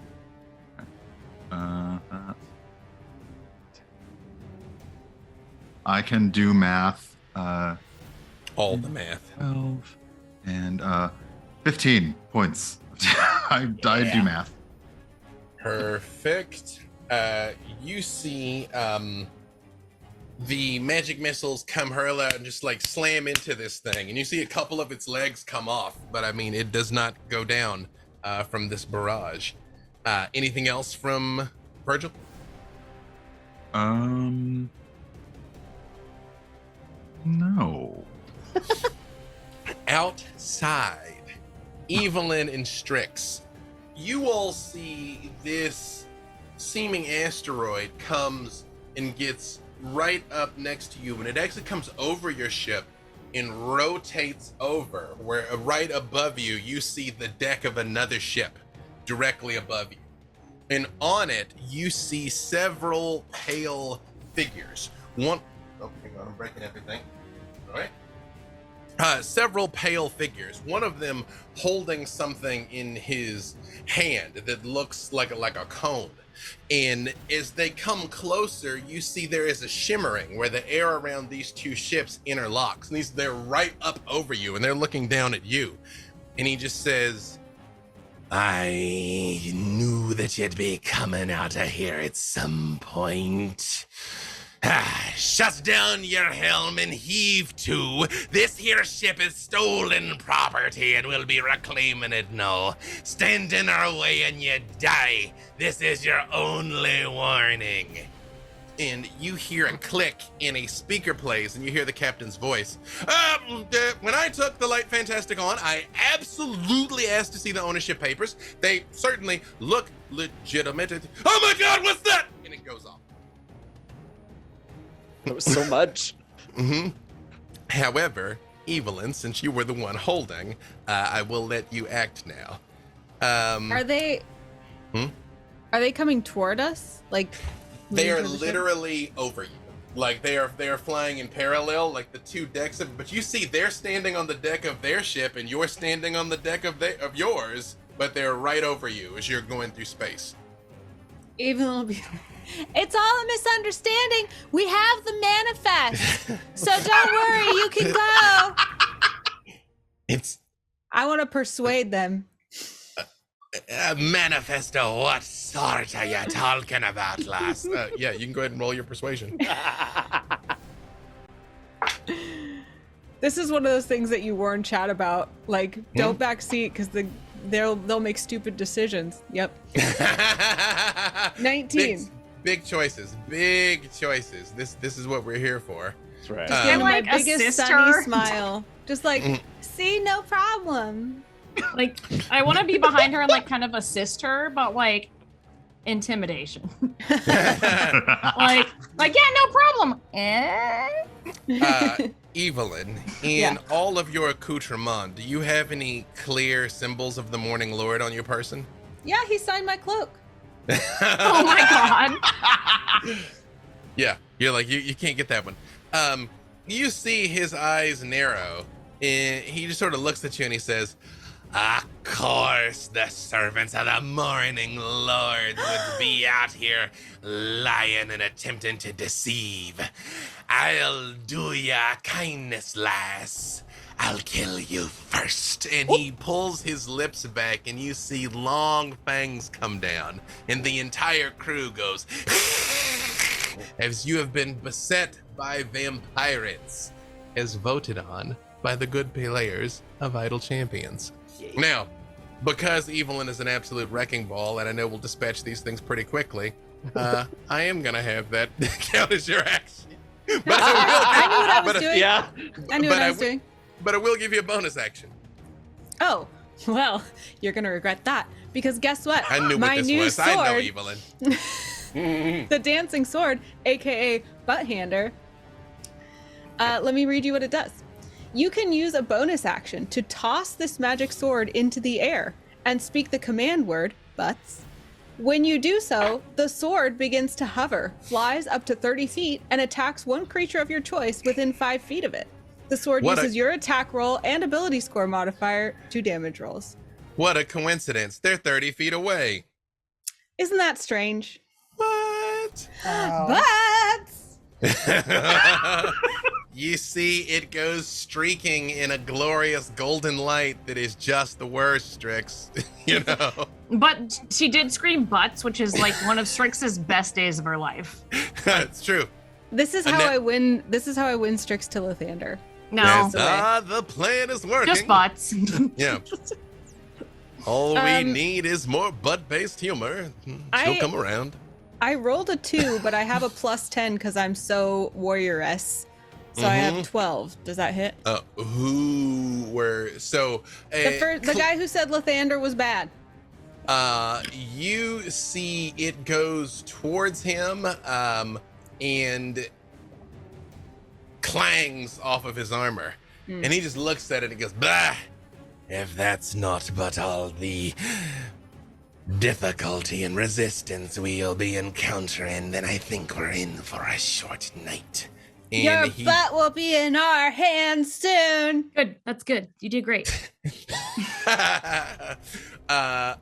I can do math. All the math. 12 and 15 points. I do math. Perfect. You see the magic missiles come hurl out and just like slam into this thing, and you see a couple of its legs come off, but I mean it does not go down from this barrage. Anything else from Virgil? No. Outside, Evelyn and Strix, you all see this seeming asteroid comes and gets right up next to you, and it actually comes over your ship and rotates over, where right above you, you see the deck of another ship directly above you. And on it, you see several pale figures. Oh, hang on, I'm breaking everything. All right. Several pale figures. One of them holding something in his hand that looks like a cone. And as they come closer, you see there is a shimmering where the air around these two ships interlocks. And they're right up over you, and they're looking down at you. And he just says, I knew that you'd be coming out of here at some point. Shut down your helm and heave to. This here ship is stolen property and we'll be reclaiming it now. Stand in our way and you die. This is your only warning. And you hear a click and a speaker plays, and you hear the captain's voice. When I took the Light Fantastic on, I absolutely asked to see the ownership papers. They certainly look legitimate. Oh my God, what's that? And it goes off. That was so much. However, Evelyn, since you were the one holding, I will let you act now. Are they coming toward us? Like they are moving toward the ship? literally over you. Like they are flying in parallel, like the two decks of. But you see, they're standing on the deck of their ship, and you're standing on the deck of yours. But they're right over you as you're going through space. Evelyn will be. It's all a misunderstanding. We have the manifest. So don't worry, you can go. I want to persuade them. Manifesto, what sort are you talking about, lass? Yeah, you can go ahead and roll your persuasion. This is one of those things that you warn Chad about. Like, don't backseat because they'll make stupid decisions. Yep. 19. Big choices. Big choices. This is what we're here for. That's right. Just giving like my biggest assist sunny her. smile. Just like, see, no problem. Like, I want to be behind her and like kind of assist her, but like intimidation. like yeah, no problem. Evelyn, in all of your accoutrement, do you have any clear symbols of the Morning Lord on your person? Yeah, he signed my cloak. Oh my god. Yeah, you're like, you can't get that one. You see his eyes narrow, and he just sort of looks at you and he says, of course the servants of the Morning Lord would be out here lying and attempting to deceive. I'll do ya a kindness, lass. I'll kill you first. And he pulls his lips back and you see long fangs come down and the entire crew goes as you have been beset by vampirates, as voted on by the good players of Idle Champions. Now, because Evelyn is an absolute wrecking ball, and I know we'll dispatch these things pretty quickly, I am gonna have that count as your action. But I knew what I was doing. Yeah. I knew what I was doing. But I will give you a bonus action. Oh, well, you're gonna regret that because guess what? I knew my what this new was. sword, I know Evelyn. the dancing sword, aka butt hander. Let me read you what it does. You can use a bonus action to toss this magic sword into the air and speak the command word, butts. When you do so, the sword begins to hover, flies up to 30 feet, and attacks one creature of your choice within 5 feet of it. The sword uses your attack roll and ability score modifier to damage rolls. What a coincidence. They're 30 feet away. Isn't that strange? What? Butts! You see, it goes streaking in a glorious golden light that is just the worst, Strix. You know? But she did scream butts, which is like one of Strix's best days of her life. It's true. This is how I win. This is how I win Strix to Lathander. No, Yes, the plan is working. just butts. Yeah. All we need is more butt-based humor. She'll come around. I rolled a 2, but I have a +10 because I'm so warrioress. So I have 12. Does that hit? The guy who said Lathander was bad. You see it goes towards him and clangs off of his armor. And he just looks at it and goes, bah! If that's not but all the difficulty and resistance we'll be encountering, then I think we're in for a short night. And Your butt will be in our hands soon. Good. That's good. You did great.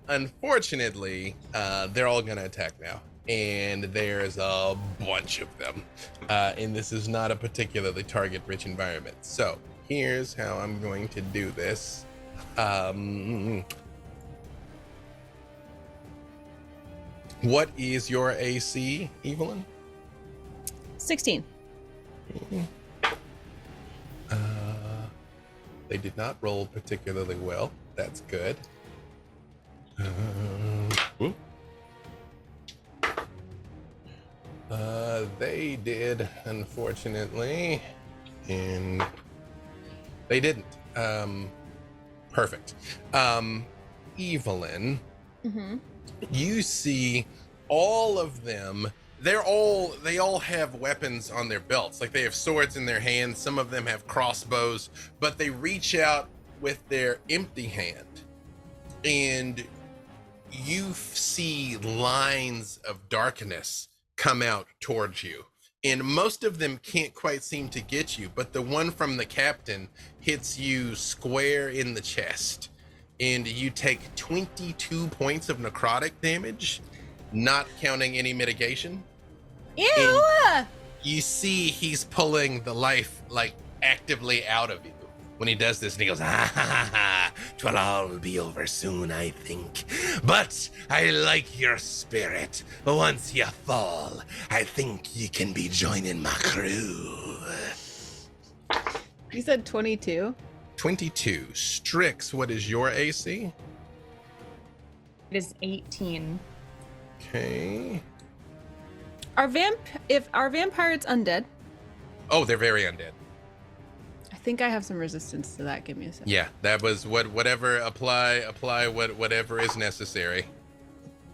Unfortunately, they're all gonna attack now. And there's a bunch of them. And this is not a particularly target-rich environment. So here's how I'm going to do this. What is your AC, Evelyn? 16. They did not roll particularly well. That's good. They did, unfortunately, and they didn't. Perfect. Evelyn, you see all of them. They all have weapons on their belts. Like they have swords in their hands. Some of them have crossbows, but they reach out with their empty hand. And you see lines of darkness come out towards you. And most of them can't quite seem to get you, but the one from the captain hits you square in the chest. And you take 22 points of necrotic damage, not counting any mitigation. Ew! You see he's pulling the life, like, actively out of you. When he does this, and he goes, ha ha ha, 'twill all be over soon, I think. But I like your spirit. Once you fall, I think you can be joining my crew. You said 22? 22. Strix, what is your AC? It is 18. Okay. Are vampires undead? Oh, they're very undead. I think I have some resistance to that. Give me a second. Yeah, that was whatever, apply whatever is necessary.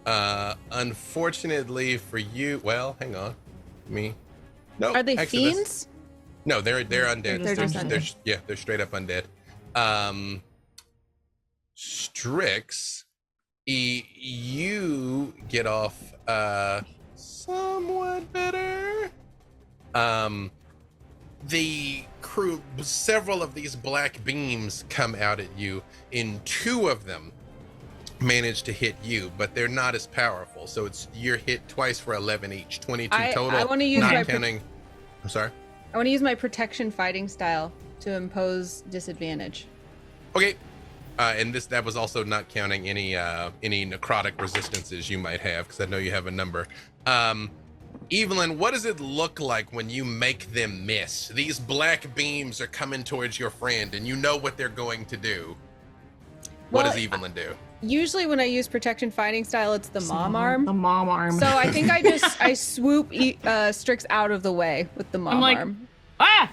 Unfortunately for you, well, hang on. No. Are they actually, fiends? No, they're undead. They're just undead. They're straight up undead. Strix, you get off somewhat better. The crew, several of these black beams come out at you, and 2 of them manage to hit you, but they're not as powerful. So you're hit twice for 11 each, 22 total. I want to use not counting. I'm sorry. I want to use my protection fighting style to impose disadvantage. Okay. And that was also not counting any necrotic resistances you might have, because I know you have a number. Evelyn, what does it look like when you make them miss? These black beams are coming towards your friend, and you know what they're going to do. What does Evelyn do? Usually when I use protection fighting style, it's the mom arm. The mom arm. So I think I swoop Strix out of the way with the mom arm. Ah!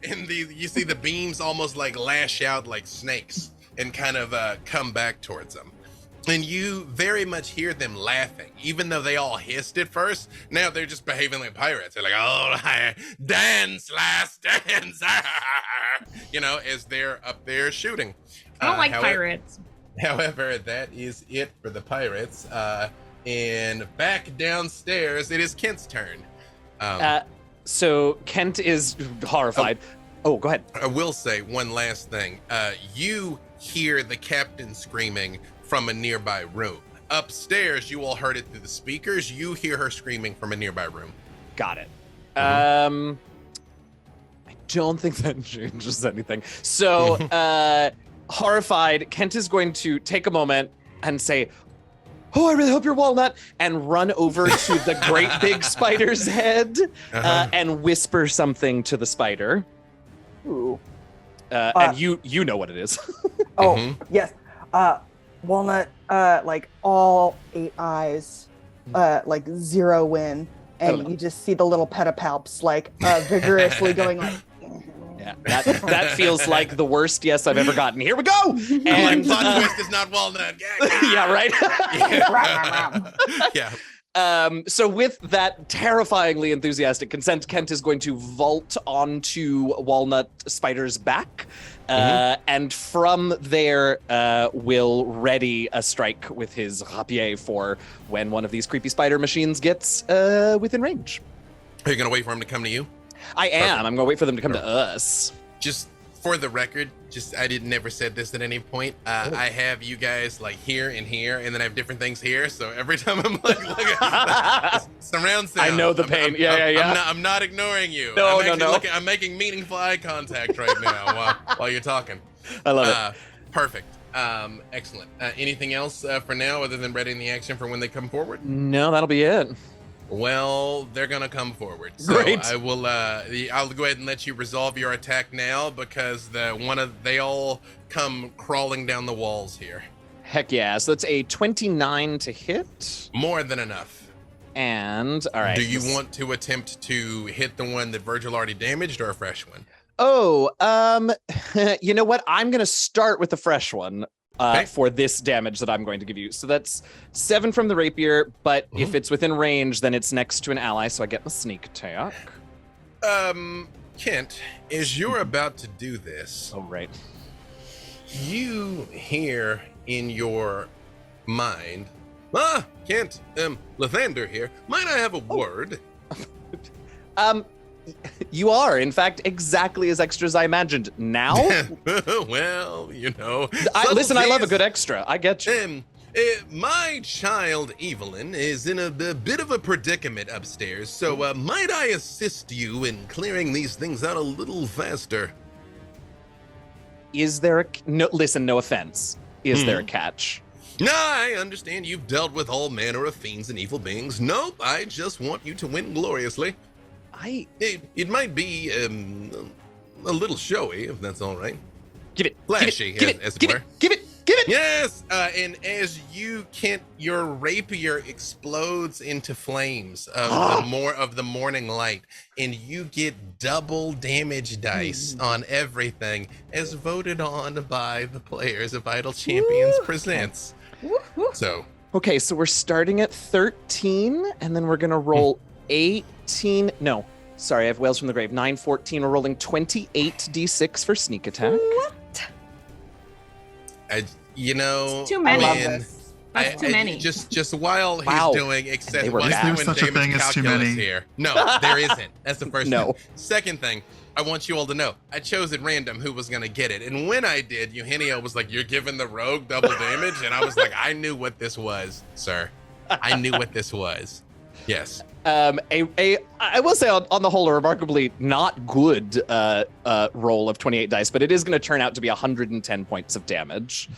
And you see the beams almost like lash out like snakes and kind of come back towards them. And you very much hear them laughing, even though they all hissed at first. Now they're just behaving like pirates. They're like, "Oh, dance, last dance," you know, as they're up there shooting. I don't like pirates. However, that is it for the pirates. And back downstairs, it is Kent's turn. So Kent is horrified. Oh, go ahead. I will say one last thing. You hear the captain screaming from a nearby room. Upstairs, you all heard it through the speakers. You hear her screaming from a nearby room. Got it. I don't think that changes anything. So, horrified, Kent is going to take a moment and say, "Oh, I really hope you're Walnut," and run over to the great big spider's head and whisper something to the spider. Ooh. And you know what it is. Yes. Walnut, like all 8 eyes, like zero in, and you just see the little pedipalps like vigorously going like. Yeah, that feels like the worst yes I've ever gotten. Here we go. And plot twist is not Walnut. yeah, right. Yeah. So with that terrifyingly enthusiastic consent, Kent is going to vault onto Walnut Spider's back, and from there will ready a strike with his rapier for when one of these creepy spider machines gets within range. Are you gonna wait for him to come to you? I am. Perfect. I'm gonna wait for them to come to us. Just for the record, I never said this at any point. I have you guys like here and here, and then I have different things here. So every time I'm like surround sound. I know the pain. I'm not ignoring you. No. I'm making meaningful eye contact right now while you're talking. I love it. Perfect. Excellent. Anything else for now, other than readying the action for when they come forward? No, that'll be it. Well, they're gonna come forward. So Great. I will. I'll go ahead and let you resolve your attack now because they all come crawling down the walls here. Heck yeah! So that's a 29 to hit. More than enough. And all right. Do you want to attempt to hit the one that Virgil already damaged, or a fresh one? Oh, you know what? I'm gonna start with the fresh one. For this damage that I'm going to give you. So that's 7 from the rapier, but if it's within range, then it's next to an ally, so I get the sneak attack. Kent, as you're about to do this, oh right, you hear in your mind, Kent, Lathander here, might I have a word? You are, in fact, exactly as extra as I imagined. Now? Well, you know. Listen, I love a good extra. I get you. My child Evelyn is in a bit of a predicament upstairs, so might I assist you in clearing these things out a little faster? Is there no? Listen, no offense. Is there a catch? Nah, I understand you've dealt with all manner of fiends and evil beings. Nope, I just want you to win gloriously. It might be a little showy, if that's all right. Give it. Flashy, give it, as it give were. it. Give it. Give it. Yes, and as your rapier explodes into flames of the morning light, and you get double damage dice on everything, as voted on by the players of Idle Champions Presents. So, okay, so we're starting at 13, and then we're gonna roll 18. No, sorry, I have Whales from the Grave. 9, 14. We're rolling 28 d6 for sneak attack. It's too many. That's too many. Just while he's doing excessive, while he's doing such a thing damage as too calculus many? here. No, there isn't. That's the first No. thing. Second thing, I want you all to know, I chose at random who was gonna get it, and when I did, Eugenio was like, "You're giving the rogue double damage," and I was like, "I knew what this was, sir. I knew what this was." Yes. I will say on the whole, a remarkably not good roll of 28 dice, but it is going to turn out to be 110 points of damage.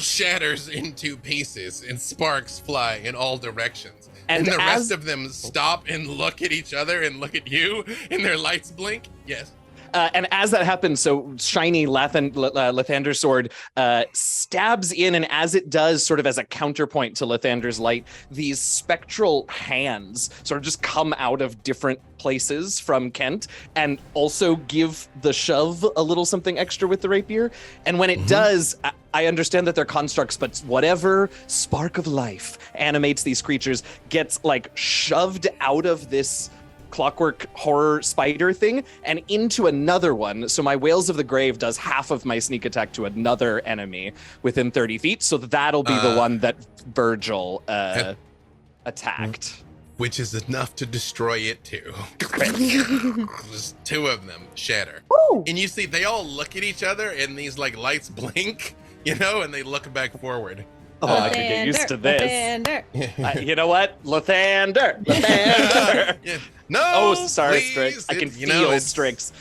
Shatters into pieces and sparks fly in all directions. And And the rest of them stop and look at each other and look at you, and their lights blink. Yes. And as that happens, so shiny Lathander's sword stabs in, and as it does, sort of as a counterpoint to Lathander's light, these spectral hands sort of just come out of different places from Kent and also give the shove a little something extra with the rapier. And when it does, I understand that they're constructs, but whatever spark of life animates these creatures gets like shoved out of this clockwork horror spider thing and into another one. So my Whales of the Grave does half of my sneak attack to another enemy within 30 feet. So that'll be the one that Virgil attacked. Which is enough to destroy it too. There's two of them shatter. Woo! And you see, they all look at each other and these like lights blink, and they look back forward. Oh, I could get used to this. Lathander. You know what? Lathander. Lathander. Yeah. No. Oh, sorry, please. Strix. I can It's- feel it's- Strix.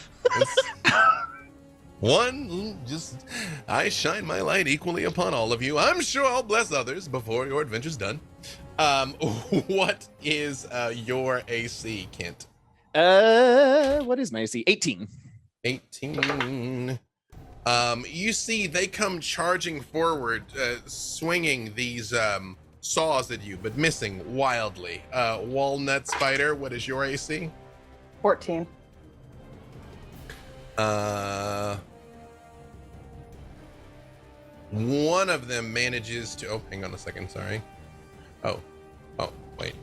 I shine my light equally upon all of you. I'm sure I'll bless others before your adventure's done. What is your AC, Kent? What is my AC? 18. 18. You see they come charging forward, swinging these saws at you, but missing wildly. Walnut Spider, what is your AC? 14. One of them manages to, hang on a second, sorry. Oh, wait.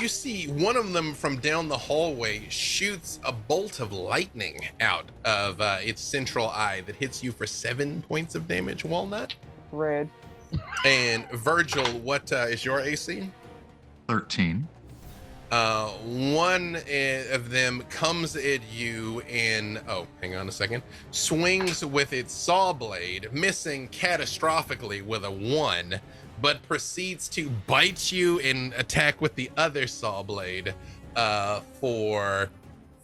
You see one of them from down the hallway shoots a bolt of lightning out of its central eye that hits you for 7 points of damage, Walnut. Rude. And Virgil, what is your AC? 13. One of them comes at you and, hang on a second, swings with its saw blade, missing catastrophically with a 1, but proceeds to bite you and attack with the other saw blade for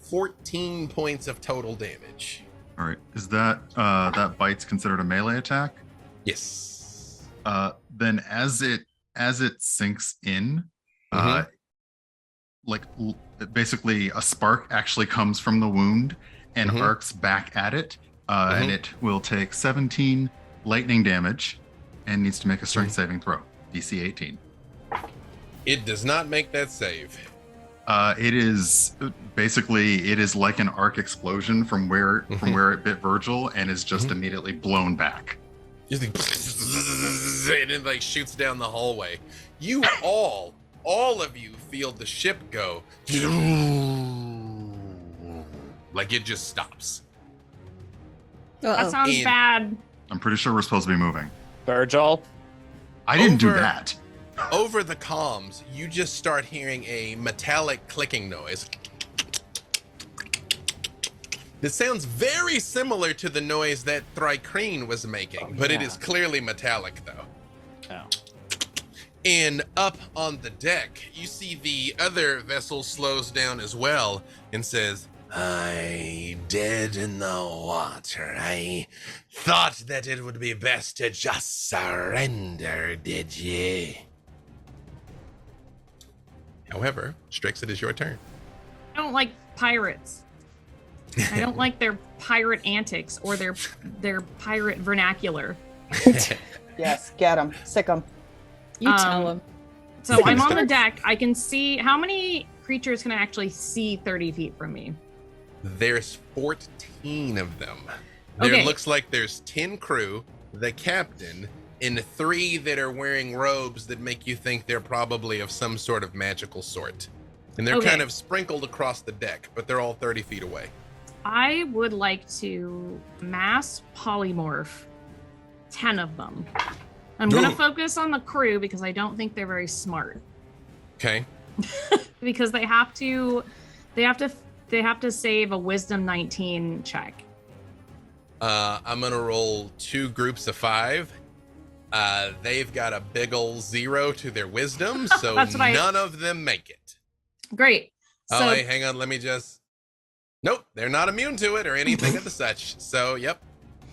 14 points of total damage. All right. Is that that bite's considered a melee attack? Yes. Then as it sinks in, basically a spark actually comes from the wound and arcs back at it, and it will take 17 lightning damage and needs to make a strength saving throw, DC 18. It does not make that save. It is like an arc explosion from where it bit Virgil and is just immediately blown back. Just and it like shoots down the hallway. You all of you feel the ship go like it just stops. That sounds bad. I'm pretty sure we're supposed to be moving. Virgil. I didn't do that. Over the comms, you just start hearing a metallic clicking noise. It sounds very similar to the noise that Thrycreen was making, but it is clearly metallic though. And up on the deck, you see the other vessel slows down as well and says, "I dead in the water. I thought that it would be best to just surrender, did ye?" However, Strix, it is your turn. I don't like pirates. I don't like their pirate antics or their pirate vernacular. Yes, get them, sick them. You tell him. So I'm on the deck. I can see how many creatures can I actually see 30 feet from me? There's 14 of them. There Okay. looks like there's 10 crew, the captain, and 3 that are wearing robes that make you think they're probably of some sort of magical sort. And they're Okay. kind of sprinkled across the deck, but they're all 30 feet away. I would like to mass polymorph 10 of them. I'm going Ooh. to focus on the crew because I don't think they're very smart. Okay. Because they have to save a wisdom 19 check. I'm gonna roll 2 groups of 5. They've got a big ol' 0 to their wisdom, so That's what none of them make it. Great. Oh, So wait, hang on, let me just... Nope, they're not immune to it or anything of the such. So, yep.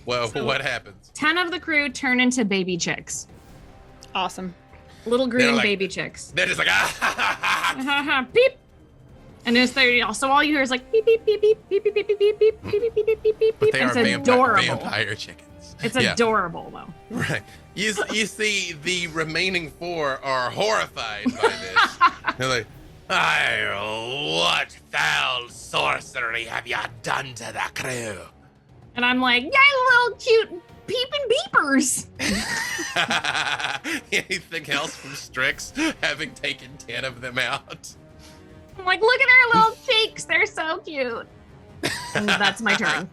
Well, So- what happens? 10 of the crew turn into baby chicks. Awesome. Little They're green like- baby chicks. They're just like, ah! Beep. And it's there. So all you hear is like beep beep beep beep beep beep beep beep beep beep beep beep beep beep beep. But they It's are adorable. vampire chickens. It's Yeah. adorable though. Right. You see the remaining 4 are horrified by this. They're like, what foul sorcery have you done to the crew? And I'm like, yeah, little cute peeping beepers. Anything else from Strix, having taken 10 of them out? I'm like, look at her little cheeks. They're so cute. And that's my turn.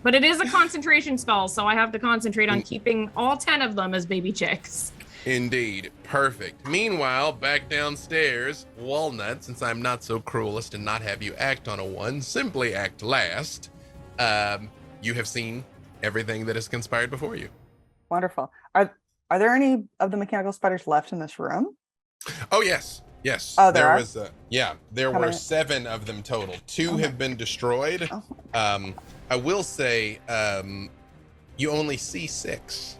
But it is a concentration spell, so I have to concentrate on keeping all 10 of them as baby chicks. Indeed. Perfect. Meanwhile, back downstairs, Walnut, since I'm not so cruel as to not have you act on a 1, simply act last. You have seen everything that has conspired before you. Wonderful. Are there any of the mechanical spiders left in this room? Oh, yes. Yes. Oh, there are? was there How were many? 7 of them total. 2 Okay. have been destroyed. Oh. I will say you only see 6.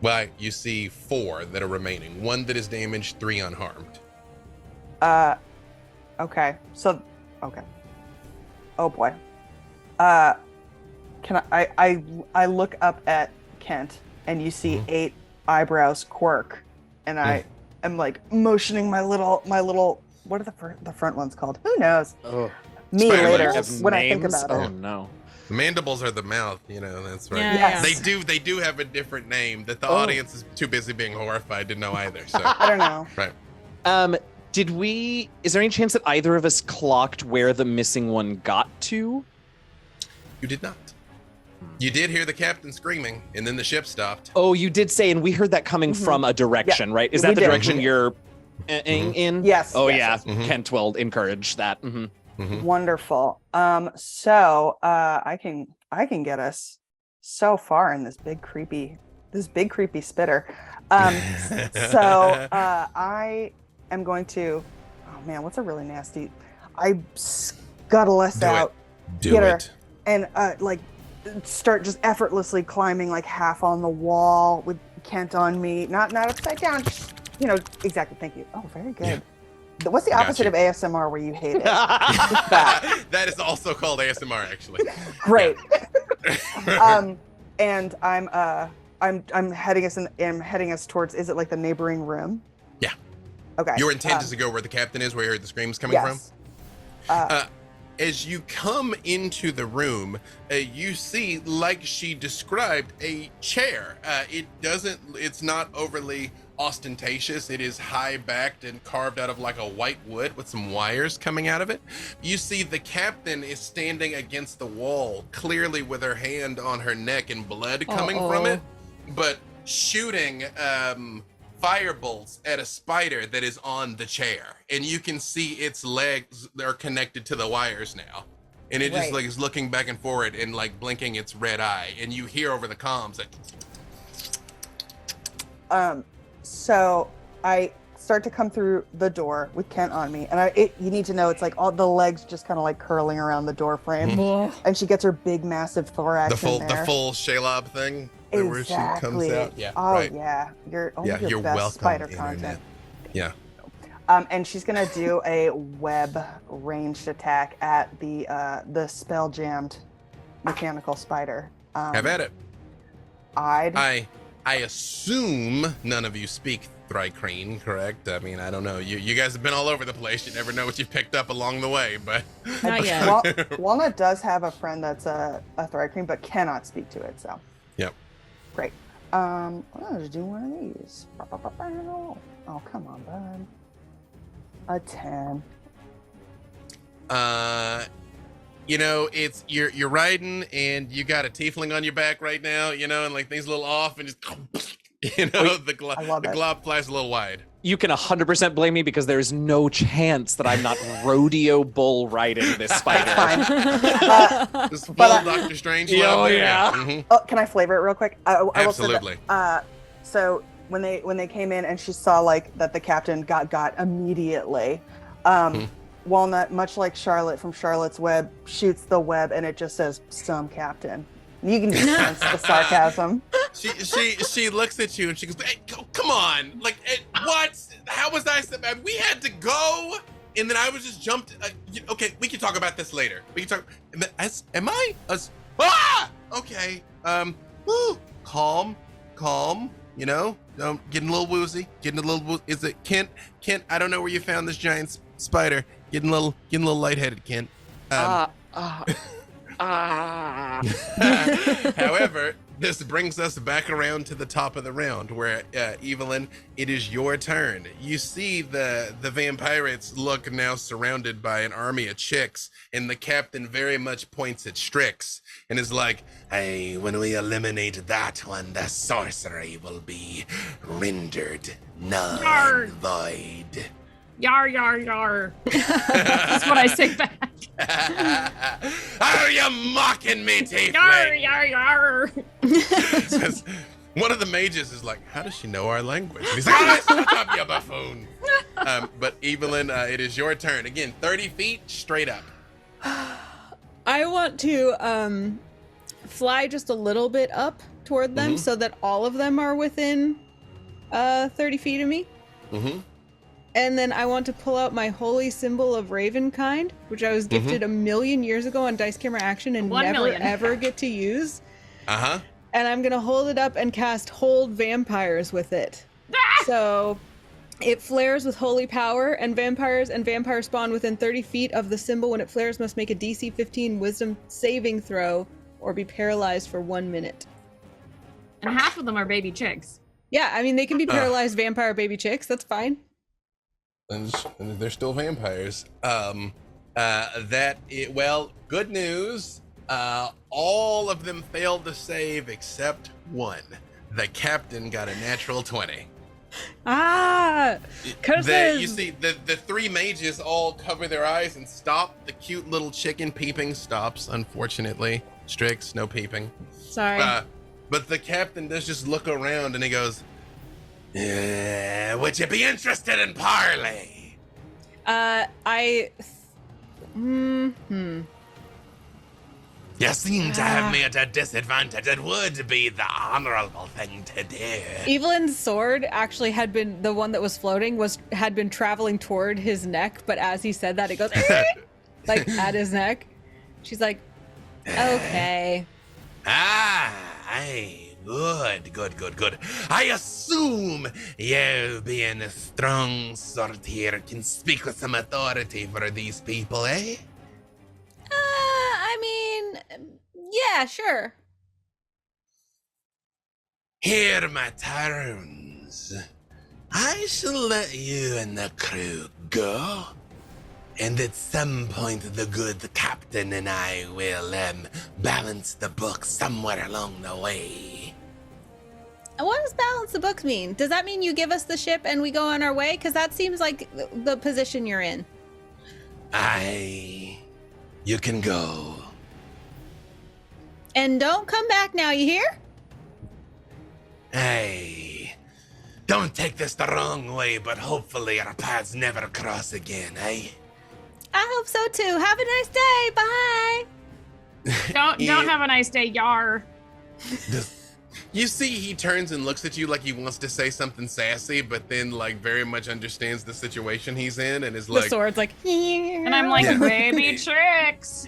Well, you see 4 that are remaining. 1 that is damaged, 3 unharmed. Okay. So, okay. Oh boy. Can I look up at Kent and you see 8 eyebrows quirk, and I am like motioning my little. What are the front ones called? Who knows? Oh, Me Spider later legs. when I think about Oh it. no. The mandibles are the mouth, that's right. Yeah, Yes. They do have a different name that the Oh. audience is too busy being horrified to know either. So I don't know. right. Is there any chance that either of us clocked where the missing one got to? You did not. You did hear the captain screaming, and then the ship stopped. Oh, you did say, and we heard that coming from a direction, right? Is that we the did. direction you're in? Yes, Oh, yes, yeah. yes. Kent will encourage that. Mhm. Wonderful. So I can get us so far in this big creepy spitter. So I am going to. Oh man, what's a really nasty? I scuttle us Do it. out, Do get her, it. and like start just effortlessly climbing like half on the wall with Kent on me, not upside down. Just, exactly. Thank you. Oh, very good. What's the Got opposite you. of ASMR where you hate it? That is also called ASMR, actually. Great. And I'm heading us towards. Is it like the neighboring room? Yeah. Okay. Your intent is to go where the captain is, where you heard the screams coming yes. As you come into the room, you see, like she described, a chair. It's not overly ostentatious. It is high backed and carved out of like a white wood with some wires coming out of it. You see the captain is standing against the wall, clearly with her hand on her neck and blood coming from it, but shooting firebolts at a spider that is on the chair, and you can see its legs are connected to the wires now, and it just Right. like is looking back and forward and like blinking its red eye, and you hear over the comms like, So I start to come through the door with Kent on me, and you need to know it's like all the legs just kind of like curling around the door frame, and she gets her big, massive thorax in there. The full Shelob thing, exactly. where she comes out. Yeah, oh right. yeah, you're best welcome, spider Internet. content. Yeah. And she's gonna do a web ranged attack at the spell jammed mechanical spider. Have at it. I assume none of you speak Thrycreen, correct? I mean, I don't know. You guys have been all over the place. You never know what you've picked up along the way, but Not yet. Walnut does have a friend that's a Thrycreen, but cannot speak to it. So. Yep. Great. I'll just do one of these. Oh, come on, bud. A 10. It's you're riding and you got a tiefling on your back right now, and like things a little off and just the glob flies a little wide. You can 100% blame me because there's no chance that I'm not rodeo bull riding this spider. This full Doctor Strange. Oh yeah. Mm-hmm. Oh, can I flavor it real quick? Absolutely. So when they came in and she saw like that the captain got immediately, Walnut, much like Charlotte from Charlotte's Web, shoots the web and it just says "some captain." You can just sense the sarcasm. She looks at you and she goes, "Hey, come on! Like, what? How was I? We had to go, and then I was just jumped. Okay, we can talk about this later. We can talk. Okay. Calm. Getting a little woozy. Is it Kent? I don't know where you found this giant spider. Getting a little lightheaded, Kent. However, this brings us back around to the top of the round where, Evelyn, it is your turn. You see the vampirates look now surrounded by an army of chicks, and the captain very much points at Strix and is like, "Hey, when we eliminate that one, the sorcery will be rendered null and void." Yar, yar, yar. That's what I say back. Are you mocking me, tiefling? Yar, yar, yar. One of the mages is like, "How does she know our language?" And he's like, "Shut up, you buffoon." But Evelyn, it is your turn. Again, 30 feet straight up. I want to fly just a little bit up toward them so that all of them are within 30 feet of me. Mm-hmm. And then I want to pull out my holy symbol of Ravenkind, which I was gifted 1,000,000 years ago on Dice Camera Action and 1 never million. ever get to use. Uh-huh. And I'm going to hold it up and cast Hold Vampires with it. So it flares with holy power, and vampires and vampire spawn within 30 feet of the symbol when it flares must make a DC 15 wisdom saving throw or be paralyzed for 1 minute. And half of them are baby chicks. Yeah, I mean, they can be paralyzed vampire baby chicks. That's fine. And they're still vampires. Good news. All of them failed to save except one. The captain got a natural 20. Curses! You see, the three mages all cover their eyes and stop. The cute little chicken peeping stops, unfortunately. Strix, no peeping. Sorry. But the captain does just look around and he goes, "Would you be interested in parley?" You seem to have me at a disadvantage. It would be the honorable thing to do. Evelyn's sword actually had been, the one that was floating had been traveling toward his neck, but as he said that, it goes like at his neck. She's like, "Okay." Aye. Good. I assume you, being a strong sort here, can speak with some authority for these people, eh? I mean, yeah, sure. Hear my terms. I shall let you and the crew go. And at some point, the good captain and I will balance the books somewhere along the way. What does balance the books mean? Does that mean you give us the ship and we go on our way? Because that seems like the position you're in. You can go. And don't come back now, you hear? Don't take this the wrong way, but hopefully our paths never cross again, eh? I hope so too. Have a nice day. Bye. Don't have a nice day, Yar. You see, he turns and looks at you like he wants to say something sassy, but then like very much understands the situation he's in and is The like, sword's like, And I'm like, Yeah. baby tricks.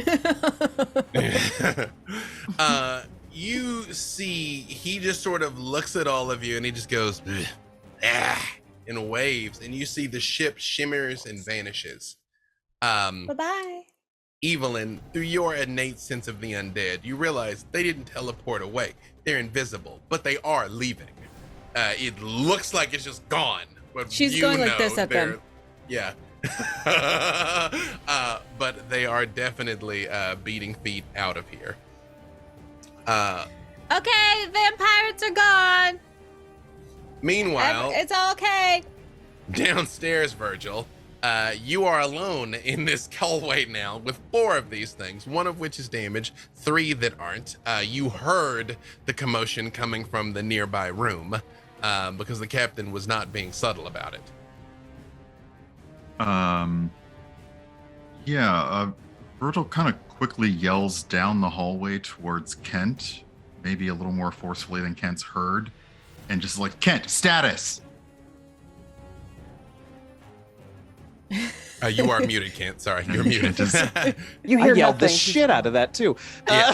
you see, he just sort of looks at all of you and he just goes, and waves, and you see the ship shimmers and vanishes. Bye-bye. Evelyn, through your innate sense of the undead, you realize they didn't teleport away. They're invisible, but they are leaving. It looks like it's just gone. But She's you going like know this at they're- them. Yeah. But they are definitely beating feet out of here. Okay, vampires are gone. Meanwhile, It's all okay. downstairs, Virgil, you are alone in this hallway now with 4 of these things, one of which is damaged, 3 that aren't. You heard the commotion coming from the nearby room because the captain was not being subtle about it. Virgil kind of quickly yells down the hallway towards Kent, maybe a little more forcefully than Kent's heard, and just like, Kent, status. You are muted, Kent. Sorry, you're muted. You I hear yelled the nothing. shit out of that too. Yeah.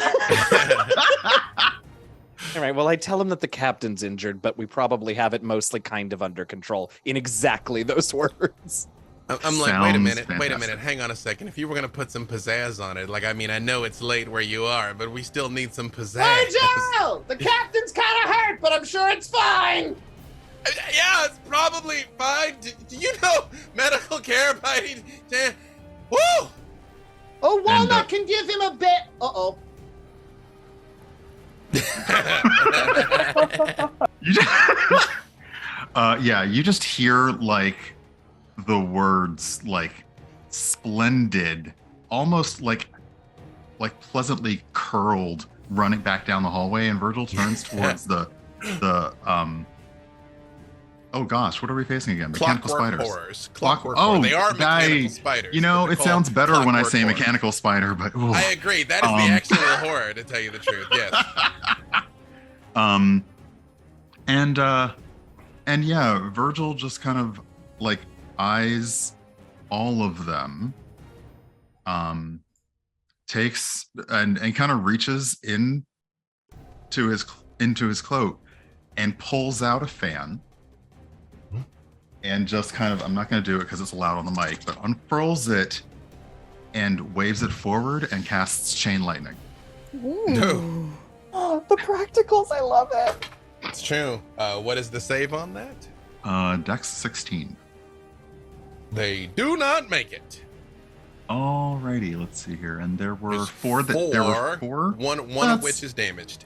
All right, well, I tell him that the captain's injured, but we probably have it mostly kind of under control in exactly those words. I'm like, wait a Sounds minute, fantastic. hang on a second. If you were gonna put some pizzazz on it, like, I mean, I know it's late where you are, but we still need some pizzazz. Virgil! The captain's kind of hurt, but I'm sure it's fine. Yeah, it's probably fine. Do you know medical care by any chance? Woo! Oh, Walnut And, can give him a bit. Uh-oh. You just, you just hear like the words like splendid, almost like pleasantly curled, running back down the hallway, and Virgil turns towards the oh gosh, what are we facing again? Mechanical Clockwork spiders. horrors. Clockwork Oh, horrors. They are mechanical I- spiders. You know, but it they're sounds called better when I clockwork say horrors. mechanical spider, but ooh. I agree. That is the actual horror, to tell you the truth. Yes. And yeah, Virgil just kind of like eyes all of them, takes and kind of reaches into his cloak and pulls out a fan and just kind of, I'm not going to do it because it's loud on the mic, but unfurls it and waves it forward and casts chain lightning. Ooh. Oh, the practicals, I love it. It's true. What is the save on that? Dex 16. They do not make it. Alrighty, let's see here. And there were There's 4 that there were 4. One of That's- which is damaged.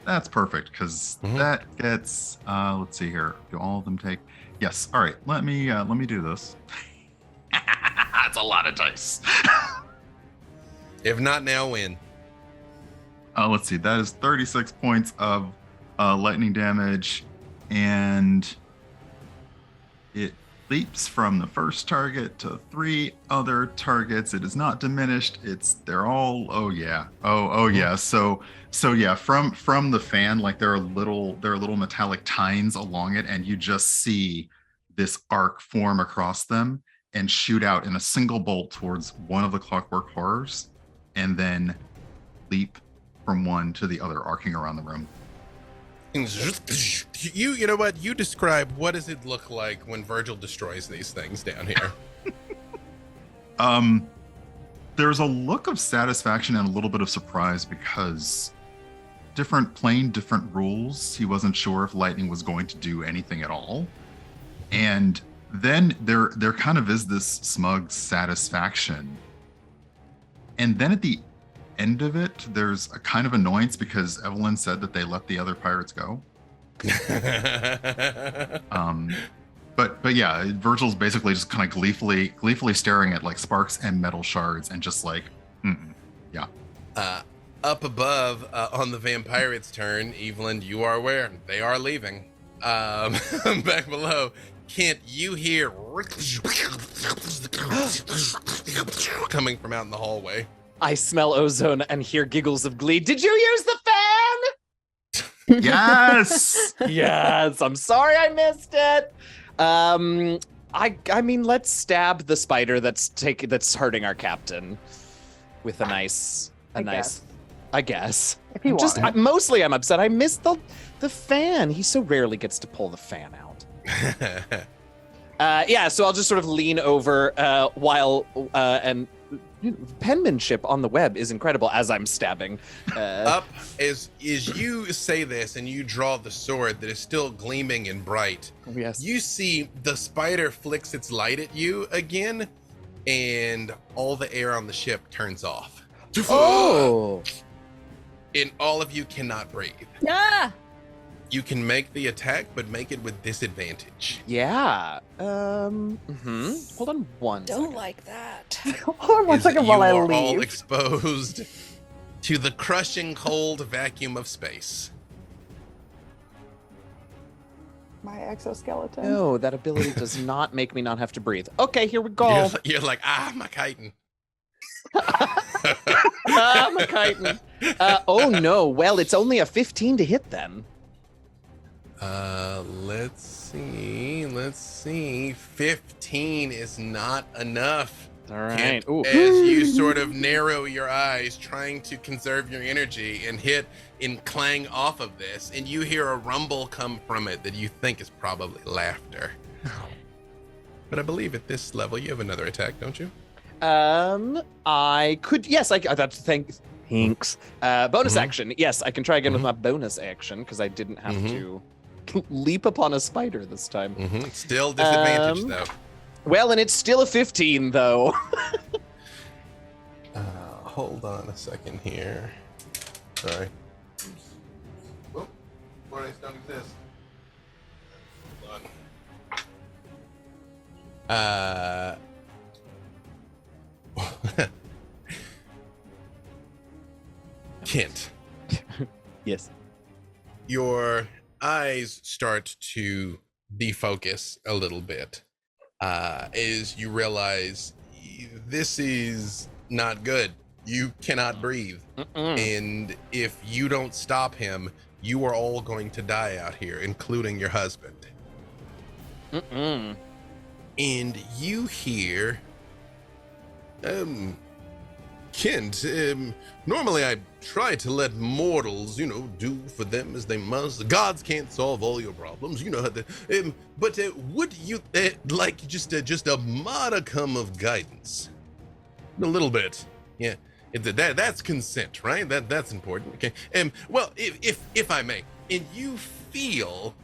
That's perfect because Mhm. that gets. Let's see here. Do all of them take? Yes. All right. Let me do this. That's a lot of dice. If not now, when? Let's see. That is 36 points of lightning damage, and it leaps from the first target to 3 other targets. It is not diminished. They're all. Oh yeah. Oh yeah. So yeah. From the fan, like there are little metallic tines along it, and you just see this arc form across them and shoot out in a single bolt towards one of the clockwork horrors, and then leap from one to the other, arcing around the room. You know what? You describe what does it look like when Virgil destroys these things down here? There's a look of satisfaction and a little bit of surprise because different rules. He wasn't sure if lightning was going to do anything at all. And then there kind of is this smug satisfaction. And then at the end of it, there's a kind of annoyance because Evelyn said that they let the other pirates go. But yeah, Virgil's basically just kind of gleefully staring at like sparks and metal shards and just like, yeah. Up above, on the vampirate's turn, Evelyn, you are aware they are leaving. back below, Kent, you hear coming from out in the hallway. I smell ozone and hear giggles of glee. Did you use the fan? Yes. Yes, I'm sorry I missed it. I mean, let's stab the spider that's hurting our captain with a nice. I guess. If you want. Mostly I'm upset I missed the fan. He so rarely gets to pull the fan out. Yeah, so I'll just sort of lean over while and penmanship on the web is incredible as I'm stabbing. Up as you say this and you draw the sword that is still gleaming and bright. Oh, yes. You see the spider flicks its light at you again, and all the air on the ship turns off. Oh. And all of you cannot breathe. Ah! You can make the attack, but make it with disadvantage. Yeah. Hold on one Don't second. like that. Hold on 1 second while I You are all leave. exposed to the crushing cold vacuum of space. My exoskeleton. No, that ability does not make me not have to breathe. Okay, here we go. You're like, my chitin. I'm a chitin. Oh no, well, it's only a 15 to hit then. Let's see. 15 is not enough. All right. Kent, Ooh. as you sort of narrow your eyes, trying to conserve your energy and hit and clang off of this, and you hear a rumble come from it that you think is probably laughter. But I believe at this level you have another attack, don't you? I could. Yes, I thought to thanks. Bonus action. Yes, I can try again with my bonus action because I didn't have to leap upon a spider this time. Still disadvantage though. Well, and it's still a 15 though. Hold on a second here. Sorry. Whoop. Fortnights don't exist. Hold on. Kent. Yes. Your eyes start to defocus a little bit as you realize this is not good. You cannot breathe. And if you don't stop him, you are all going to die out here, including your husband. And you hear, Kent, normally I try to let mortals, do for them as they must. The gods can't solve all your problems, you know how to, but would you like just a modicum of guidance? A little bit, yeah. That's consent, right? That's important. Okay. Well, if I may, and you feel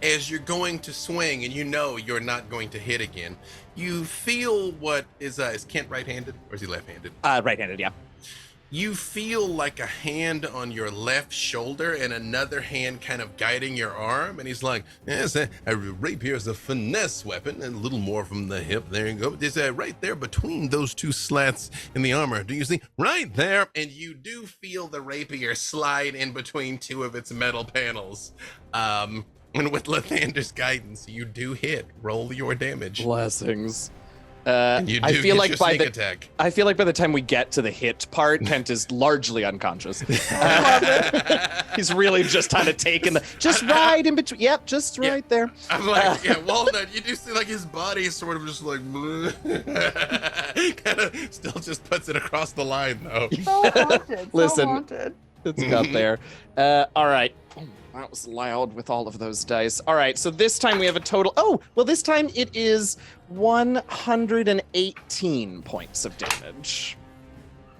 as you're going to swing, and you're not going to hit again, you feel what is Kent right-handed or is he left-handed? Right-handed, yeah. You feel like a hand on your left shoulder and another hand kind of guiding your arm, and he's like, yes, a rapier is a finesse weapon, and a little more from the hip. There you go. It's right there between those two slats in the armor. Do you see? Right there. And you do feel the rapier slide in between two of its metal panels. And with Lathander's guidance, you do hit. Roll your damage. Blessings. You do I feel get like your sneak attack. I feel like by the time we get to the hit part, Kent is largely unconscious. He's really just kind of taking just right in between. Yep, just right there. I'm like, Walnut, you do see like his body sort of just like, kind of still just puts it across the line though. So haunted. Listen. So haunted. It's got there. All right. That was loud with all of those dice. All right, so this time we have a total. Oh, well, this time it is 118 points of damage.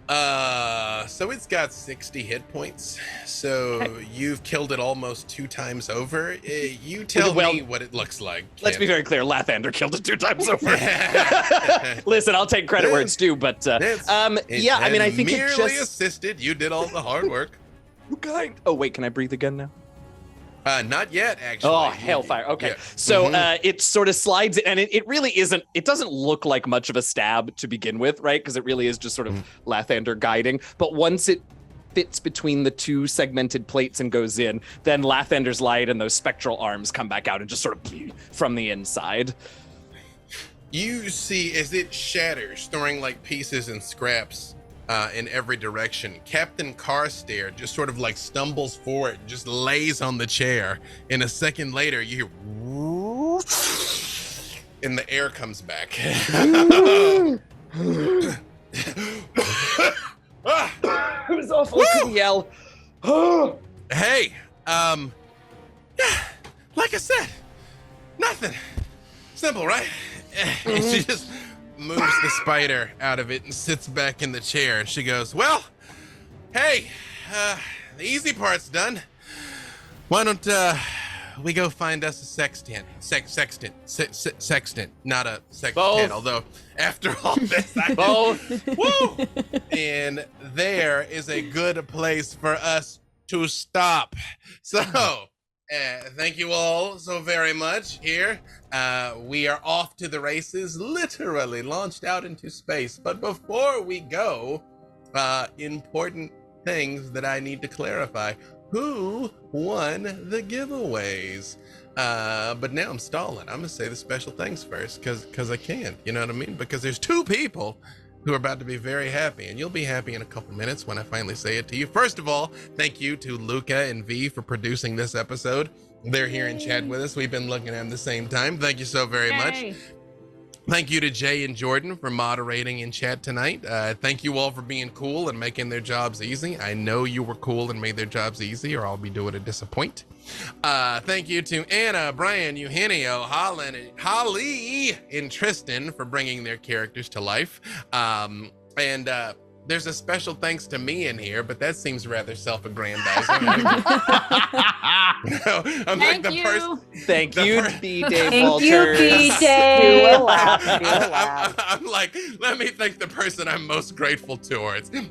So it's got 60 hit points. So you've killed it almost 2 times over. You tell me what it looks like. Let's be very clear. Lathander killed it 2 times over. Listen, I'll take credit where it's due, but yeah, I mean, I think it merely just assisted. You did all the hard work. Oh wait, can I breathe again now? Not yet, actually. Oh, hellfire. Okay. Yeah. So it sort of slides, and it really isn't, it doesn't look like much of a stab to begin with, right? Because it really is just sort of Lathander guiding. But once it fits between the two segmented plates and goes in. Then Lathander's light and those spectral arms come back out and just sort of from the inside. You see as it shatters, throwing like pieces and scraps in every direction. Captain Carstairs just sort of like stumbles forward, just lays on the chair. And a second later, you hear and the air comes back. It was awful. I couldn't yell. Hey, like I said, nothing. Simple, right? And she just moves the spider out of it and sits back in the chair. And she goes, well, hey, the easy part's done. Why don't we go find us a sextant, not a sextant, although after all this, I both. Woo! And there is a good place for us to stop. So, thank you all so very much here. We are off to the races, literally launched out into space. But before we go, important things that I need to clarify. Who won the giveaways? But now I'm stalling. I'm gonna say the special things first because I can, you know what I mean? Because there's two people who are about to be very happy, and you'll be happy in a couple minutes when I finally say it to you. First of all, thank you to Luca and V for producing this episode. They're here in chat with us. We've been looking at them the same time. Thank you so very much. Thank you to Jay and Jordan for moderating in chat tonight. Thank you all for being cool and making their jobs easy. I know you were cool and made their jobs easy, or I'll be doing to disappoint. Thank you to Anna, Brian, Eugenio, Holly, and Trystan for bringing their characters to life. And there's a special thanks to me in here, but that seems rather self-aggrandizing. I'm like the person. Thank you, B-Day Thank Walters. you, B-Day. Do a laugh. I'm like, let me thank the person I'm most grateful towards. Me,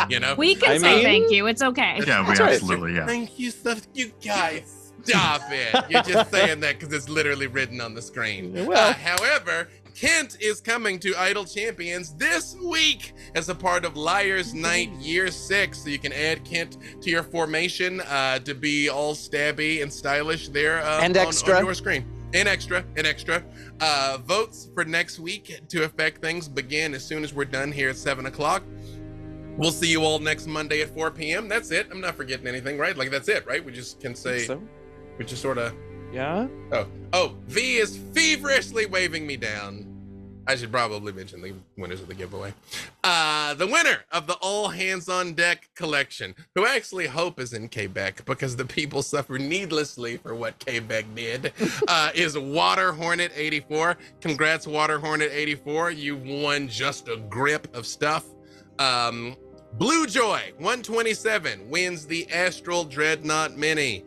you know? We can say thank you. It's okay. Yeah, we absolutely, yeah. Thank you, you guys. Stop it. You're just saying that because it's literally written on the screen. Well. However, Kent is coming to Idle Champions this week as a part of Liar's Night Year 6. So you can add Kent to your formation to be all stabby and stylish there and on your screen. And extra. Votes for next week to affect things begin as soon as we're done here at 7 o'clock. We'll see you all next Monday at 4 p.m. That's it. I'm not forgetting anything, right? Like, that's it, right? We just can say, we just sort of... Yeah? Oh, V is feverishly waving me down. I should probably mention the winners of the giveaway. The winner of the All Hands on Deck collection, who I actually hope is in Quebec because the people suffer needlessly for what Quebec did, is Water Hornet 84. Congrats, Water Hornet 84. You won just a grip of stuff. Blue Joy 127 wins the Astral Dreadnought Mini.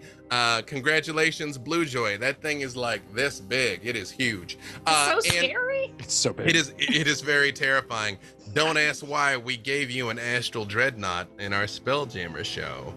Congratulations, Blue Joy. That thing is like this big. It is huge. It's so scary. It's so big. It is very terrifying. Don't ask why we gave you an Astral Dreadnought in our Spelljammer show.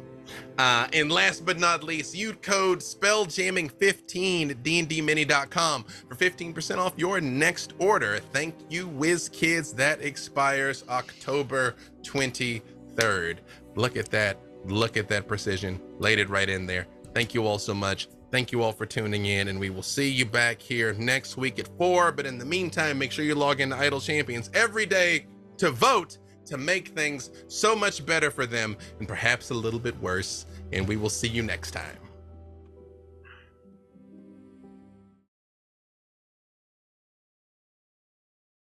And last but not least, use code SPELLJAMMING15 at dndmini.com for 15% off your next order. Thank you, WizKids. That expires October 23rd. Look at that. Look at that precision. Laid it right in there. Thank you all so much. Thank you all for tuning in, and we will see you back here next week at 4. But in the meantime, make sure you log into Idle Champions every day to vote to make things so much better for them and perhaps a little bit worse. And we will see you next time.